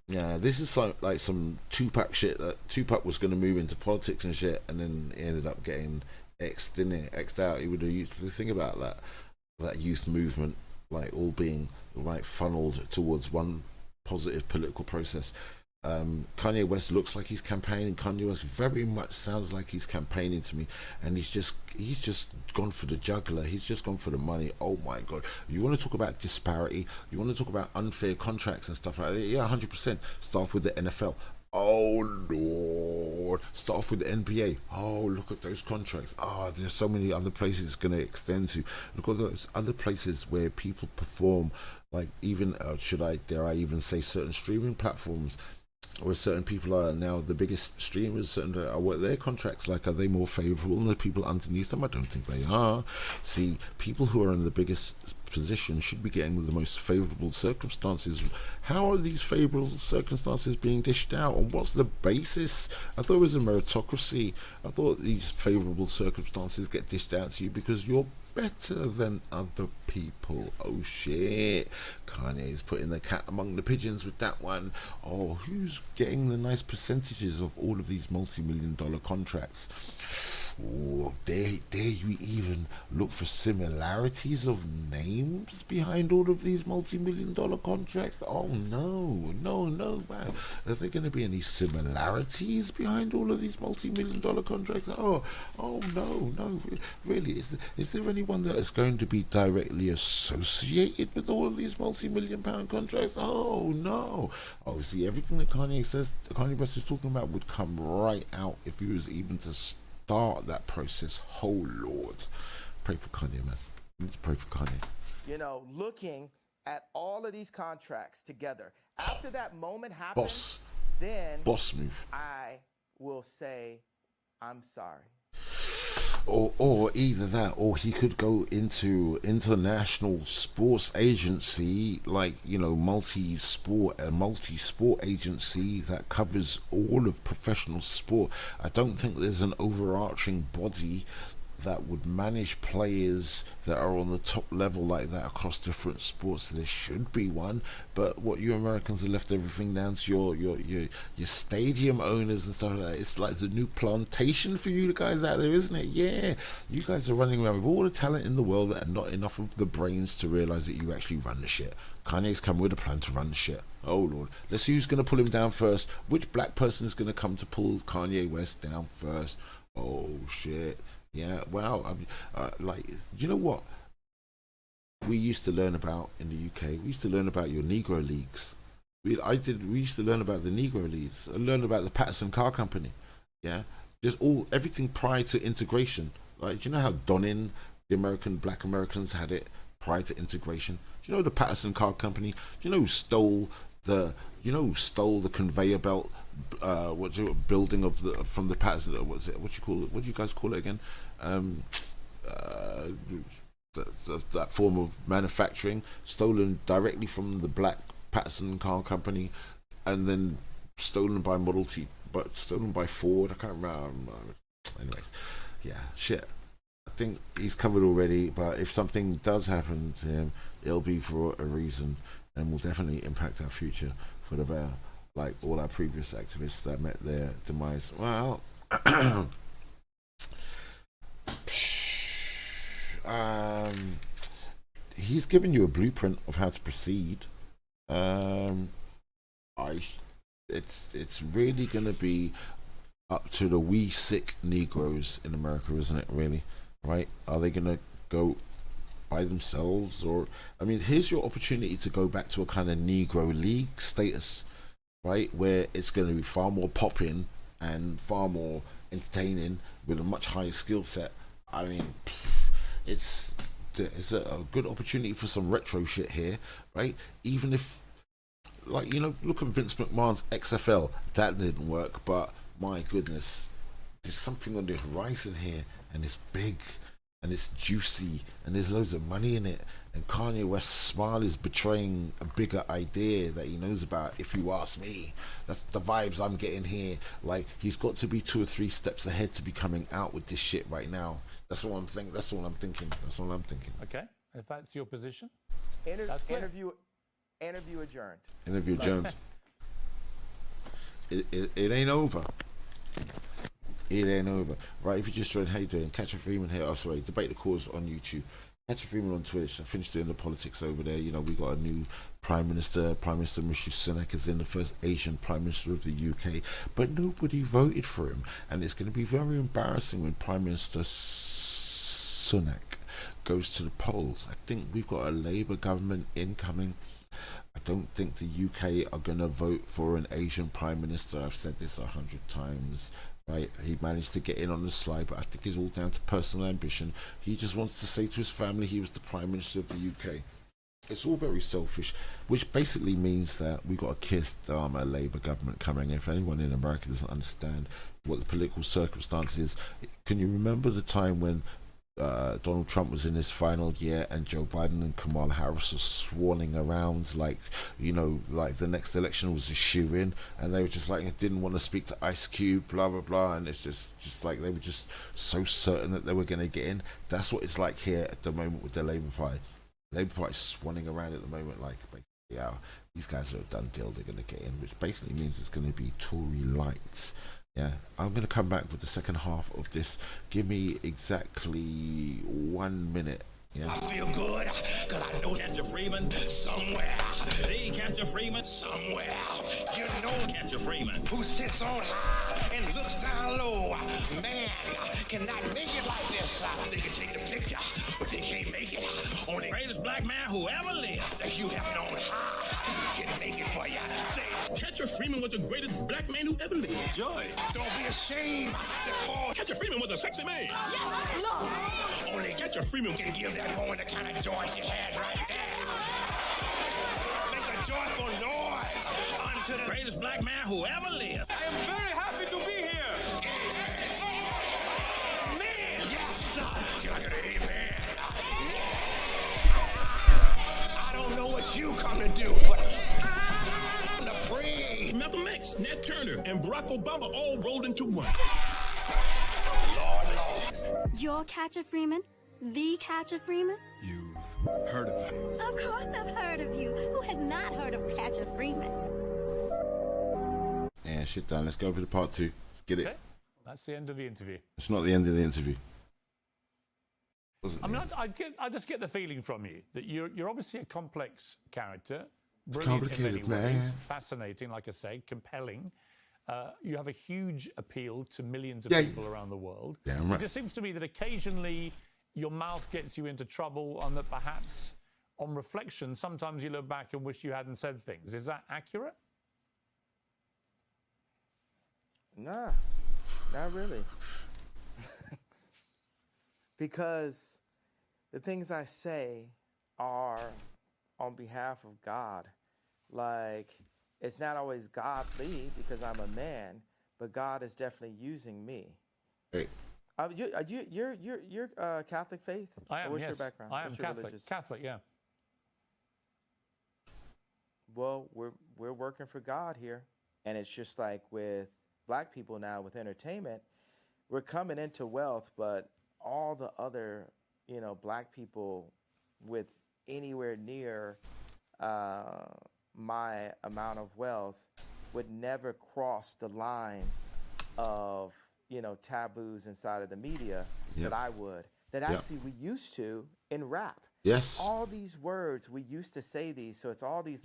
Yeah, this is some Tupac shit that Tupac was gonna move into politics and shit, and then he ended up getting X'd out. He would have used to think about that youth movement, like all being like funneled towards one positive political process. Kanye West looks like he's campaigning. Kanye West very much sounds like he's campaigning to me, and he's just gone for the jugular. He's just gone for the money. Oh my God! You want to talk about disparity? You want to talk about unfair contracts and stuff like that? Yeah, 100%. Start off with the NFL. Oh Lord! Start off with the NBA. Oh, look at those contracts. There's so many other places it's going to extend to. Look at those other places where people perform. Like even dare I even say certain streaming platforms. where certain people are now the biggest streamers, certain what their contracts like, are they more favourable than the people underneath them? I don't think they are. See, people who are in the biggest position should be getting the most favourable circumstances. How are these favourable circumstances being dished out, and what's the basis? I thought it was a meritocracy. I thought these favourable circumstances get dished out to you because you're better than other people. Oh shit, Kanye's putting the cat among the pigeons with that one. Oh, who's getting the nice percentages of all of these multi-million-dollar contracts? Oh, dare you even look for similarities of names behind all of these multi-million-dollar contracts? Oh no, man. Are there going to be any similarities behind all of these multi-million-dollar contracts? Oh no, really? Is there anyone that is going to be directly associated with all of these multi-million-pound contracts? Oh no. Oh, see, everything that Kanye West is talking about would come right out if he was even to start that process. Oh Lord, pray for Kanye, man. Let's pray for Kanye. You know, looking at all of these contracts together, after that moment happens, then boss move. I will say, I'm sorry. Or either that, or he could go into international sports agency, like, you know, multi-sport agency that covers all of professional sport. I don't think there's an overarching body that would manage players that are on the top level like that across different sports. There should be one, but what you Americans have left everything down to your stadium owners and stuff like that. It's like the new plantation for you guys out there, isn't it? Yeah, you guys are running around with all the talent in the world and not enough of the brains to realize that you actually run the shit. Kanye's come with a plan to run the shit. Oh Lord, let's see who's going to pull him down first. Which black person is going to come to pull Kanye West down first? Oh shit. Yeah, wow. I mean, like, do you know what we used to learn about in the UK? We used to learn about your Negro leagues. We used to learn about the Negro leagues. I learned about the Patterson Car Company. Yeah, just everything prior to integration. Like, do you know how Donning, the black Americans had it prior to integration? Do you know the Patterson Car Company? Do you know who stole the conveyor belt building from the Patterson? What's it? What do you guys call it again? That form of manufacturing stolen directly from the black Patterson Car Company, and then stolen by Model T, but stolen by Ford. I can't remember. Anyways, yeah, shit. I think he's covered already, but if something does happen to him, it'll be for a reason, and will definitely impact our future for the better, like all our previous activists that met their demise. Well, he's given you a blueprint of how to proceed. It's really gonna be up to the wee sick Negroes in America, isn't it? Really, right? Are they gonna go by themselves, or I mean, here's your opportunity to go back to a kind of Negro League status, right, where it's going to be far more popping and far more entertaining with a much higher skill set. I mean, it's a good opportunity for some retro shit here, right? Even if, like, you know, look at Vince McMahon's XFL, that didn't work, but my goodness, there's something on the horizon here, and it's big, and it's juicy, and there's loads of money in it, and Kanye West's smile is betraying a bigger idea that he knows about, if you ask me. That's the vibes I'm getting here. Like, he's got to be 2 or 3 steps ahead to be coming out with this shit right now. That's what I'm thinking. That's all I'm thinking. Okay, if that's your position. Interview adjourned. Interview adjourned. It ain't over. It ain't over. Right, if you just joined, how you doing? Catch a Freeman here. Oh, sorry, Debate the Cause on YouTube. Catch a Freeman on Twitch. I finished doing the politics over there. You know, we got a new Prime Minister. Prime Minister Rishi Sunak is in, the first Asian Prime Minister of the UK. But nobody voted for him. And it's going to be very embarrassing when Prime Minister Sunak goes to the polls. I think we've got a Labour government incoming. I don't think the UK are going to vote for an Asian Prime Minister. I've said this 100 times. Right, he managed to get in on the slide, but I think it's all down to personal ambition. He just wants to say to his family he was the Prime Minister of the UK. It's all very selfish, which basically means that we got a kiss a Labour government coming. If anyone in America doesn't understand what the political circumstance is, can you remember the time when Donald Trump was in his final year and Joe Biden and Kamala Harris were swanning around like, like the next election was a shoe-in, and they were just like, didn't want to speak to Ice Cube, blah blah blah, and it's just like they were just so certain that they were going to get in. That's what it's like here at the moment with the Labour Party. Labour Party swanning around at the moment like, yeah, these guys are a done deal, they're going to get in, which basically means it's going to be Tory light. Yeah, I'm going to come back with the second half of this. Give me exactly 1 minute. Yeah. I feel good because I know Catcher Freeman somewhere. They Catcher Freeman somewhere. You know Catcher Freeman, who sits on high and looks down low. Man cannot make it like this. They can take the picture, but they can't make it. Only the greatest black man who ever lived that you have known high can make it for you. Catcher Freeman was the greatest black man who ever lived. Joy, don't be ashamed to call. Catcher Freeman was a sexy man. Yes, Lord. Only Catcher Freeman can give that woman the kind of joy she had right there. Make a joyful noise unto the greatest black man who ever lived. I am very happy to be here. Man, yes, sir. Can I get an amen? I don't know what you come to do, but I'm afraid. Malcolm X, Nat Turner, and Barack Obama all rolled into one. Lord. You're Catcher Freeman? The Catcher Freeman? You've heard of me. Of course I've heard of you. Who has not heard of Catcher Freeman? Yeah, shit done. Let's go over to part 2. Let's get it. Okay. That's the end of the interview. It's not the end of the interview. I mean, I just get the feeling from you that you're obviously a complex character. It's Brilliant complicated, in many ways, man. fascinating, like I say, compelling. You have a huge appeal to millions of people around the world. Damn right. It just seems to me that occasionally your mouth gets you into trouble, and that perhaps on reflection, sometimes you look back and wish you hadn't said things. Is that accurate? Nah, not really. Because the things I say are on behalf of God. Like, it's not always godly because I'm a man, but God is definitely using me. Hey. You're Catholic faith? I am. What's Yes, your background? I am What's your Catholic. religious? Catholic, yeah. Well, we're working for God here, and it's just like with black people now with entertainment, we're coming into wealth, but all the other black people with anywhere near my amount of wealth would never cross the lines of taboos inside of the media that I would. That actually we used to in rap. Yes. All these words, we used to say these, so it's all these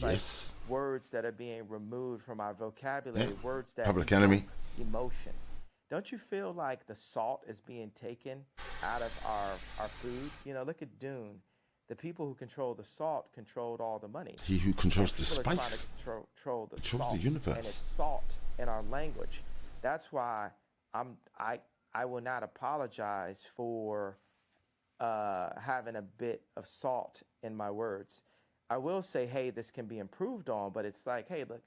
words that are being removed from our vocabulary, words that Public Enemy. Emotion. Don't you feel like the salt is being taken out of our food? Look at Dune. The people who control the salt controlled all the money. He who controls the People are trying spice to control the controls salt, the universe. and it's salt in our language. That's why I will not apologize for having a bit of salt in my words. I will say, hey, this can be improved on, but it's like, hey, look,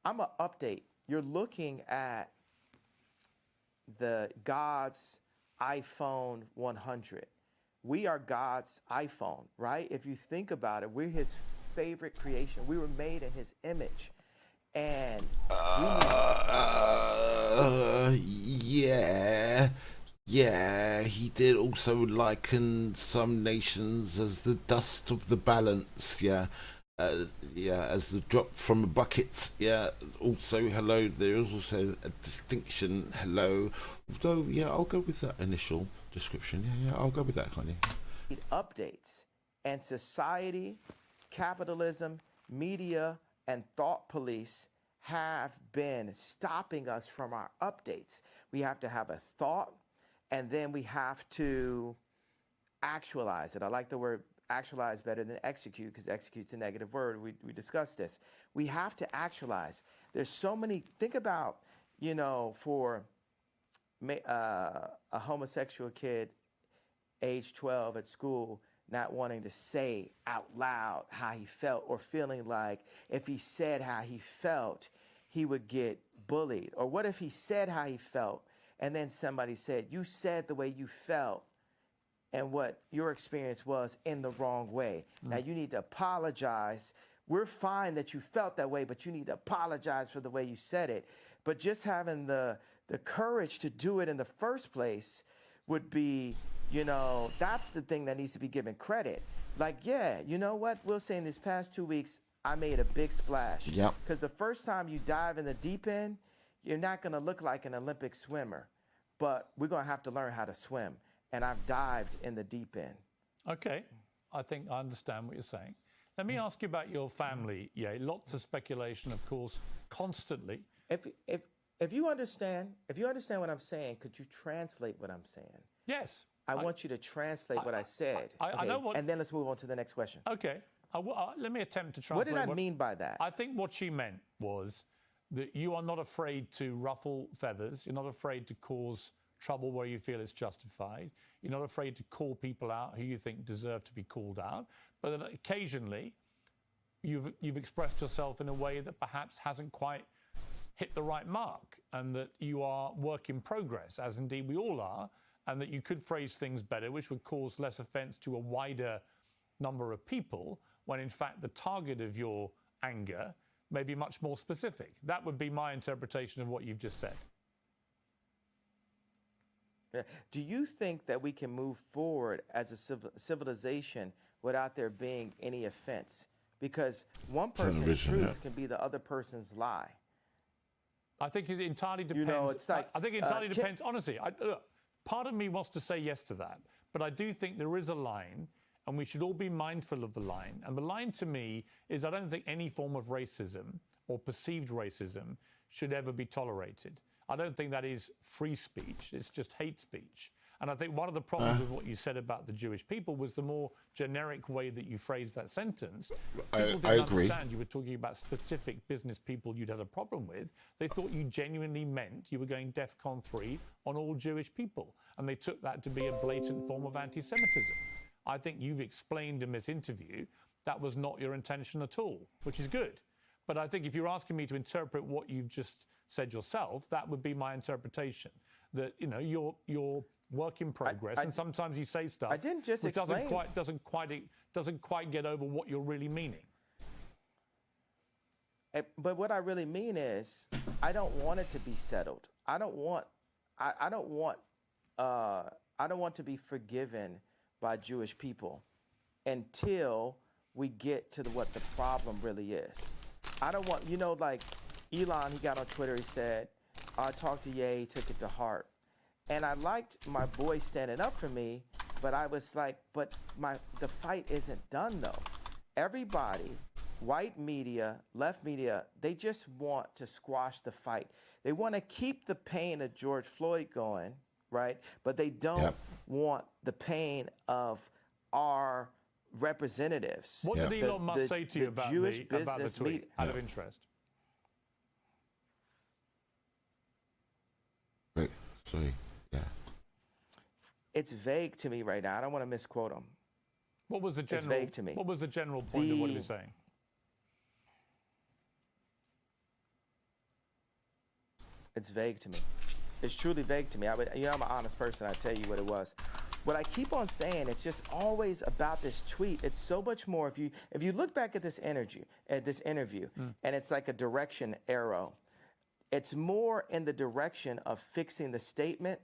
I'm an update. You're looking at the God's iPhone 100. We are God's iPhone, right? If you think about it, we're his favorite creation. We were made in his image. And yeah, he did also liken some nations as the dust of the balance, as the drop from a bucket, also, hello, there is also a distinction, hello, although, I'll go with that initial description, I'll go with that, Kanye. Updates, and society, capitalism, media, and thought police have been stopping us from our updates. We have to have a thought, and then we have to actualize it. I like the word actualize better than execute, because execute's a negative word. We discussed this. We have to actualize. There's so many, think about, for a homosexual kid age 12 at school not wanting to say out loud how he felt, or feeling like if he said how he felt, he would get bullied? Or what if he said how he felt and then somebody said, you said the way you felt and what your experience was in the wrong way. Now you need to apologize. We're fine that you felt that way, but you need to apologize for the way you said it. But just having the courage to do it in the first place would be, that's the thing that needs to be given credit. Like, yeah, you know what? We'll say in these past 2 weeks, I made a big splash. Yep. Because the first time you dive in the deep end, you're not going to look like an Olympic swimmer. But we're going to have to learn how to swim. And I've dived in the deep end. Okay. I think I understand what you're saying. Let me ask you about your family. Yeah, lots of speculation, of course, constantly. If you understand what I'm saying, could you translate what I'm saying? Yes. I want you to translate what I said. I know what. And then let's move on to the next question. Okay. Let me attempt to translate. What did I mean by that? I think what she meant was that you are not afraid to ruffle feathers. You're not afraid to cause trouble where you feel it's justified. You're not afraid to call people out who you think deserve to be called out. But then occasionally, you've expressed yourself in a way that perhaps hasn't quite hit the right mark, and that you are work in progress, as indeed we all are, and that you could phrase things better, which would cause less offence to a wider number of people, when in fact the target of your anger may be much more specific. That would be my interpretation of what you've just said. Do you think that we can move forward as a civilization without there being any offense? Because one person's truth can be the other person's lie. I think it entirely depends. It's like, I think it entirely depends. Honestly, look, part of me wants to say yes to that, but I do think there is a line, and we should all be mindful of the line. And the line to me is, I don't think any form of racism or perceived racism should ever be tolerated. I don't think that is free speech. It's just hate speech. And I think one of the problems with what you said about the Jewish people was the more generic way that you phrased that sentence. People didn't understand you were talking about specific business people you'd had a problem with. They thought you genuinely meant you were going DEFCON 3 on all Jewish people. And they took that to be a blatant form of anti-Semitism. I think you've explained in this interview that was not your intention at all, which is good. But I think if you're asking me to interpret what you've just said yourself, that would be my interpretation. That, you're work in progress, and sometimes you say stuff I didn't just which explain. doesn't quite get over what you're really meaning. But what I really mean is, I don't want it to be settled. I don't want to be forgiven by Jewish people until we get to what the problem really is. I don't want, like Elon, he got on Twitter, he said, I talked to Ye, he took it to heart. And I liked my boy standing up for me, but I was like, but the fight isn't done though. Everybody, white media, left media, they just want to squash the fight. They want to keep the pain of George Floyd going, right? But they don't want the pain of our representatives. What did Elon Musk say to you about the tweet, out of interest? Wait, sorry. Yeah. It's vague to me right now. I don't want to misquote him. What was the general? It's vague to me. What was the general point of what he was saying? It's vague to me. It's truly vague to me. I'm an honest person. I tell you what it was. What I keep on saying, it's just always about this tweet. It's so much more. If you look back at this interview, and it's like a direction arrow, it's more in the direction of fixing the statement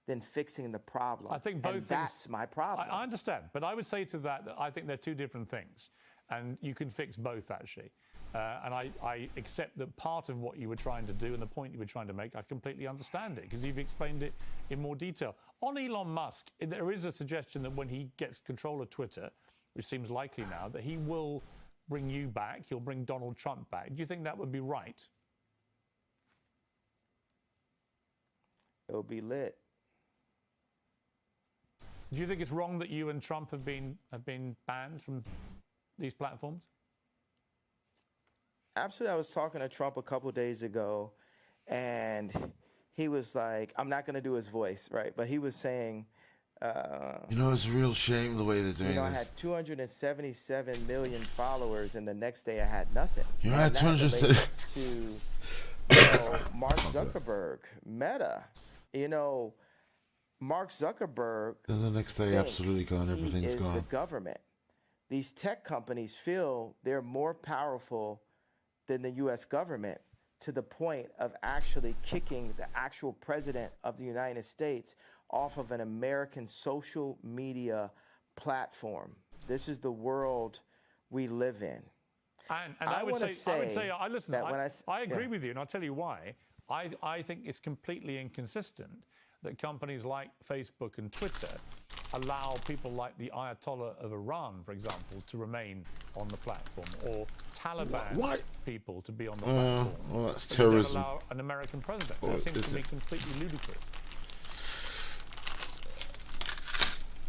than fixing the problem. I think both things, that's my problem. I understand, but I would say to that I think they're two different things, and you can fix both actually. And I accept that part of what you were trying to do and the point you were trying to make, I completely understand it because you've explained it in more detail. On Elon Musk, there is a suggestion that when he gets control of Twitter, which seems likely now, that he will bring you back, he'll bring Donald Trump back. Do you think that would be right? It'll be lit. Do you think it's wrong that you and Trump have been banned from these platforms? Absolutely. I was talking to Trump a couple of days ago, and he was like, I'm not going to do his voice, right? But he was saying, It's a real shame the way they're doing I this. had 277 million followers, and the next day I had nothing. You had 270. Mark Zuckerberg, Meta. Mark Zuckerberg. And the next day, absolutely gone. Everything's gone. The government. These tech companies feel they're more powerful than the U.S. government, to the point of actually kicking the actual president of the United States off of an American social media platform. This is the world we live in. And I would say, listen, I agree with you, and I'll tell you why. I think it's completely inconsistent that companies like Facebook and Twitter allow people like the Ayatollah of Iran, for example, to remain on the platform, or Taliban people to be on the platform. Well, that's terrorism. They don't allow an American president. That seems to me completely ludicrous.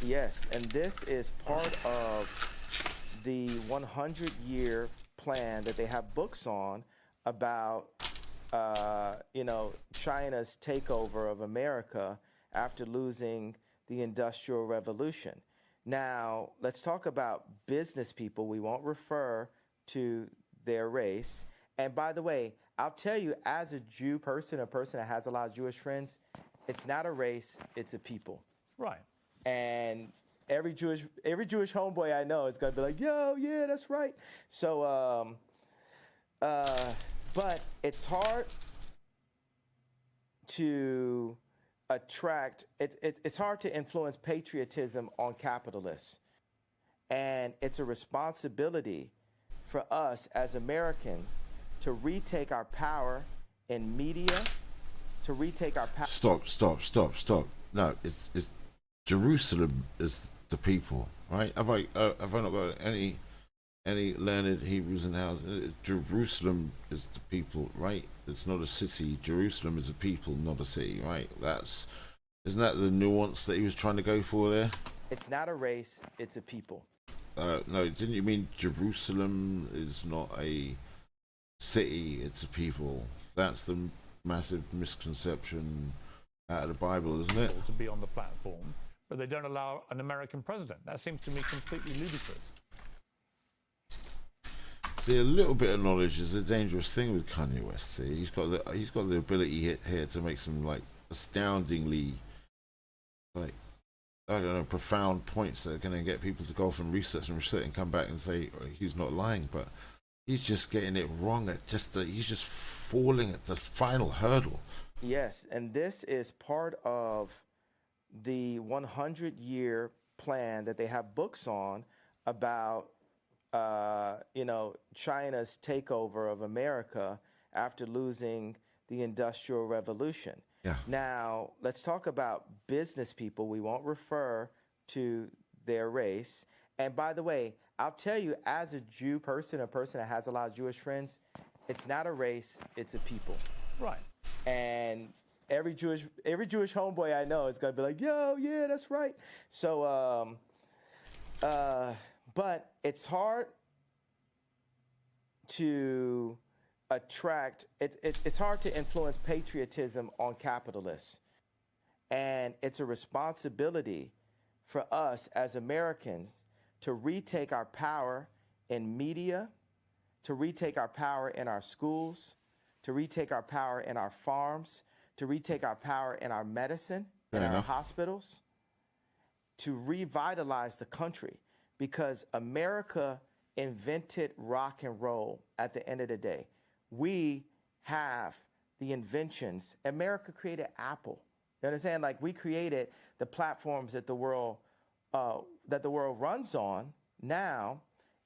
Yes, and this is part of the 100-year plan that they have books on about, China's takeover of America after losing the Industrial Revolution. Now, let's talk about business people. We won't refer to their race. And by the way, I'll tell you, as a Jew person, a person that has a lot of Jewish friends, it's not a race, it's a people. Right. And every Jewish homeboy I know is going to be like, yo, yeah, that's right. So, but it's hard to attract, it's hard to influence patriotism on capitalists. And it's a responsibility for us as Americans to retake our power in media, to retake our power. Stop. No, it's Jerusalem is the people, right? Have I not got any learned Hebrews in the house? Jerusalem is the people, right? It's not a city. Jerusalem is a people, not a city, right? Isn't that the nuance that he was trying to go for there? It's not a race, it's a people. No, didn't you mean Jerusalem is not a city, it's a people? That's the massive misconception out of the Bible, isn't it? To be on the platform, but they don't allow an American president. That seems to me completely ludicrous. See, a little bit of knowledge is a dangerous thing with Kanye West. See, he's got the ability here to make some astoundingly, profound points that are going to get people to go off and research and come back and say he's not lying, but he's just getting it wrong he's just falling at the final hurdle. Yes, and this is part of the 100-year plan that they have books on about, China's takeover of America after losing the Industrial Revolution. Yeah. Now, let's talk about business people. We won't refer to their race. And by the way, I'll tell you, as a Jew person, a person that has a lot of Jewish friends, it's not a race, it's a people. Right. And every Jewish homeboy I know is going to be like, yo, yeah, that's right. So, but it's hard to attract, it's hard to influence patriotism on capitalists. And it's a responsibility for us as Americans to retake our power in media, to retake our power in our schools, to retake our power in our farms, to retake our power in our medicine, in our hospitals, to revitalize the country, because America invented rock and roll at the end of the day. We have the inventions. America created Apple. You understand? Like, we created the platforms that the world runs on now,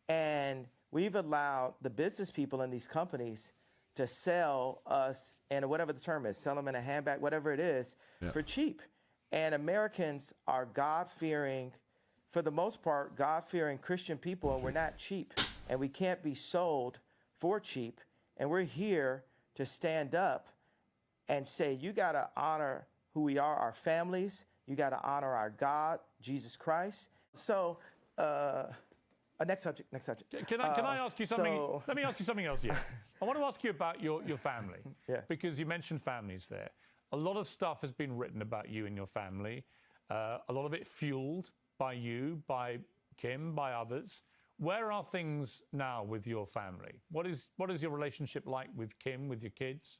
and we've allowed the business people in these companies to sell us, and whatever the term is, sell them in a handbag, whatever it is, for cheap. And Americans are God-fearing, for the most part, God-fearing Christian people, and we're not cheap. And we can't be sold for cheap. And we're here to stand up and say, you got to honor who we are, our families. You got to honor our God, Jesus Christ. So, next subject. Can I ask you something? Let me ask you something else, yeah. I want to ask you about your family. Yeah. Because you mentioned families there. A lot of stuff has been written about you and your family. a lot of it fueled by you, by Kim, by others. Where are things now with your family? What is your relationship like with Kim, with your kids?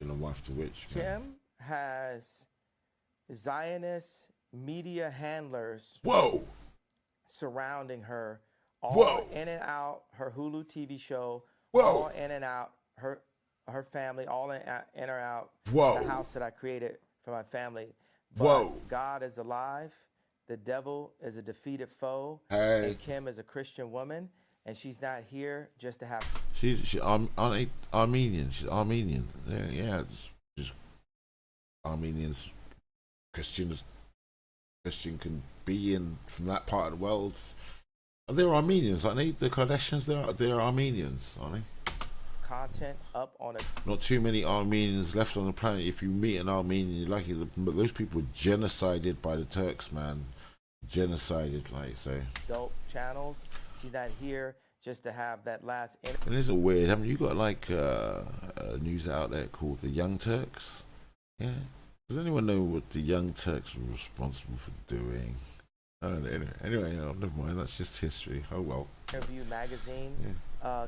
Wife to which, Kim has Zionist media handlers surrounding her, all in and out her Hulu TV show, all in and out her family, all in or out the house that I created for my family. But God is alive. The devil is a defeated foe. And Kim is a Christian woman, and she's not here just to have. She's Armenian. She's Armenian. Yeah, just Armenians, Christian can be in from that part of the world. They're Armenians, aren't they? The Kardashians, they're Armenians, aren't they? Content up on it. Not too many Armenians left on the planet. If you meet an Armenian, you're lucky. But those people were genocided by the Turks, man. Genocided, like so. Dope channels. She's not here just to have that last. And isn't it weird? Haven't you got like a news outlet called the Young Turks? Yeah. Does anyone know what the Young Turks were responsible for doing? Anyway, never mind. That's just history. Oh well. Interview magazine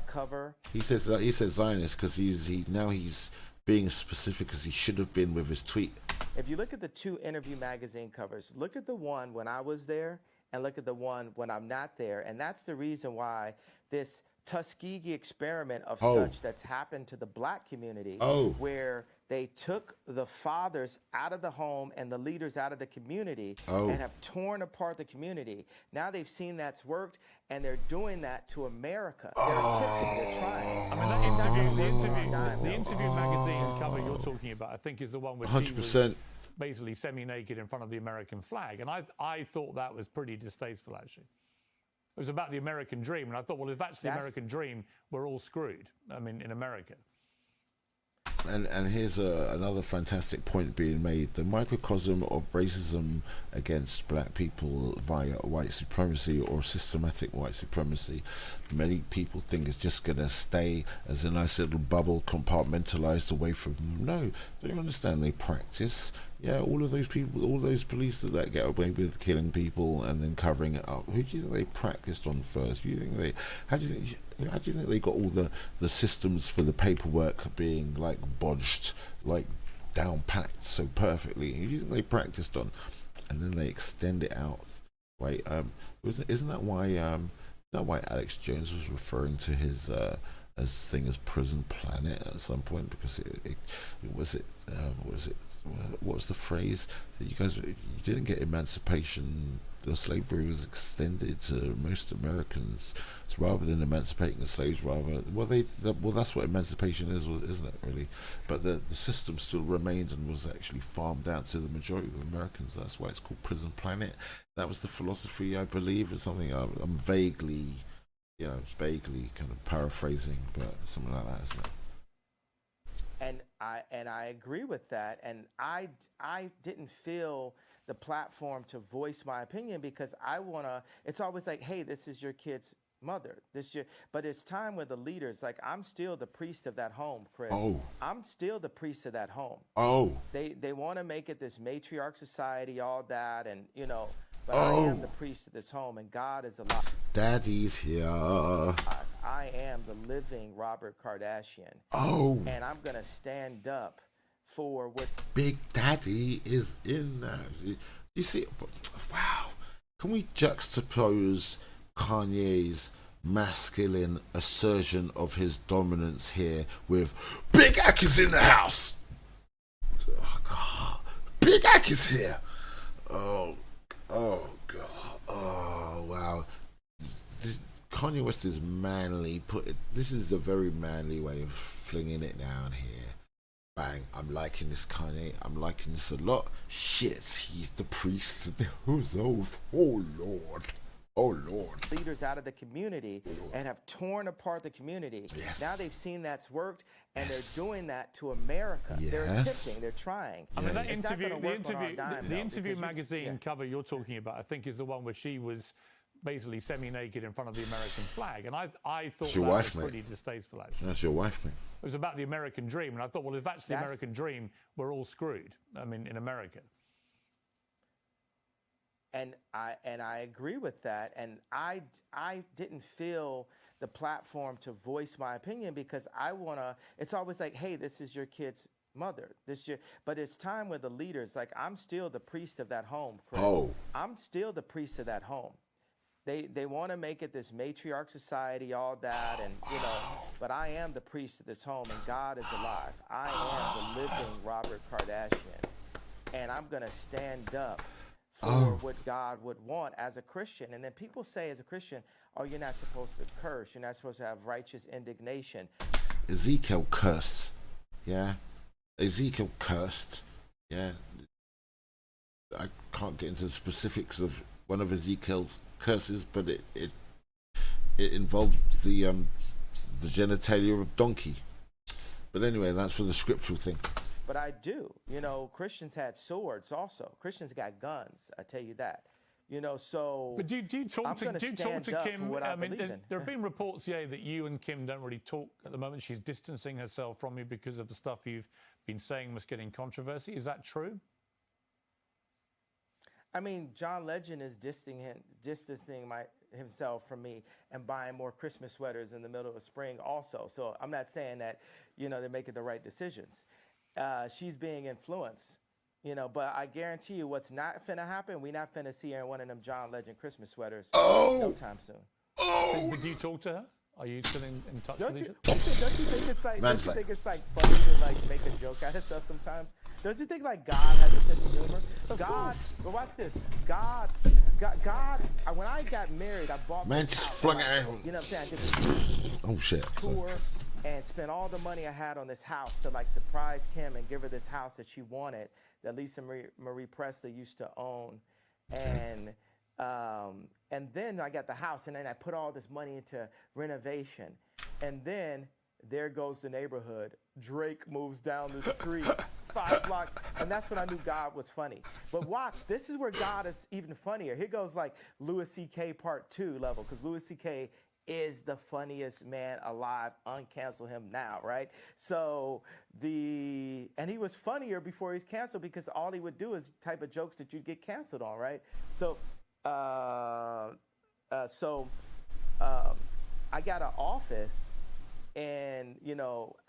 cover. He said Zionist because he's being specific as he should have been with his tweet. If you look at the two Interview magazine covers, look at the one when I was there and look at the one when I'm not there, and that's the reason why this Tuskegee experiment of such that's happened to the black community, where they took the fathers out of the home and the leaders out of the community and have torn apart the community. Now they've seen that's worked, and they're doing that to America. They're attempting, they're trying. I mean, the interview magazine cover you're talking about, I think, is the one where 100%. She was basically semi-naked in front of the American flag, and I thought that was pretty distasteful, actually. It was about the American dream, and I thought, well, if that's the American dream, we're all screwed. I mean, in America. And here's another fantastic point being made. The microcosm of racism against black people via white supremacy or systematic white supremacy, many people think it's just going to stay as a nice little bubble compartmentalized away from them. No, they understand they practice. Yeah, all of those people, all those police that get away with killing people and then covering it up, who do you think they practiced on first? How do you think they got all the systems for the paperwork being like bodged, like down packed so perfectly? Who do you think they practiced on? And then they extend it out, right? Isn't that why Alex Jones was referring to his as Prison Planet at some point, because what was the phrase that you didn't get emancipation? The slavery was extended to most Americans, so rather than emancipating the slaves, that's what emancipation is, isn't it? Really, but the system still remained and was actually farmed out to the majority of Americans. That's why it's called Prison Planet. That was the philosophy, I believe, or something. I'm vaguely kind of paraphrasing, but something like that, isn't it? And I agree with that. And I didn't feel the platform to voice my opinion because it's always like, hey, this is your kid's mother. But it's time with the leaders. Like, I'm still the priest of that home, Chris. I'm still the priest of that home. They want to make it this matriarch society, all that, and but I am the priest of this home, and God is alive. Daddy's here. I am the living Robert Kardashian. And I'm going to stand up for what... Big Daddy is in there. You see, wow. Can we juxtapose Kanye's masculine assertion of his dominance here with Big Ak is in the house? Oh, God. Big Ak is here. Oh, God. Oh, wow. Kanye West is manly. This is the very manly way of flinging it down here. Bang, I'm liking this, Kanye. I'm liking this a lot. Shit, he's the priest. Who's those? Oh, Lord. Oh, Lord. Leaders out of the community and have torn apart the community. Yes. Now they've seen that's worked, and they're doing that to America. Yes. They're attempting. They're trying. I mean, that the interview magazine cover you're talking about, I think, is the one where she was basically semi-naked in front of the American flag, and I thought that was pretty distasteful, actually. That's your wife, mate. was about the American dream. And I thought, well, if that's the American dream, we're all screwed. I mean, in America. And I agree with that. And I didn't feel the platform to voice my opinion because I want to, it's always like, hey, this is your kid's mother. But it's time with the leaders. Like, I'm still the priest of that home, Chris. I'm still the priest of that home. They want to make it this matriarch society, all that, and but I am the priest of this home, and God is alive. I am the living Robert Kardashian, and I'm gonna stand up for what God would want as a Christian. And then people say, as a Christian, oh, you're not supposed to curse. You're not supposed to have righteous indignation. Ezekiel cursed. Yeah. Ezekiel cursed. Yeah. I can't get into the specifics of one of Ezekiel's curses, but it involves the genitalia of donkey. But anyway, that's for the scriptural thing. But I do. Christians had swords also. Christians got guns. I tell you that. So. But do you talk to Kim? I mean, there have been reports, that you and Kim don't really talk at the moment. She's distancing herself from you because of the stuff you've been saying must get in controversy. Is that true? I mean, John Legend is distancing himself from me and buying more Christmas sweaters in the middle of spring also. So I'm not saying that, they're making the right decisions. She's being influenced, but I guarantee you what's not finna happen, we not finna see her in one of them John Legend Christmas sweaters no time soon. But do you talk to her? Are you still in touch with each other? Don't you think it's like funny to make a joke out of stuff sometimes? Don't you think like God has a sense of humor? But watch this. God. When I got married, I bought. Man just flung it out. You know what I'm saying? I did shit. Tour and spent all the money I had on this house to like surprise Kim and give her this house that she wanted, that Lisa Marie Presley used to own, and then I got the house, and then I put all this money into renovation, and then there goes the neighborhood. Drake moves down the street 5 blocks, and that's when I knew God was funny. But watch, this is where God is even funnier. Here goes like Louis C.K. Part 2 level, because Louis C.K. is the funniest man alive. Uncancel him now, right? So and he was funnier before he's canceled because all he would do is type of jokes that you'd get canceled on, right? So, I got an office and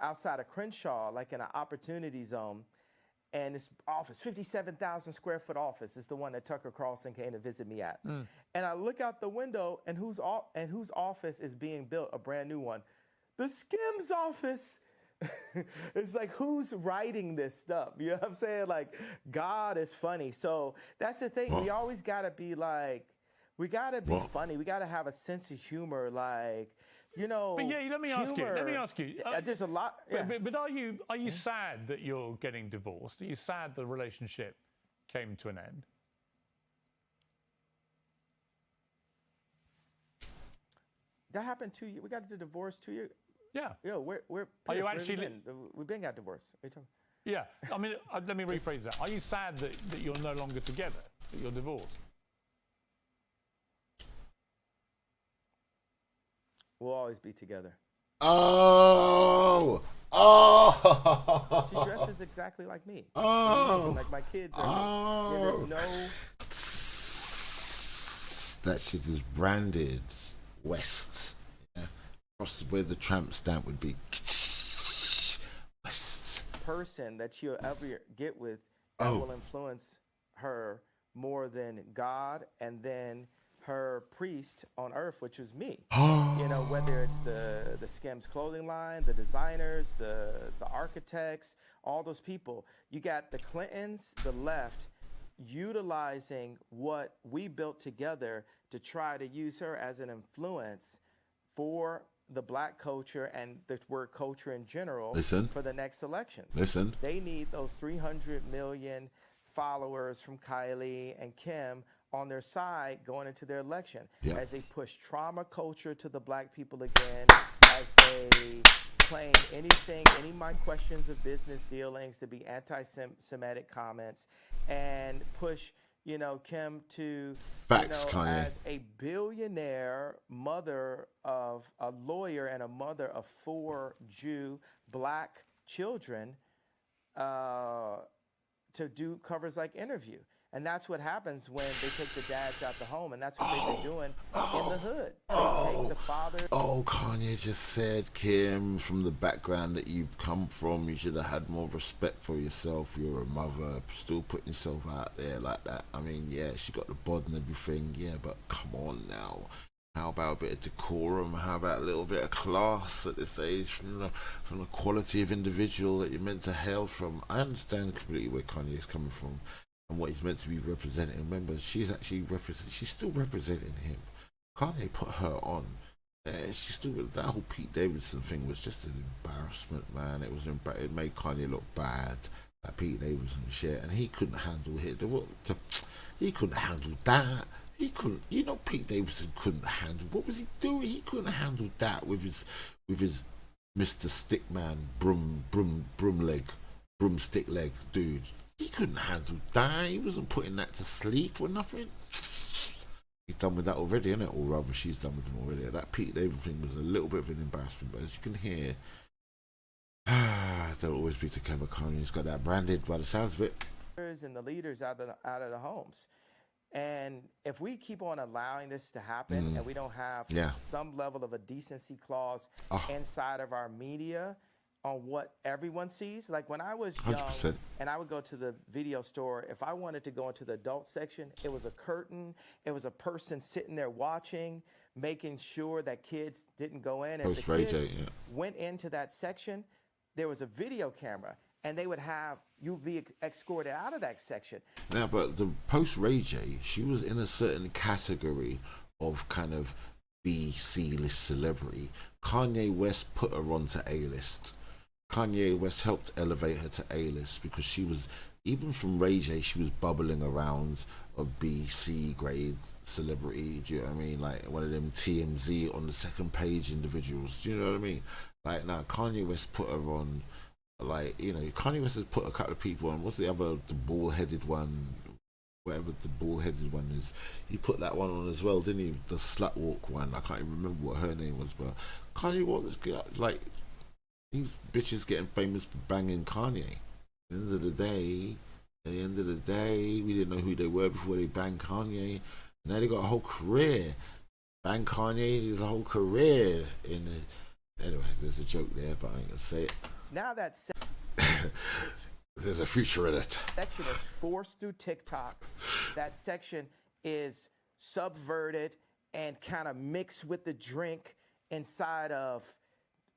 outside of Crenshaw, like in an opportunity zone, and this office, 57,000 square foot office, is the one that Tucker Carlson came to visit me at. And I look out the window, and whose office is being built, a brand new one? The Skims office. It's like, who's writing this stuff? You know what I'm saying? Like, God is funny. So that's the thing. We always gotta be like, we gotta be funny. We gotta have a sense of humor, like. But let me ask you. There's a lot. Yeah. But are you sad that you're getting divorced? Are you sad the relationship came to an end? That happened 2 years. We got the divorce 2 years. Yeah. We're Are you actually? We've been got divorced. What are you talking? Yeah. I mean, let me rephrase that. Are you sad that you're no longer together? That you're divorced? We'll always be together. Oh! She dresses exactly like me. Like my kids are. There's no. That shit is branded West. Yeah. Across where the tramp stamp would be. West. Person that she'll ever get with that will influence her more than God, and then her priest on earth, which was me. Whether it's the Skims clothing line, the designers, the architects, all those people. You got the Clintons, the left, utilizing what we built together to try to use her as an influence for the black culture and the word culture in general for the next elections. They need those 300 million followers from Kylie and Kim on their side going into their election as they push trauma culture to the black people again, as they claim any my questions of business dealings to be anti-Semitic comments, and push you know, Kim, to Facts, you know, Kanye. as a billionaire mother of a lawyer and a mother of 4 Jew black children, to do covers like Interview. And that's what happens when they take the dads out the home, and that's what they've been doing in the hood. They take the father. Oh, Kanye just said, Kim, from the background that you've come from, you should have had more respect for yourself. You're a mother, still putting yourself out there like that. I mean, yeah, she got the bod and everything, yeah, but come on now. How about a bit of decorum? How about a little bit of class at this age from the quality of individual that you're meant to hail from? I understand completely where Kanye is coming from and what he's meant to be representing. Remember, she's actually she's still representing him. Kanye put her on. She still, that whole Pete Davidson thing was just an embarrassment, man. It made Kanye look bad. That Pete Davidson shit, and he couldn't handle it. He couldn't handle that. He couldn't. You know, Pete Davidson couldn't handle. What was he doing? He couldn't handle that with his Mr. Stickman broomstick leg dude. He couldn't handle that. He wasn't putting that to sleep or nothing. He's done with that already, isn't it? Or rather, she's done with him already. That Pete Davidson thing was a little bit of an embarrassment, but as you can hear, there'll always be to Kevin Kanye. He's got that branded by the sounds of it. And the leaders out of the homes. And if we keep on allowing this to happen and we don't have some level of a decency clause inside of our media on what everyone sees, like when I was young 100%. and I would go to the video store, if I wanted to go into the adult section, it was a curtain, it was a person sitting there watching, making sure that kids didn't go in. And if the kids went into that section, there was a video camera. And they would have you be escorted out of that section. Now, but the post Ray J, she was in a certain category of kind of B, C-list celebrity. Kanye West put her onto A-list. Kanye West helped elevate her to A-list because she was, even from Ray J, she was bubbling around a B, C grade celebrity. Do you know what I mean? Like one of them TMZ on the second page individuals. Do you know what I mean? Like now, Kanye West put her on. Like, you know, Kanye West has put a couple of people on. What's the other, the ball-headed one? Whatever the ball-headed one is. He put that one on as well, didn't he? The slut walk one. I can't even remember what her name was, but Kanye was, like, these bitches getting famous for banging Kanye. At the end of the day, we didn't know who they were before they banged Kanye. Now they got a whole career. Bang Kanye, there's a whole career in it. Anyway, there's a joke there, but I ain't gonna say it. Now that there's a future in it. Section is forced through TikTok. That section is subverted and kind of mixed with the drink inside of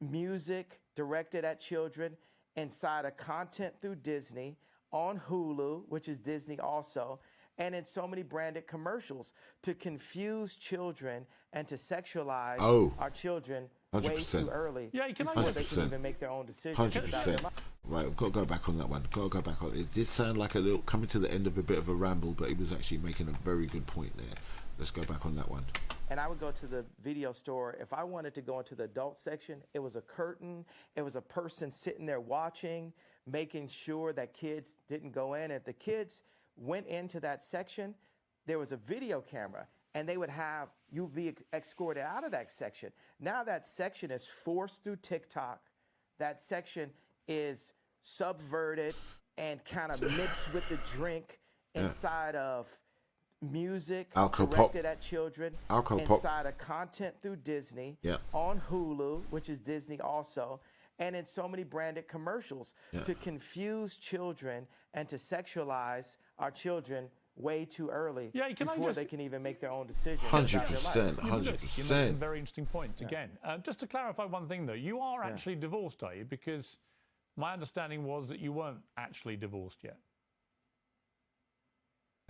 music directed at children, inside of content through Disney, on Hulu, which is Disney also, and in so many branded commercials to confuse children and to sexualize our children 100%. way too early. Yeah, can before they can even make their own decisions. 100%. Right, I've got to go back on that one. Got to go back on it. It did sound like a little coming to the end of a bit of a ramble, but he was actually making a very good point there. Let's go back on that one. And I would go to the video store. If I wanted to go into the adult section, it was a curtain. It was a person sitting there watching, making sure that kids didn't go in. If the kids went into that section, there was a video camera. And they would have you be escorted out of that section. Now that section is forced through TikTok. That section is subverted and kind of mixed with the drink inside of music directed at children, inside of content through Disney, on Hulu, which is Disney also, and in so many branded commercials to confuse children and to sexualize our children way too early before they can even make their own decisions. 100%, 100%. You make some very interesting points. Again, just to clarify one thing, though, you are actually divorced, are you? Because my understanding was that you weren't actually divorced yet.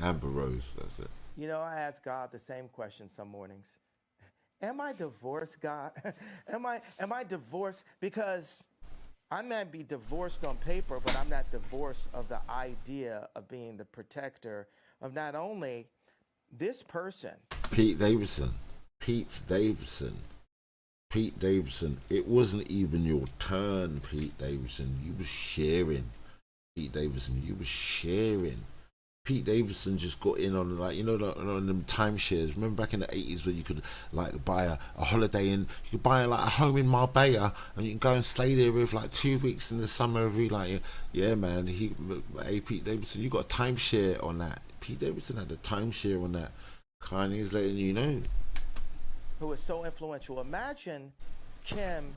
Amber Rose, that's it. You know, I ask God the same question some mornings. Am I divorced, God? am I divorced? Because I might be divorced on paper, but I'm not divorced of the idea of being the protector of not only this person. Pete Davidson. It wasn't even your turn, Pete Davidson. You were sharing. Pete Davidson, you were sharing. Pete Davidson just got in on, like, you know, like, on them timeshares. Remember back in the 80s when you could like buy a holiday in, you could buy like a home in Marbella and you can go and stay there with like 2 weeks in the summer every, like, yeah man, hey Pete Davidson, you got a timeshare on that. Pete Davidson had a timeshare on that. Kanye's letting you know. Who was so influential. Imagine Kim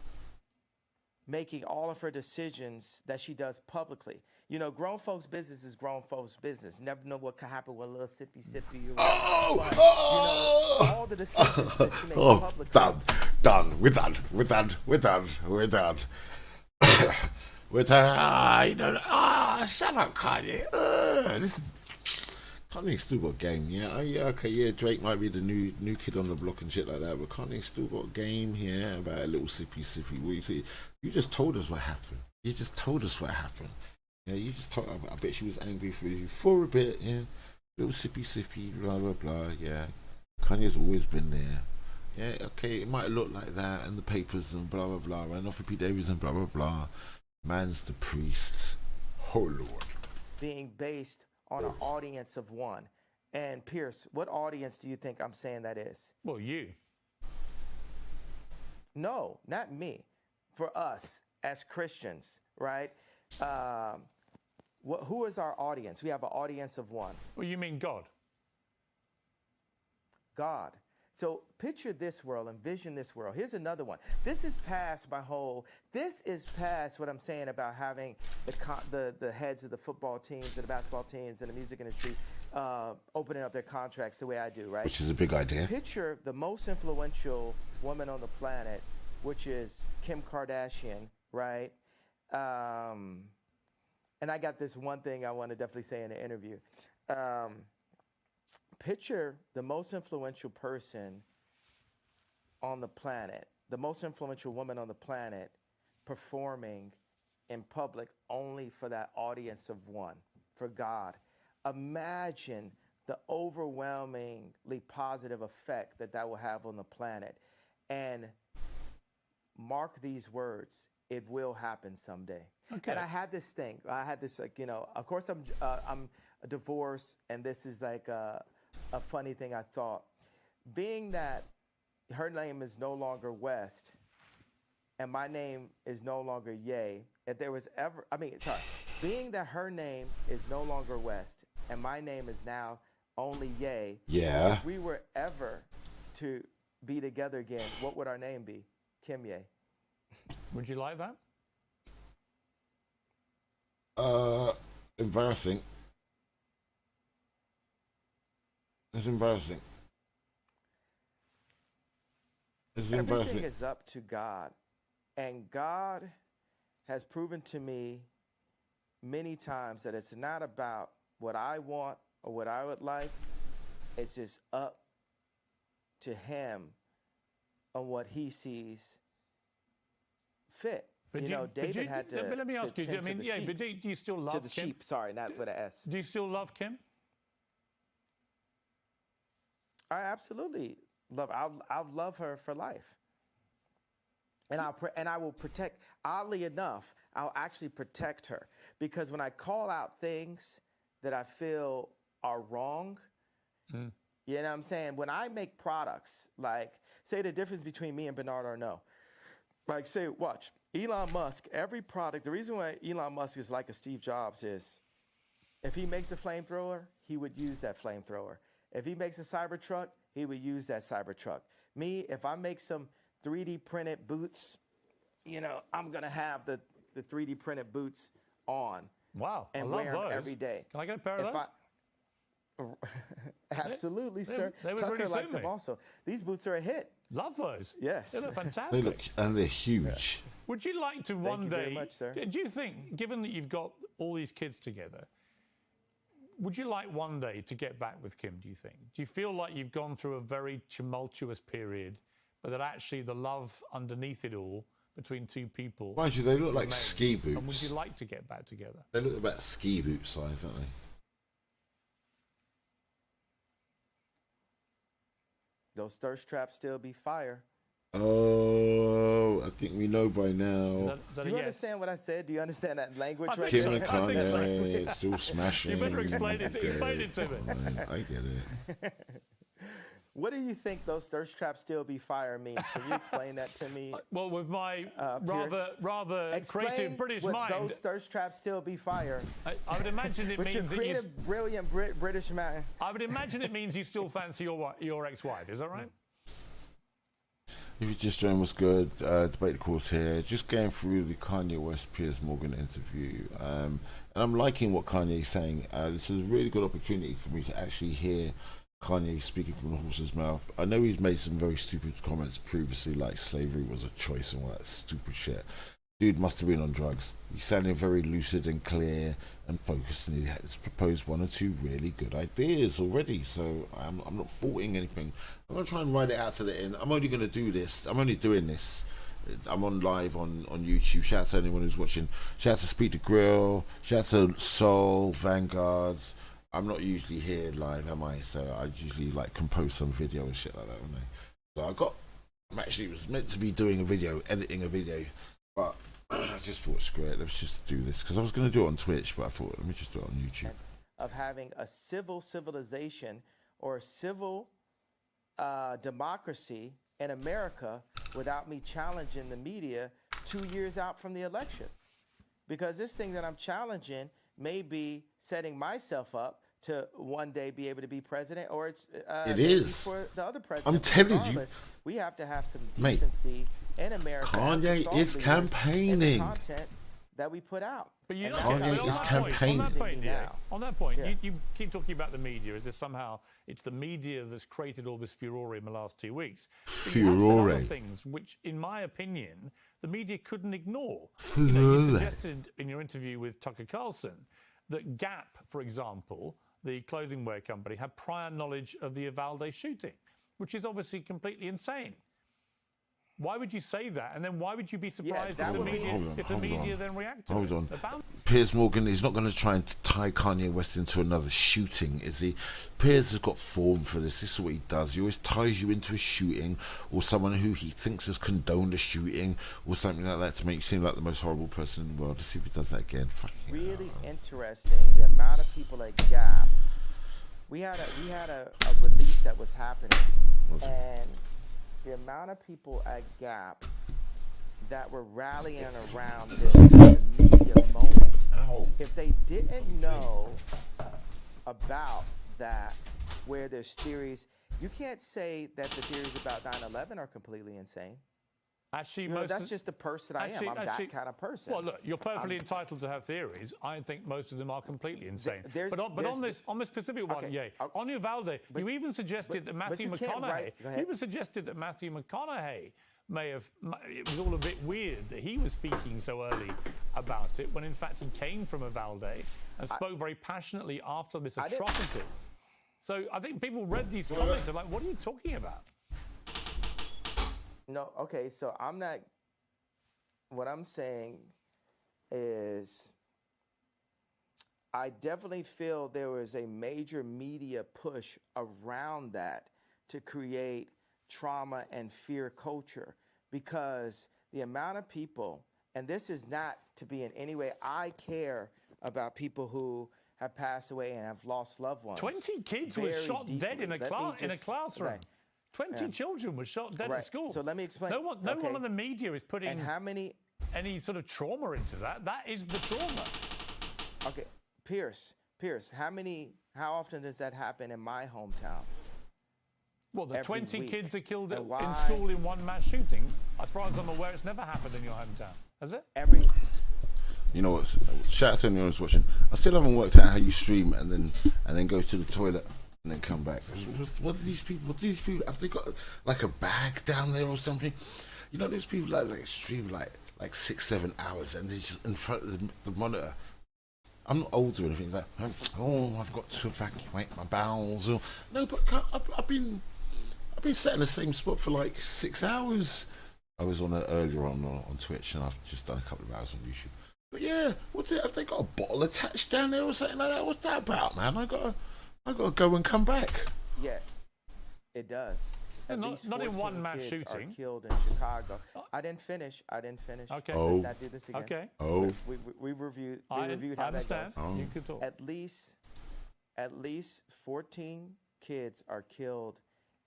making all of her decisions that she does publicly. You know, grown folks' business is grown folks' business. Never know what could happen with a little sippy. You know, all the decisions that she makes publicly. Done. We're done. We're done. Shut up, Kanye. Kanye's still got game, yeah. Okay, yeah. Drake might be the new kid on the block and shit like that, but Kanye's still got game here about a little sippy. What you say? You just told us what happened. Yeah, you just told. I bet she was angry for a bit. Yeah, little sippy, blah blah blah. Yeah, Kanye's always been there. Yeah, okay. It might look like that in the papers and blah blah blah. Ran off with Pete Davidson, blah blah blah. Man's the priest. Oh Lord. Being based on an audience of one. And Piers, what audience do you think I'm saying that is? Well, you. No, not me. For us as Christians, right? Who is our audience? We have an audience of one. Well, you mean God. God. So picture this world, envision this world. Here's another one. This is past what I'm saying about having the heads of the football teams and the basketball teams and the music industry opening up their contracts the way I do, right? Which is a big idea. Picture the most influential woman on the planet, which is Kim Kardashian, right? And I got this one thing I want to definitely say in the interview. Picture the most influential person on the planet, the most influential woman on the planet, performing in public only for that audience of one, for God. Imagine the overwhelmingly positive effect that will have on the planet. And mark these words, it will happen someday. Okay. And I had this, like, you know, of course I'm divorced, and this is like a funny thing I thought. Being that her name is no longer West, and my name is no longer Ye, being that her name is no longer West, and my name is now only Ye. Yeah. If we were ever to be together again, what would our name be? Kim Ye. Would you like that? Embarrassing. It's embarrassing. Everything is up to God. And God has proven to me many times that it's not about what I want or what I would like. It's just up to Him on what He sees fit. But David had to. But let me ask you. I mean, yeah, but do you still love Kim? To the sheep, sorry, not with an S. Do you still love Kim? I absolutely love. I'll love her for life, and I will protect. Oddly enough, I'll actually protect her, because when I call out things that I feel are wrong, you know what I'm saying. When I make products, like say the difference between me and Bernard Arnault, like say watch Elon Musk. Every product. The reason why Elon Musk is like a Steve Jobs is, if he makes a flamethrower, he would use that flamethrower. If he makes a Cybertruck, he would use that Cybertruck. Me, if I make some 3D printed boots, you know, I'm going to have the 3D printed boots on. Wow. And I love wear them those. every day. Can I get a pair of those? Absolutely, sir. They would Tucker really liked suit them me. also. These boots are a hit. Love those. Yes. They look fantastic. They're huge. Yeah. Would you like to one day? Thank you very much, sir. Do you think, given that you've got all these kids together, would you like one day to get back with Kim, do you think? Do you feel like you've gone through a very tumultuous period, but that actually the love underneath it all between two people... Mind you, they look like ski boots. And would you like to get back together? They look about ski boot size, don't they? Those thirst traps still be fire. Oh, I think we know by now. Do you understand what I said? Do you understand that language right Kim there? and Kanye, still smashing. You better explain it to me. I get it. What do you think those thirst traps still be fire means? Can you explain that to me? Well, with my Piers? rather creative British what mind, those thirst traps still be fire. I would imagine it With means your that creative, brilliant British man. I would imagine it means you still fancy your ex-wife. Is that right? If you just joined, what's good? Debate the course here. Just going through the Kanye West Piers Morgan interview, and I'm liking what Kanye's saying. This is a really good opportunity for me to actually hear Kanye speaking from the horse's mouth. I know he's made some very stupid comments previously, like slavery was a choice and all that stupid shit. Dude must have been on drugs. He's sounding very lucid and clear and focused, and he has proposed one or two really good ideas already. So I'm not faulting anything. I'm gonna try and ride it out to the end. I'm only gonna do this. I'm only doing this. I'm on live on YouTube. Shout out to anyone who's watching. Shout out to Speed the Grill. Shout out to Soul Vanguards. I'm not usually here live, am I? So I usually like compose some video and shit like that, don't I? So I'm actually was meant to be doing a video, editing a video, but I just thought, screw it, let's just do this, because I was going to do it on Twitch, but I thought, let me just do it on YouTube. Of having a civil civilization or a civil democracy in America without me challenging the media 2 years out from the election. Because this thing that I'm challenging may be setting myself up to one day be able to be president, or it's it is for the other president. I'm telling you, we have to have some decency in America. Kanye is campaigning. Content that we put out. But you know, Kanye is campaigning. On that point, you keep talking about the media as if somehow it's the media that's created all this furore in the last 2 weeks. Furore. Things which, in my opinion, the media couldn't ignore. Furore. You suggested in your interview with Tucker Carlson that Gap, for example, the clothing wear company, had prior knowledge of the Uvalde shooting, which is obviously completely insane. Why would you say that? And then why would you be surprised if the media then reacted? Hold on. Piers Morgan is not going to try and tie Kanye West into another shooting, is he? Piers has got form for this. This is what he does. He always ties you into a shooting or someone who he thinks has condoned a shooting or something like that to make you seem like the most horrible person in the world. Let's see if he does that again. Really interesting, the amount of people at Gap. We had a release that was happening. And the amount of people at Gap that were rallying around this media moment, if they didn't know about that, where there's theories, you can't say that the theories about 9/11 are completely insane. Actually, that's just the person I am. I'm that kind of person. Well, look, you're perfectly entitled to have theories. I think most of them are completely insane. But on this specific one, on Uvalde, you even suggested that Matthew McConaughey. You even suggested that Matthew McConaughey may have. It was all a bit weird that he was speaking so early about it, when in fact he came from Uvalde and spoke very passionately after this atrocity. So I think people read these comments and like, what are you talking about? No, okay, so I'm not. What I'm saying is, I definitely feel there was a major media push around that to create trauma and fear culture, because the amount of people, and this is not to be in any way, I care about people who have passed away and have lost loved ones. 20 kids were shot dead in a classroom. Right. 20 children were shot dead at school. So let me explain. No one in the media is putting any sort of trauma into that. That is the trauma. Okay, Piers, how often does that happen in my hometown? Well, the 20 kids are killed in school in one mass shooting. As far as I'm aware, it's never happened in your hometown, has it? You know what? Shout out to anyone who's watching. I still haven't worked out how you stream and then go to the toilet and then come back. What do these people? Have they got like a bag down there or something? You know, those people like stream like 6-7 hours and they're just in front of the monitor. I'm not old or anything. Like, I've got to evacuate my bowels. No, but I've been sat in the same spot for like 6 hours. I was on earlier on Twitch, and I've just done a couple of hours on YouTube. But yeah, what's it? Have they got a bottle attached down there or something like that? What's that about, man? I gotta go and come back. Yeah, it does. at not, least not in 14 one mass kids shooting. are killed in Chicago. I didn't finish. Okay. Oh. Let's not do this again. Okay. Oh. We reviewed I how that understand. goes. You could talk. At least 14 kids are killed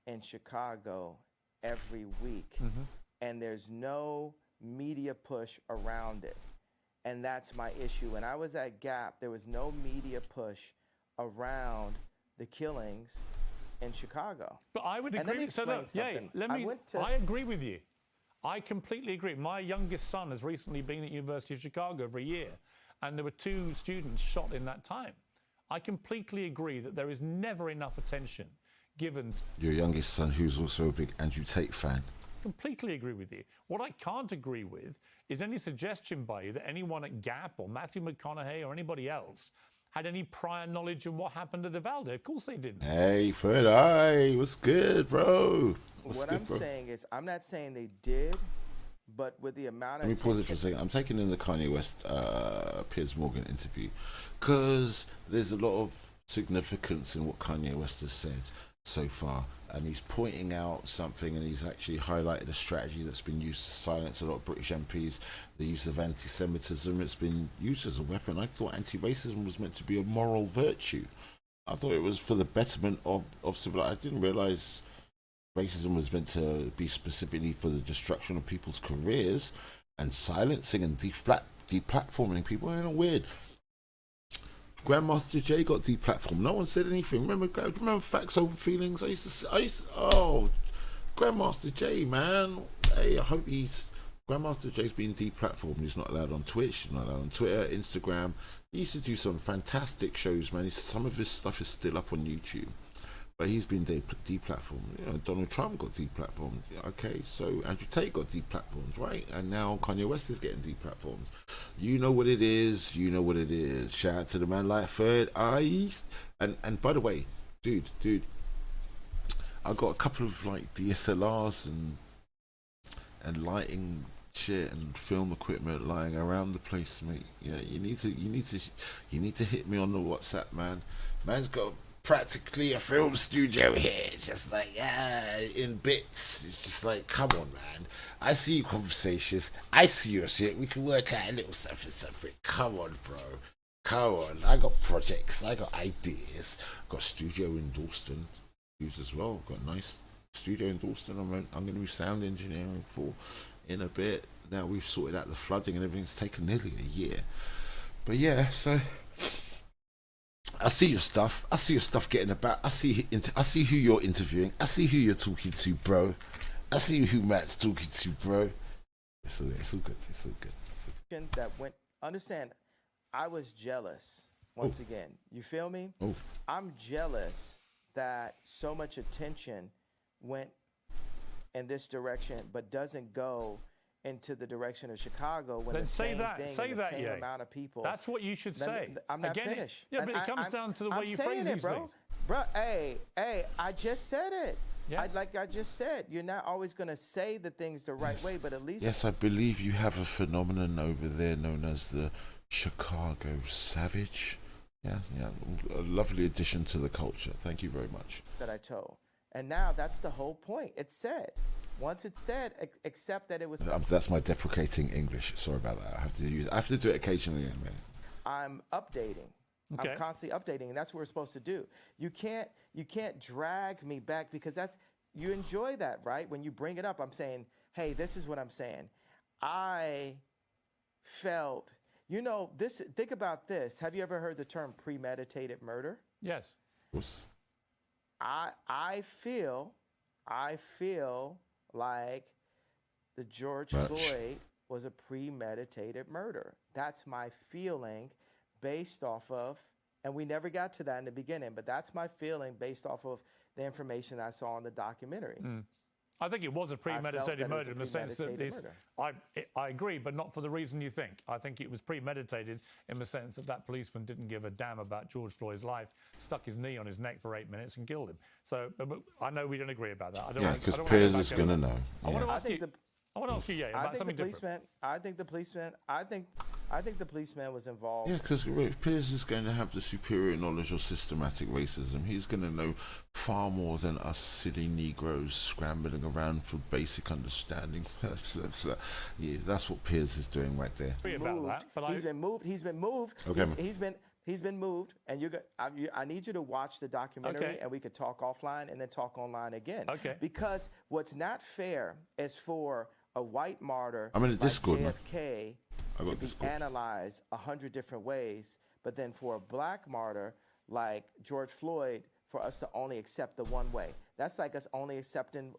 in Chicago every week, and there's no media push around it. And that's my issue. When I was at Gap, there was no media push around the killings in Chicago. But I would And let me agree. So explain look, yeah, something. I agree with you. I completely agree. My youngest son has recently been at University of Chicago for a year, and there were 2 students shot in that time. I completely agree that there is never enough attention given. Your youngest son, who's also a big Andrew Tate fan. Completely agree with you. What I can't agree with is any suggestion by you that anyone at Gap or Matthew McConaughey or anybody else had any prior knowledge of what happened at Uvalde. Of course they didn't. Hey, Third Eye, what's good, bro? What I'm saying is, I'm not saying they did, but with the amount of... Let me pause it for a second. I'm taking in the Kanye West, Piers Morgan interview because there's a lot of significance in what Kanye West has said so far, and he's pointing out something, and he's actually highlighted a strategy that's been used to silence a lot of British MPs, the use of anti-Semitism. It's been used as a weapon. I thought anti-racism was meant to be a moral virtue. I thought it was for the betterment of civilization. I didn't realize racism was meant to be specifically for the destruction of people's careers and silencing and deplatforming people. Ain't it weird? Grandmaster Jay got deplatformed. No one said anything. Remember Facts Over Feelings? Oh, Grandmaster Jay, man. Hey, I hope Grandmaster Jay's been deplatformed. He's not allowed on Twitch, he's not allowed on Twitter, Instagram. He used to do some fantastic shows, man. Some of his stuff is still up on YouTube. But he's been deplatformed. You know, Donald Trump got deplatformed. Okay, so Andrew Tate got deplatformed, right? And now Kanye West is getting deplatformed. You know what it is. You know what it is. Shout out to the man like Third Eye. And by the way, dude, I got a couple of like DSLRs and lighting shit and film equipment lying around the place, mate. Yeah, you need to hit me on the WhatsApp, man. Man's got practically a film studio here. It's just like, in bits. It's just like, come on, man. I see your conversations. I see your shit. We can work out a little something. Come on, bro. Come on. I got projects. I got ideas. Got a studio in Dalston used as well. Got a nice studio in Dalston. I'm going to be sound engineering for in a bit. Now we've sorted out the flooding and everything's taken nearly a year. But yeah, so I see your stuff. I see your stuff getting about. I see who you're interviewing. I see who you're talking to, bro. I see who Matt's talking to, bro. It's all good. It's all good. That went. Understand? I was jealous. Once again, you feel me? I'm jealous that so much attention went in this direction, but doesn't go into the direction of Chicago when then the say same that. thing, Say the that, same yeah. amount of people. That's what you should say. I'm not Again, finished. Yeah, but it comes down to the way you phrase these things. Bro, hey, I just said it. Yes. Like I just said, you're not always going to say the things the right way, but at least... Yes, I believe you have a phenomenon over there known as the Chicago Savage. Yeah, a lovely addition to the culture. Thank you very much. That I told. And now that's the whole point. It's said. Once it's said, accept that it was... That's my deprecating English. Sorry about that. I have to do it occasionally, man. I'm updating. Okay. I'm constantly updating, and that's what we're supposed to do. You can't drag me back because you enjoy that, right? When you bring it up, I'm saying, hey, this is what I'm saying. I felt, think about this. Have you ever heard the term premeditated murder? Yes. I feel like the George Floyd was a premeditated murder. That's my feeling based off of, and we never got to that in the beginning, but that's my feeling based off of the information I saw in the documentary. I think it was a premeditated murder in the sense that I agree, but not for the reason you think. I think it was premeditated in the sense that policeman didn't give a damn about George Floyd's life, stuck his knee on his neck for 8 minutes and killed him. So but I know we don't agree about that. Because Piers is going to know. I want to ask you, about something different. I think I think the policeman was involved. Yeah, because Piers is going to have the superior knowledge of systematic racism. He's going to know far more than us silly Negroes scrambling around for basic understanding. Yeah, that's what Piers is doing right there. He's been moved. He's been moved. Okay. He's been moved, and I need you to watch the documentary, Okay. and we could talk offline and then talk online again. Okay. Because what's not fair is for a white martyr I'm in a like Discord, man. JFK to be analyzed 100 different ways, but then for a black martyr like George Floyd, for us to only accept the one way. That's like us only accepting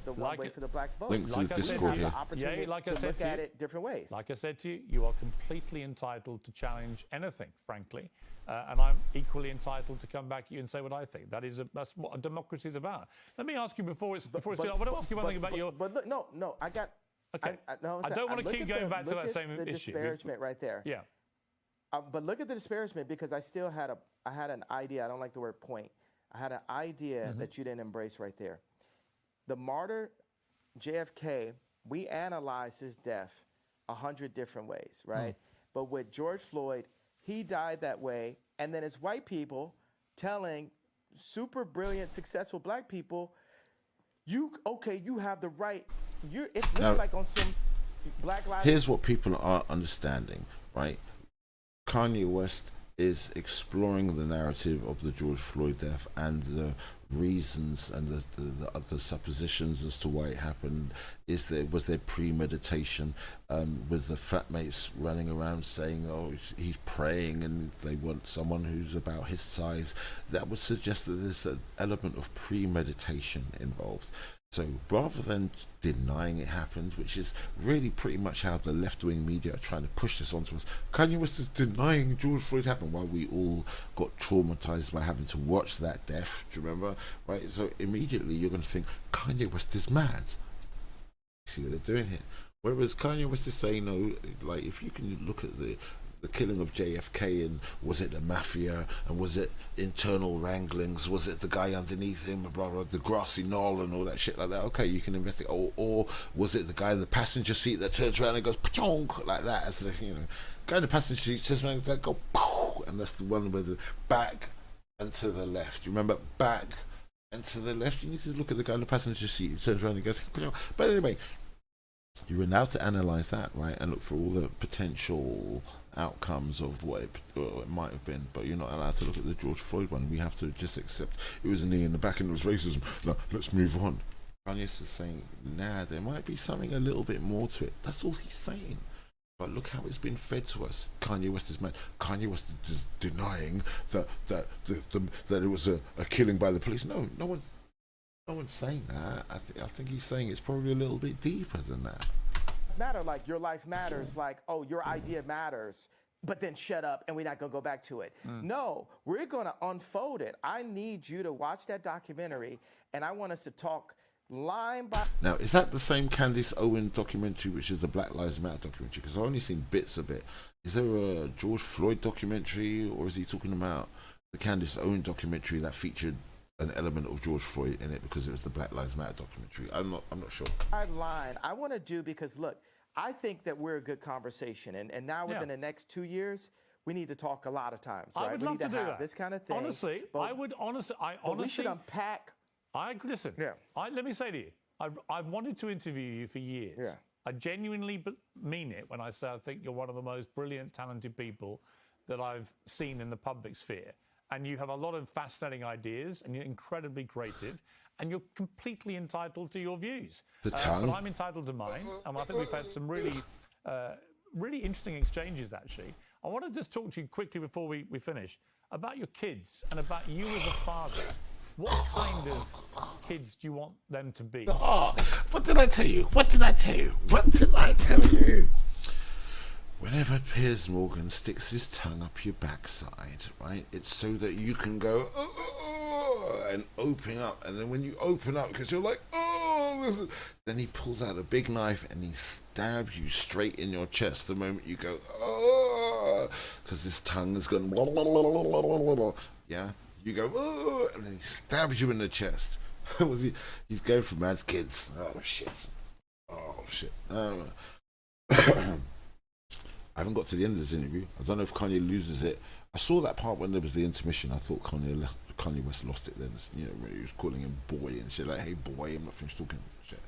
the one way for the black vote. Links to the Discord here. Opportunity to look at it different ways. Like I said to you, you are completely entitled to challenge anything, frankly, and I'm equally entitled to come back at you and say what I think. That's what a democracy is about. Let me ask you before it's. I want to ask you one thing about your. But look, no, I got. Okay. I don't want to keep going back to that same issue. The disparagement right there. Yeah. But look at the disparagement, because I still had an idea. I don't like the word point. I had an idea that you didn't embrace right there. The martyr, JFK, we analyzed his death 100 different ways, right? But with George Floyd, he died that way, and then it's white people telling super brilliant, successful black people, you have the right. It's looking like on some Black Lives. Here's what people aren't understanding, right? Kanye West is exploring the narrative of the George Floyd death and the reasons and the suppositions as to why it happened. Was there premeditation, with the flatmates running around saying, oh, he's praying and they want someone who's about his size? That would suggest that there's an element of premeditation involved. So rather than denying it happened, which is really pretty much how the left-wing media are trying to push this onto us, Kanye West is denying George Floyd happened while we all got traumatized by having to watch that death. Do you remember? Right? So immediately you're going to think Kanye West is mad. See what they're doing here? Whereas Kanye West is saying, no, like, if you can look at the killing of JFK, and was it the mafia, and was it internal wranglings, was it the guy underneath him, blah, blah, the grassy knoll and all that shit like that, okay, you can investigate. Or was it the guy in the passenger seat that turns around and goes pa-chonk like that, as the, guy in the passenger seat turns around and go poof, and that's the one with the back and to the left. You remember, back and to the left? You need to look at the guy in the passenger seat who turns around and goes pa-chonk. But anyway, you were now to analyse that, right, and look for all the potential outcomes of what it might have been, but you're not allowed to look at the George Floyd one. We have to just accept it was a knee in the back and it was racism. No, let's move on. Kanye's just saying, nah, there might be something a little bit more to it. That's all he's saying. But look how it's been fed to us. Kanye West is mad. Kanye West is denying that it was a killing by the police. No one's saying that. I think he's saying it's probably a little bit deeper than that. Matter, like your life matters, like, oh, your idea matters, but then shut up and we're not gonna go back to it. No, we're gonna unfold it. I need you to watch that documentary, and I want us to talk line by. Now, is that the same Candace Owen documentary, which is the Black Lives Matter documentary? Because I've only seen bits of it. Is there a George Floyd documentary, or is he talking about the Candace Owen documentary that featured an element of George Floyd in it because it was the Black Lives Matter documentary? I'm not sure. Line I want to do, because look, I think that we're a good conversation, and now within the next 2 years, we need to talk a lot of times. Right? I would love to do have that. This kind of thing. Honestly, I honestly. We should unpack. Listen. Yeah. Let me say to you, I've wanted to interview you for years. Yeah. I genuinely mean it when I say I think you're one of the most brilliant, talented people that I've seen in the public sphere. And you have a lot of fascinating ideas, and you're incredibly creative, and you're completely entitled to your views. The tongue. But I'm entitled to mine, and I think we've had some really, really interesting exchanges, actually. I want to just talk to you quickly before we finish about your kids and about you as a father. What kind of kids do you want them to be? Oh, what did I tell you? What did I tell you? What did I tell you? Whenever Piers Morgan sticks his tongue up your backside, right, it's so that you can go, oh, and open up. And then when you open up, because you're like, oh, then he pulls out a big knife and he stabs you straight in your chest the moment you go, oh, because his tongue has gone, blah, blah, blah, blah, blah, blah, blah. Yeah, you go, oh, and then he stabs you in the chest. He's going for man's kids. Oh, shit. I haven't got to the end of this interview. I don't know if Kanye loses it. I saw that part when there was the intermission. I thought Kanye West lost it then. You know, he was calling him boy and shit, like, hey boy, I'm not finished talking shit.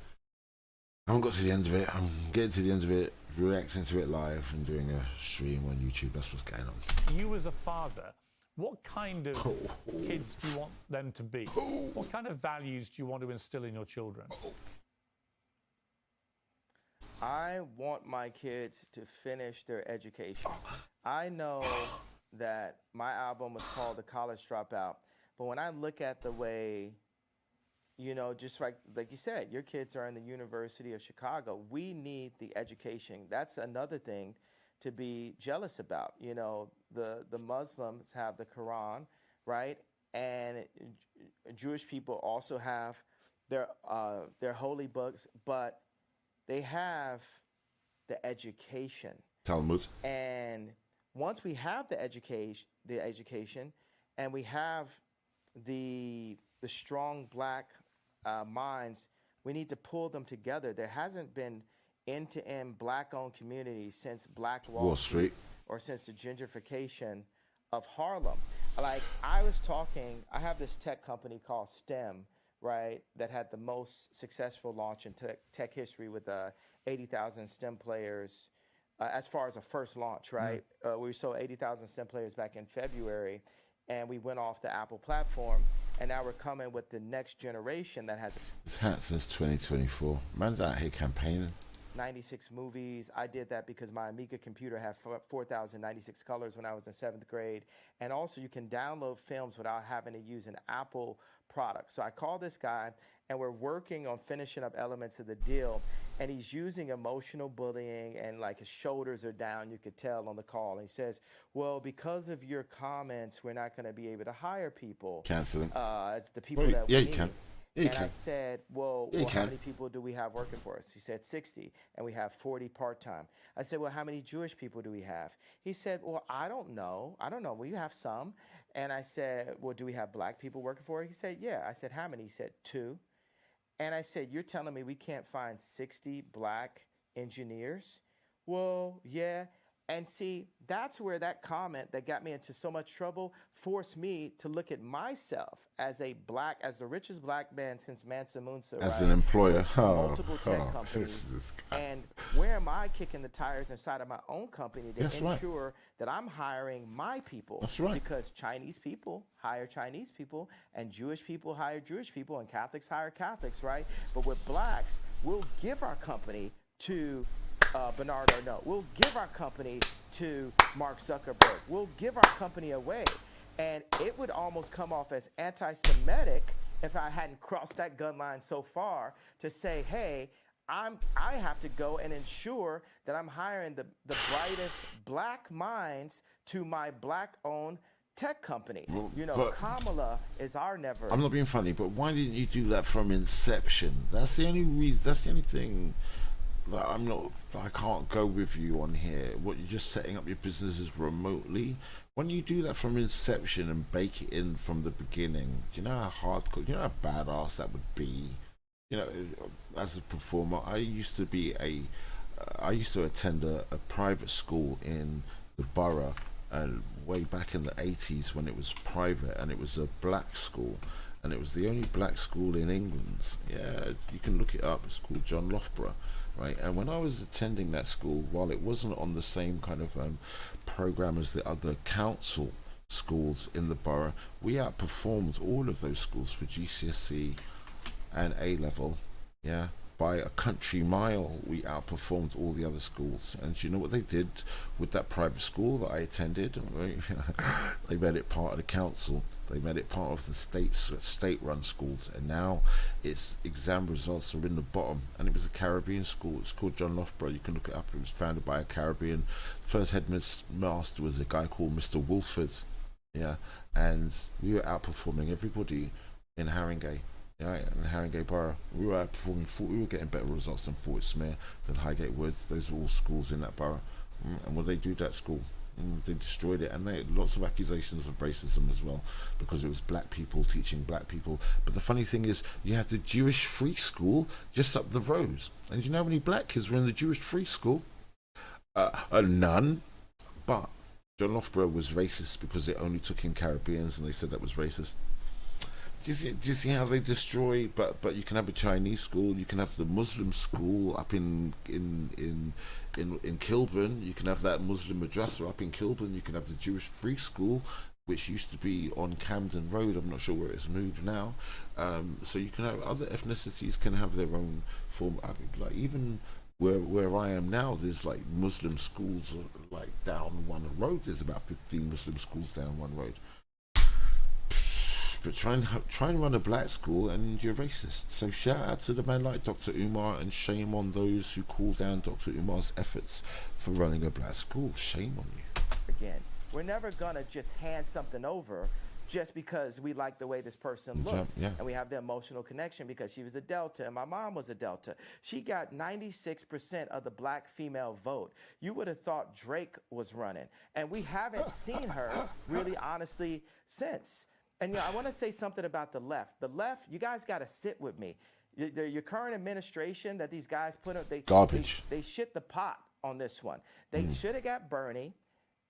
I haven't got to the end of it. I'm getting to the end of it, reacting to it live and doing a stream on YouTube. That's what's going on. You as a father, what kind of kids do you want them to be? What kind of values do you want to instill in your children? I want my kids to finish their education. I know that my album was called The College Dropout, but when I look at the way, you know, just like you said, your kids are in the University of Chicago. We need the education. That's another thing to be jealous about. You know, the Muslims have the Quran, right? And Jewish people also have their holy books, but they have the education. Talmud. And once we have the education, and we have the strong black minds, we need to pull them together. There hasn't been end-to-end black-owned communities since Black Wall Street or since the gentrification of Harlem. Like, I have this tech company called STEM, right, that had the most successful launch in tech history with 80,000 STEM players as far as a first launch, right? We sold 80,000 STEM players back in February, and we went off the Apple platform, and now we're coming with the next generation that has... It's had since 2024. Man's out here campaigning. 96 movies. I did that because my Amiga computer had 4,096 colors when I was in 7th grade. And also you can download films without having to use an Apple product. So I called this guy, and we're working on finishing up elements of the deal. And he's using emotional bullying, and like his shoulders are down, you could tell on the call. And he says, well, because of your comments, we're not going to be able to hire people. Canceling. It's the people that we you need. can. And I said, well, how many people do we have working for us? He said 60, and we have 40 part-time. I said, well, how many Jewish people do we have? He said, well, I don't know. We have some. And I said, well, do we have black people working for it? He said, yeah. I said, how many? He said, 2. And I said, you're telling me we can't find 60 black engineers? Well, yeah. And see, that's where that comment that got me into so much trouble forced me to look at myself as the richest black man since Mansa Musa. As an employer. Multiple tech companies. And where am I kicking the tires inside of my own company to ensure that I'm hiring my people? That's right. Because Chinese people hire Chinese people, and Jewish people hire Jewish people, and Catholics hire Catholics, right? But with blacks, we'll give our company to Bernard Arnault. We'll give our company to Mark Zuckerberg. We'll give our company away. And it would almost come off as anti-Semitic if I hadn't crossed that gun line so far to say, hey, I have to go and ensure that I'm hiring the brightest black minds to my black-owned tech company. Well, you know, Kamala is our never. I'm not being funny, but why didn't you do that from inception? That's the only reason. That's the only thing. Like, I can't go with you on here. What, you're just setting up your businesses remotely? When you do that from inception and bake it in from the beginning, do you know how hardcore, do you know how badass that would be? You know, as a performer, I used to attend a private school in the borough, way back in the 80s when it was private, and it was a black school, and it was the only black school in England. Yeah, you can look it up. It's called John Loughborough. Right, and when I was attending that school, while it wasn't on the same kind of program as the other council schools in the borough, we outperformed all of those schools for GCSE and A level. Yeah, by a country mile, we outperformed all the other schools. And do you know what they did with that private school that I attended? They made it part of the council. They made it part of the state-run schools, and now its exam results are in the bottom. And it was a Caribbean school. It's called John Loughborough. You can look it up. It was founded by a Caribbean. First headmaster was a guy called Mr. Wolford. Yeah, and we were outperforming everybody in Haringey. Yeah, in Haringey Borough, we were outperforming. We were getting better results than Fort Smere, than Highgate Wood. Those are all schools in that borough. And what they do that school? They destroyed it, and they had lots of accusations of racism as well, because it was black people teaching black people. But the funny thing is, you had the Jewish free school just up the road, and do you know how many black kids were in the Jewish free school? None, but John Loughborough was racist because it only took in Caribbeans, and they said that was racist. Do you see how they destroy? But you can have a Chinese school, you can have the Muslim school up in Kilburn, you can have that Muslim madrasa up in Kilburn, you can have the Jewish free school, which used to be on Camden Road. I'm not sure where it's moved now. So you can have other ethnicities can have their own form. I mean, like even where I am now, there's like Muslim schools like down one road. There's about 15 Muslim schools down one road. But try and run a black school and you're racist. So shout out to the man like Dr. Umar, and shame on those who call down Dr. Umar's efforts for running a black school. Shame on you. Again, we're never gonna just hand something over just because we like the way this person looks. Yeah. And we have the emotional connection because she was a Delta and my mom was a Delta. She got 96% of the black female vote. You would have thought Drake was running. And we haven't seen her really honestly since. And I want to say something about the left. The left, you guys got to sit with me. Your current administration that these guys put up, garbage. They shit the pot on this one. They should have got Bernie,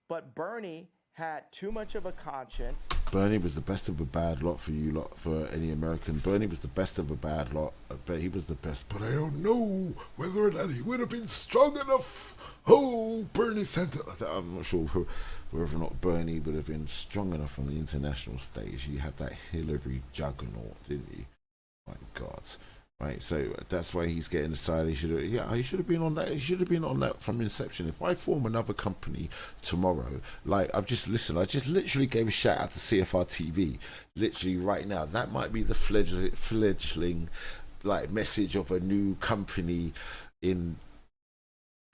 but Bernie had too much of a conscience. Bernie was the best of a bad lot for you lot, for any American. Bernie was the best of a bad lot. But he was the best. But I don't know whether or not he would have been strong enough. Oh, Bernie Sanders. I'm not sure whether or not Bernie would have been strong enough on the international stage. You had that Hillary juggernaut, didn't you? My God. Right, so that's why he's getting aside. He should have been on that. He should have been on that from inception. If I form another company tomorrow, like I just literally gave a shout out to CFR TV, literally right now. That might be the fledgling, like message of a new company in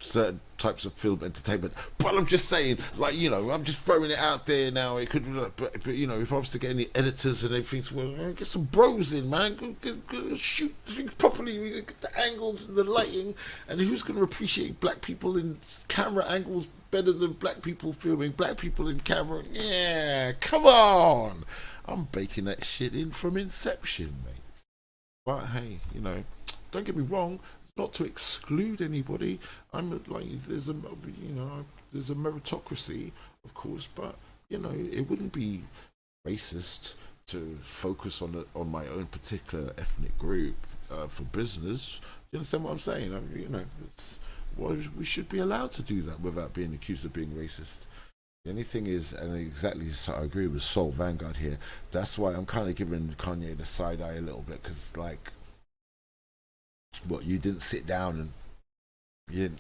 certain types of film entertainment. But I'm just saying, like, I'm just throwing it out there now. It could, but if I was to get any editors and everything, well, get some bros in, man. Go shoot things properly. We get the angles and the lighting, and who's going to appreciate black people in camera angles better than black people filming black people in camera? Yeah, come on. I'm baking that shit in from inception, mate. But hey, don't get me wrong. Not to exclude anybody. There's a meritocracy, of course, but it wouldn't be racist to focus on my own particular ethnic group for business. You understand what I'm saying? We should be allowed to do that without being accused of being racist. The only thing is, and exactly, so I agree with Soul Vanguard here. That's why I'm kind of giving Kanye the side eye a little bit, because you didn't sit down and you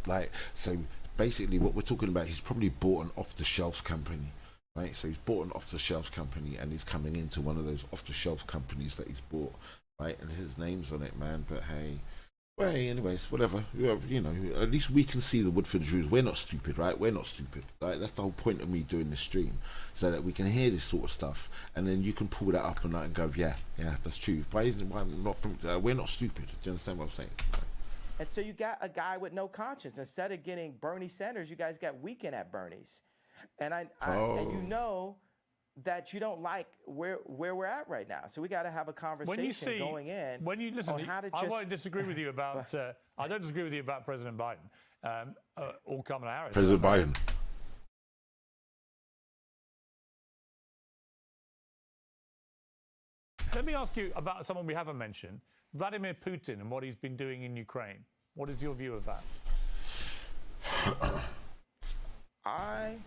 didn't, so basically what we're talking about, he's probably bought an off-the-shelf company, right? So he's bought an off-the-shelf company and he's coming into one of those off-the-shelf companies that he's bought, right? And his name's on it, man. But hey, anyways, whatever. At least we can see the Woodford Jews. We're not stupid, right? We're not stupid, right? That's the whole point of me doing this stream, so that we can hear this sort of stuff, and then you can pull that up and go, yeah, that's true. We're not stupid. Do you understand what I'm saying? And so you got a guy with no conscience. Instead of getting Bernie Sanders, you guys got Weekend at Bernie's, and and that you don't like where we're at right now. So we got to have a conversation going in. When you listen, I won't disagree with you about. I don't disagree with you about President Biden or Kamala Harris. President Biden. Let me ask you about someone we haven't mentioned, Vladimir Putin, and what he's been doing in Ukraine. What is your view of that?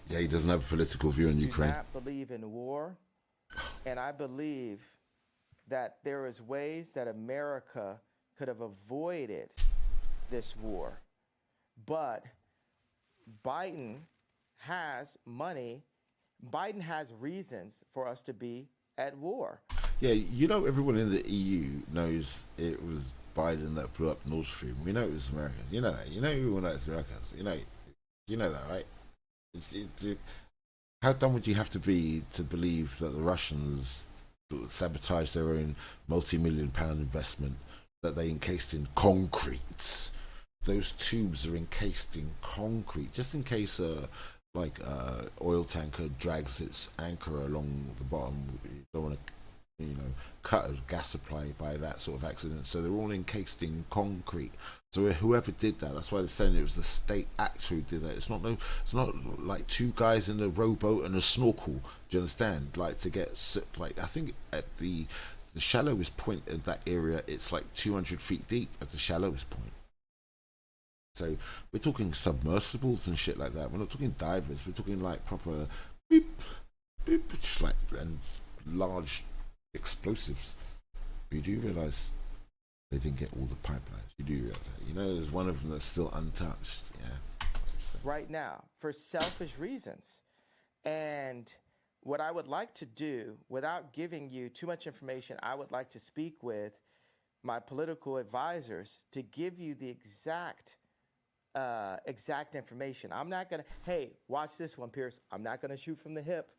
He doesn't have a political view in Ukraine. I do not believe in war, and I believe that there is ways that America could have avoided this war. But Biden has money. Biden has reasons for us to be at war. Yeah, everyone in the EU knows it was Biden that blew up Nord Stream. We know it was Americans. You know that. Everyone knows it's Americans. You know that, right? How dumb would you have to be to believe that the Russians sabotaged their own multi-million-pound investment that they encased in concrete? Those tubes are encased in concrete, just in case oil tanker drags its anchor along the bottom. You don't want to cut a gas supply by that sort of accident. So they're all encased in concrete. So whoever did that, that's why they're saying it was the state actor who did that. It's not like two guys in a rowboat and a snorkel. Do you understand? Like to get I think at the shallowest point in that area, it's like 200 feet deep at the shallowest point. So we're talking submersibles and shit like that. We're not talking divers. We're talking like proper beep, beep, just like and large explosives. You do realise they didn't get all the pipelines. You do realise that. There's one of them that's still untouched. Yeah. Right now, for selfish reasons. And what I would like to do, without giving you too much information, I would like to speak with my political advisors to give you the exact information. I'm not gonna, hey, watch this one, Piers. I'm not gonna shoot from the hip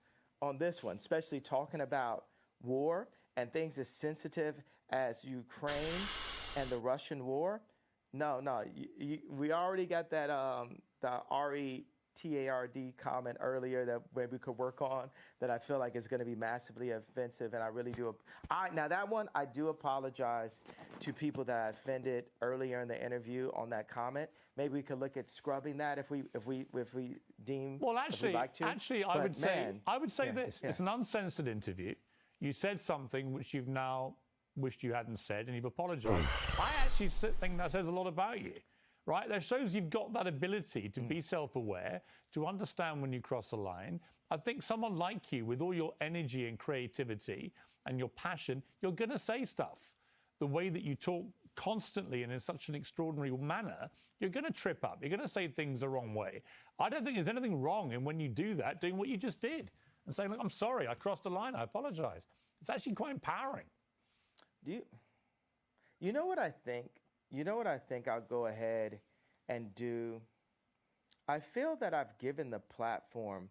on this one, especially talking about war and things as sensitive as Ukraine and the Russian war. No, we already got that the RETARD comment earlier that maybe we could work on that I feel like is going to be massively offensive, and I really do. Now that one, I do apologize to people that I offended earlier in the interview on that comment. Maybe we could look at scrubbing that if we deem. Well, actually, I would say this: yeah. It's an uncensored interview. You said something which you've now wished you hadn't said, and you've apologized. I actually think that says a lot about you, right? That shows you've got that ability to be self-aware, to understand when you cross a line. I think someone like you, with all your energy and creativity and your passion, you're going to say stuff. The way that you talk constantly and in such an extraordinary manner, you're going to trip up. You're going to say things the wrong way. I don't think there's anything wrong in when you do that, doing what you just did and saying, look, I'm sorry, I crossed a line, I apologize. It's actually quite empowering. You know what I think? You know what I think I'll go ahead and do? I feel that I've given the platform,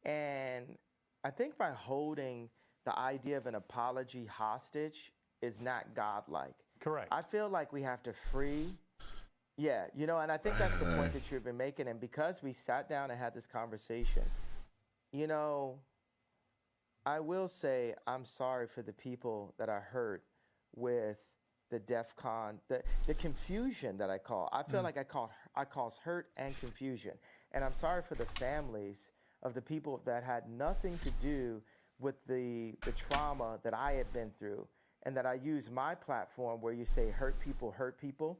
and I think by holding the idea of an apology hostage is not godlike. Correct. I feel like we have to free. Yeah, and I think that's the point that you've been making. And because we sat down and had this conversation, I will say I'm sorry for the people that I hurt with the DEFCON, the confusion that I call. I feel like I cause hurt and confusion. And I'm sorry for the families of the people that had nothing to do with the trauma that I had been through, and that I use my platform where you say hurt people.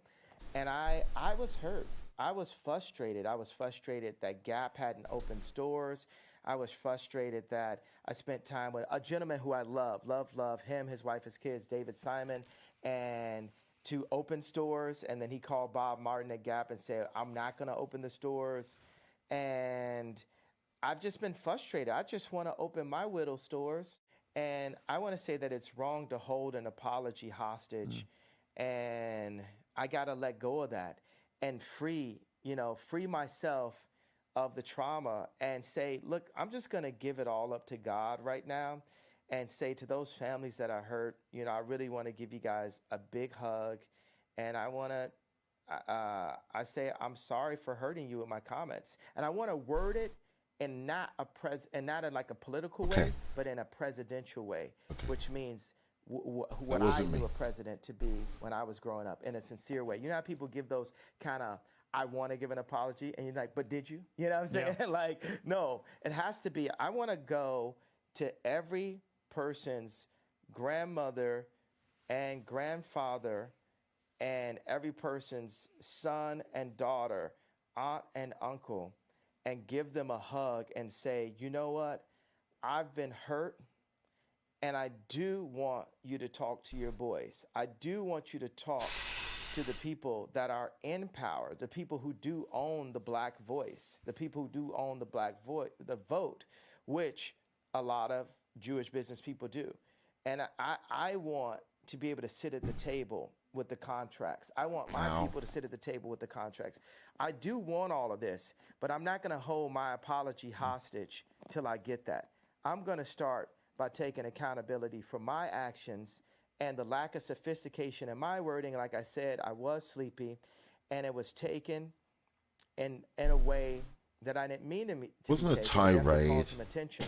And I was hurt. I was frustrated. I was frustrated that Gap hadn't opened stores. I was frustrated that I spent time with a gentleman who I love him, his wife, his kids, David Simon, and to open stores. And then he called Bob Martin at Gap and said, I'm not going to open the stores. And I've just been frustrated. I just want to open my Whittle stores. And I want to say that it's wrong to hold an apology hostage. And I got to let go of that and free myself of the trauma and say, look, I'm just going to give it all up to God right now and say to those families that I hurt, I really want to give you guys a big hug. And I want to, I say, I'm sorry for hurting you with my comments. And I want to word it in not in like a political way, but in a presidential way, which means what I knew a president to be when I was growing up, in a sincere way. You know how people give those kind of, I want to give an apology, and you're like, but did you? You know what I'm saying? Yeah. Like, no, it has to be, I want to go to every person's grandmother and grandfather and every person's son and daughter, aunt and uncle, and give them a hug and say, you know what? I've been hurt, and I do want you to talk to your boys. I do want you to talk to the people that are in power, the people who do own the black voice, the people who do own the the vote, which a lot of Jewish business people do. And I want to be able to sit at the table with the contracts. I want my people to sit at the table with the contracts. I do want all of this, but I'm not going to hold my apology hostage till I get that. I'm going to start by taking accountability for my actions and the lack of sophistication in my wording. Like I said, I was sleepy, and it was taken in a way that I didn't mean to wasn't be a taken. tirade. Some attention.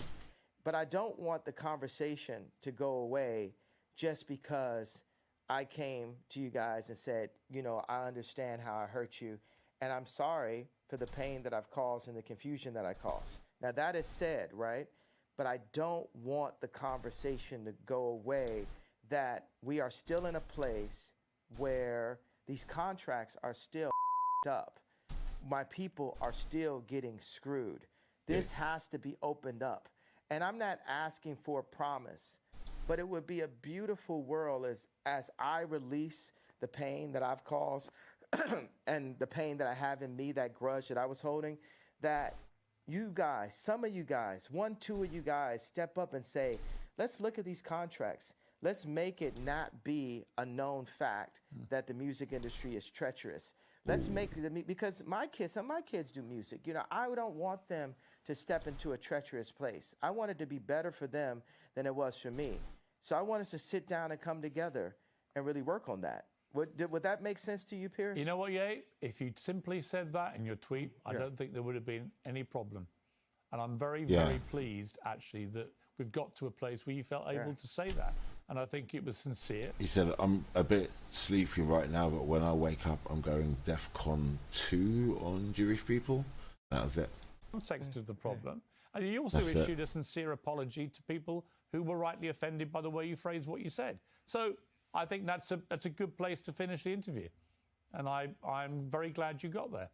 But I don't want the conversation to go away just because I came to you guys and said, I understand how I hurt you, and I'm sorry for the pain that I've caused and the confusion that I caused. Now, that is said, right? But I don't want the conversation to go away that we are still in a place where these contracts are still up. My people are still getting screwed. This has to be opened up. And I'm not asking for a promise, but it would be a beautiful world as I release the pain that I've caused and the pain that I have in me, that grudge that I was holding, that you guys, some of you guys, 1, 2 of you guys step up and say, let's look at these contracts. Let's make it not be a known fact that the music industry is treacherous. Let's make it, because some of my kids do music. I don't want them to step into a treacherous place. I want it to be better for them than it was for me. So I want us to sit down and come together and really work on that. Would that make sense to you, Piers? You know what, Ye? If you'd simply said that in your tweet, I don't think there would have been any problem. And I'm very, very pleased, actually, that we've got to a place where you felt able to say that. And I think it was sincere. He said, I'm a bit sleepy right now, but when I wake up, I'm going DEFCON 2 on Jewish people. That was it. Context of the problem. And he also issued a sincere apology to people who were rightly offended by the way you phrased what you said. So I think that's a good place to finish the interview. And I'm very glad you got there.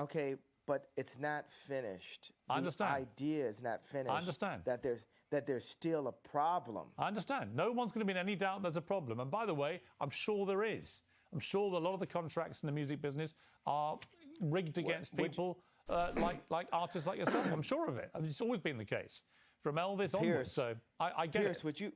Okay, but it's not finished. I understand. The idea is not finished. I understand. That there's still a problem. I understand. No one's going to be in any doubt there's a problem. And by the way, I'm sure there is. I'm sure that a lot of the contracts in the music business are rigged against people like artists like yourself. I'm sure of it. I mean, it's always been the case from Elvis onwards. So I get Piers, it.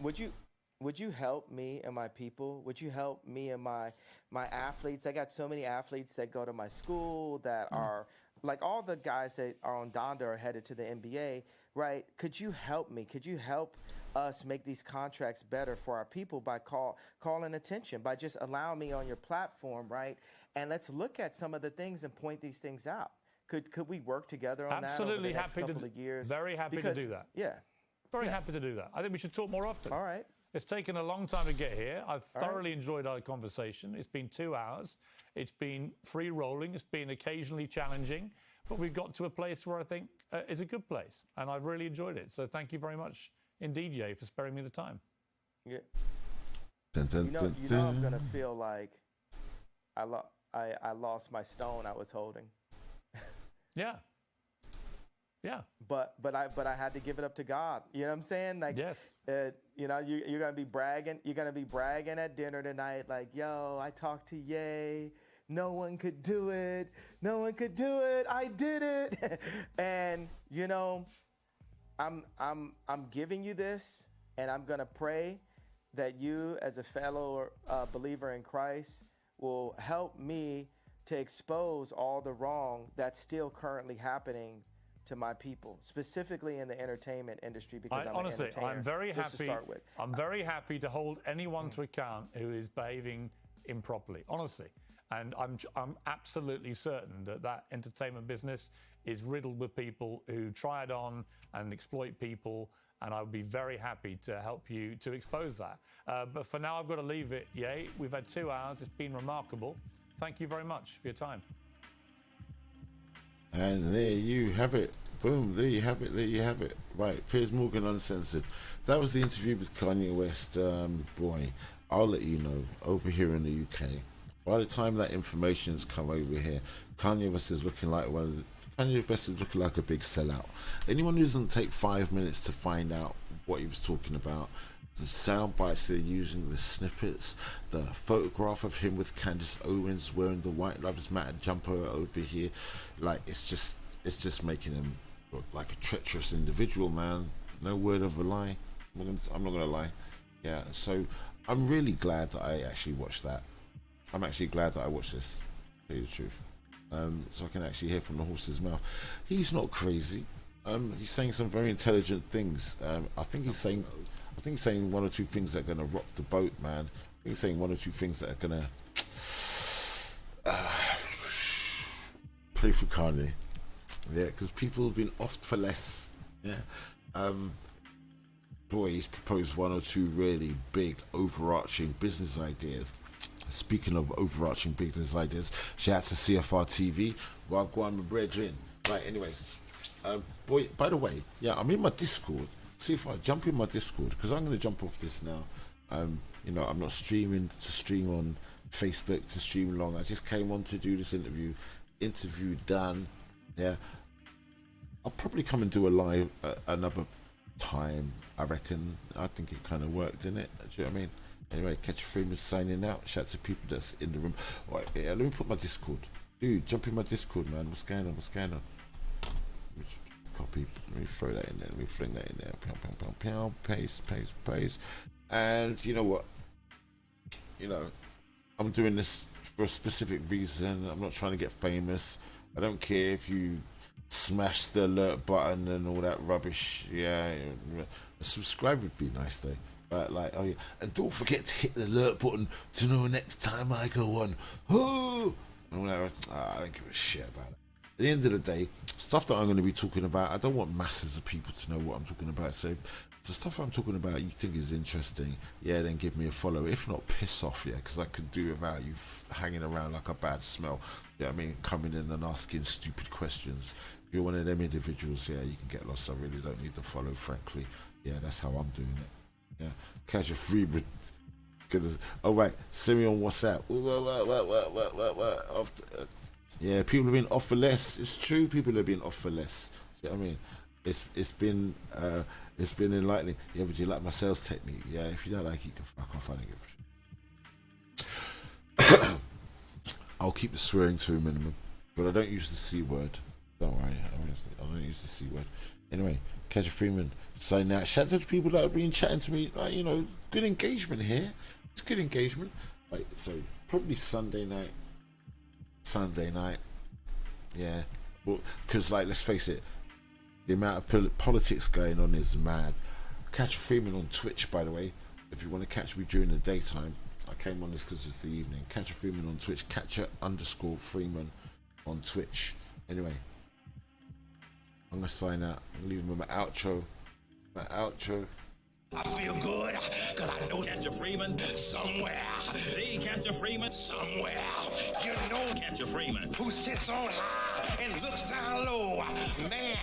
Would you help me and my people? Would you help me and my athletes? I got so many athletes that go to my school that are like all the guys that are on Donda are headed to the NBA, right? Could you help me? Could you help us make these contracts better for our people by calling attention, by just allowing me on your platform, right? And let's look at some of the things and point these things out. Could we work together on Absolutely that over the next happy couple of years? Very happy to do that. Yeah. Very happy to do that. I think we should talk more often. All right. It's taken a long time to get here. I've thoroughly enjoyed our conversation. It's been 2 hours. It's been free rolling. It's been occasionally challenging. But we've got to a place where I think is a good place. And I've really enjoyed it. So thank you very much indeed, Ye, for sparing me the time. Yeah. I'm going to feel like I lost my stone I was holding. Yeah. Yeah. But I had to give it up to God. You know what I'm saying? Like, yes. You're gonna be bragging. You're gonna be bragging at dinner tonight. Like, yo, I talked to Ye. No one could do it. No one could do it. I did it. And I'm giving you this, and I'm gonna pray that you, as a fellow believer in Christ, will help me to expose all the wrong that's still currently happening to my people, specifically in the entertainment industry, because honestly, an entertainer. I'm very happy. To start with. I'm very happy to hold anyone to account who is behaving improperly, honestly. And I'm absolutely certain that entertainment business is riddled with people who try it on and exploit people. And I would be very happy to help you to expose that. But for now, I've got to leave it. Ye, we've had 2 hours. It's been remarkable. Thank you very much for your time. And there you have it. Boom, there you have it, there you have it. Right, Piers Morgan Uncensored. That was the interview with Kanye West. Boy, I'll let you know, over here in the UK, by the time that information's come over here, Kanye West is looking like Kanye West is looking like a big sellout. Anyone who doesn't take 5 minutes to find out what he was talking about, the sound bites they're using, the snippets, the photograph of him with Candace Owens wearing the White Lives Matter jumper over here, like it's just making him look like a treacherous individual, man. No word of a lie. I'm not gonna lie. Yeah, so I'm really glad that I actually watched that. I'm actually glad that I watched this, to tell you the truth. So I can actually hear from the horse's mouth. He's not crazy. He's saying some very intelligent things. I think he's saying 1 or 2 things that are going to rock the boat, man. I think he's saying 1 or 2 things that are going to play for Kanye. Yeah, because people have been off for less. Yeah. boy, he's proposed one or two really big overarching business ideas. Speaking of overarching business ideas, shout out to CFR TV. Well, go on, my brethren. Right, anyways, boy, by the way, yeah, I'm in my Discord. See if I jump in my Discord, because I'm going to jump off this now. You know, I'm not streaming to stream on Facebook to stream along. I just came on to do this interview. Interview done. Yeah, I'll probably come and do a live another time. I reckon. I think it kind of worked, didn't it? Do you know what I mean? Anyway, Catch a Freeman signing out. Shout out to people that's in the room. All right, yeah, let me put my Discord. Dude, jump in my Discord, man. What's going on? What's going on? Copy. Let me throw that in there. Let me fling that in there. Pow, pow, pow, pow. Paste, paste, paste. And you know what? You know, I'm doing this for a specific reason. I'm not trying to get famous. I don't care if you smash the alert button and all that rubbish. Yeah, a subscribe would be nice though. But like, oh yeah, and don't forget to hit the alert button to know next time I go on. Oh, and all that. I don't give a shit about it. At the end of the day, stuff that I'm going to be talking about, I don't want masses of people to know what I'm talking about. So the stuff I'm talking about you think is interesting, yeah, then give me a follow. If not, piss off, yeah, because I could do without you hanging around like a bad smell. Yeah, I mean, coming in and asking stupid questions. If you're one of them individuals, yeah, you can get lost. I really don't need to follow, frankly. Yeah, that's how I'm doing it. Yeah, catch a free. All right, send me on WhatsApp. Yeah, people have been off for less. It's true, people have been off for less. You know what I mean? It's been enlightening. Yeah, but you like my sales technique? Yeah, if you don't like it, you can fuck off. I don't give a shit. I'll keep the swearing to a minimum, but I don't use the C word. Don't worry, I don't use the C word. Anyway, Catch a Freeman signing out. Shout out to the people that have been chatting to me. Like, you know, good engagement here. It's good engagement. Right, so probably Sunday night. Yeah, well, because like, let's face it, the amount of politics going on is mad. Catch a Freeman on Twitch, by the way. If you want to catch me during the daytime, I came on this because it's the evening. Catch a Freeman on Twitch. Catcher_Freeman on Twitch. Anyway, I'm gonna sign out. I'm leaving with my outro. I feel good, because I know Catch a Freeman somewhere. They Catch a Freeman somewhere. You know Catch a Freeman, who sits on high and looks down low. Man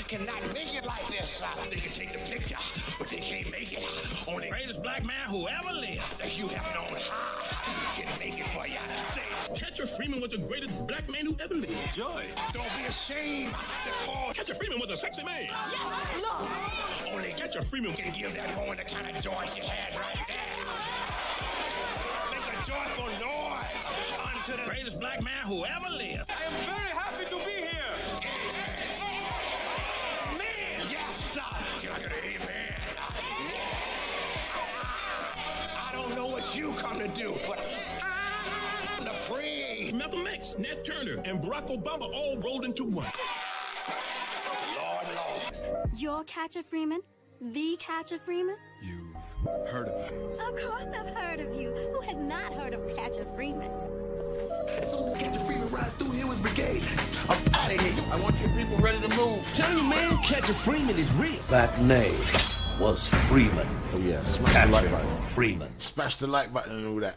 cannot make it like this. They can take the picture, but they can't make it. Only the greatest black man who ever lived that you have known high can make it for you. Catch a Freeman was the greatest black man who ever lived. Joy, don't be ashamed to call Catch a Freeman was a sexy man. Yes, look. Only Catch a Freeman can give that woman the kind of joy she had right there. Make a joyful noise unto the greatest black man who ever lived. I am very happy to be here. Man, yes, sir. Can I get an amen? I don't know what you come to do, but I'm the praise. Malcolm X, Nat Turner, and Barack Obama all rolled into one. Lord. You're Catch a Freeman? The Catch a Freeman? You've heard of him. Of course I've heard of you. Who has not heard of Catch a Freeman? As soon as Catch a Freeman rides through here with brigade, I'm out of here. I want your people ready to move. Tell you, man, Catch a Freeman is real. That name was Freeman. Oh yeah, smash the like button. Freeman. Smash the like button and all that.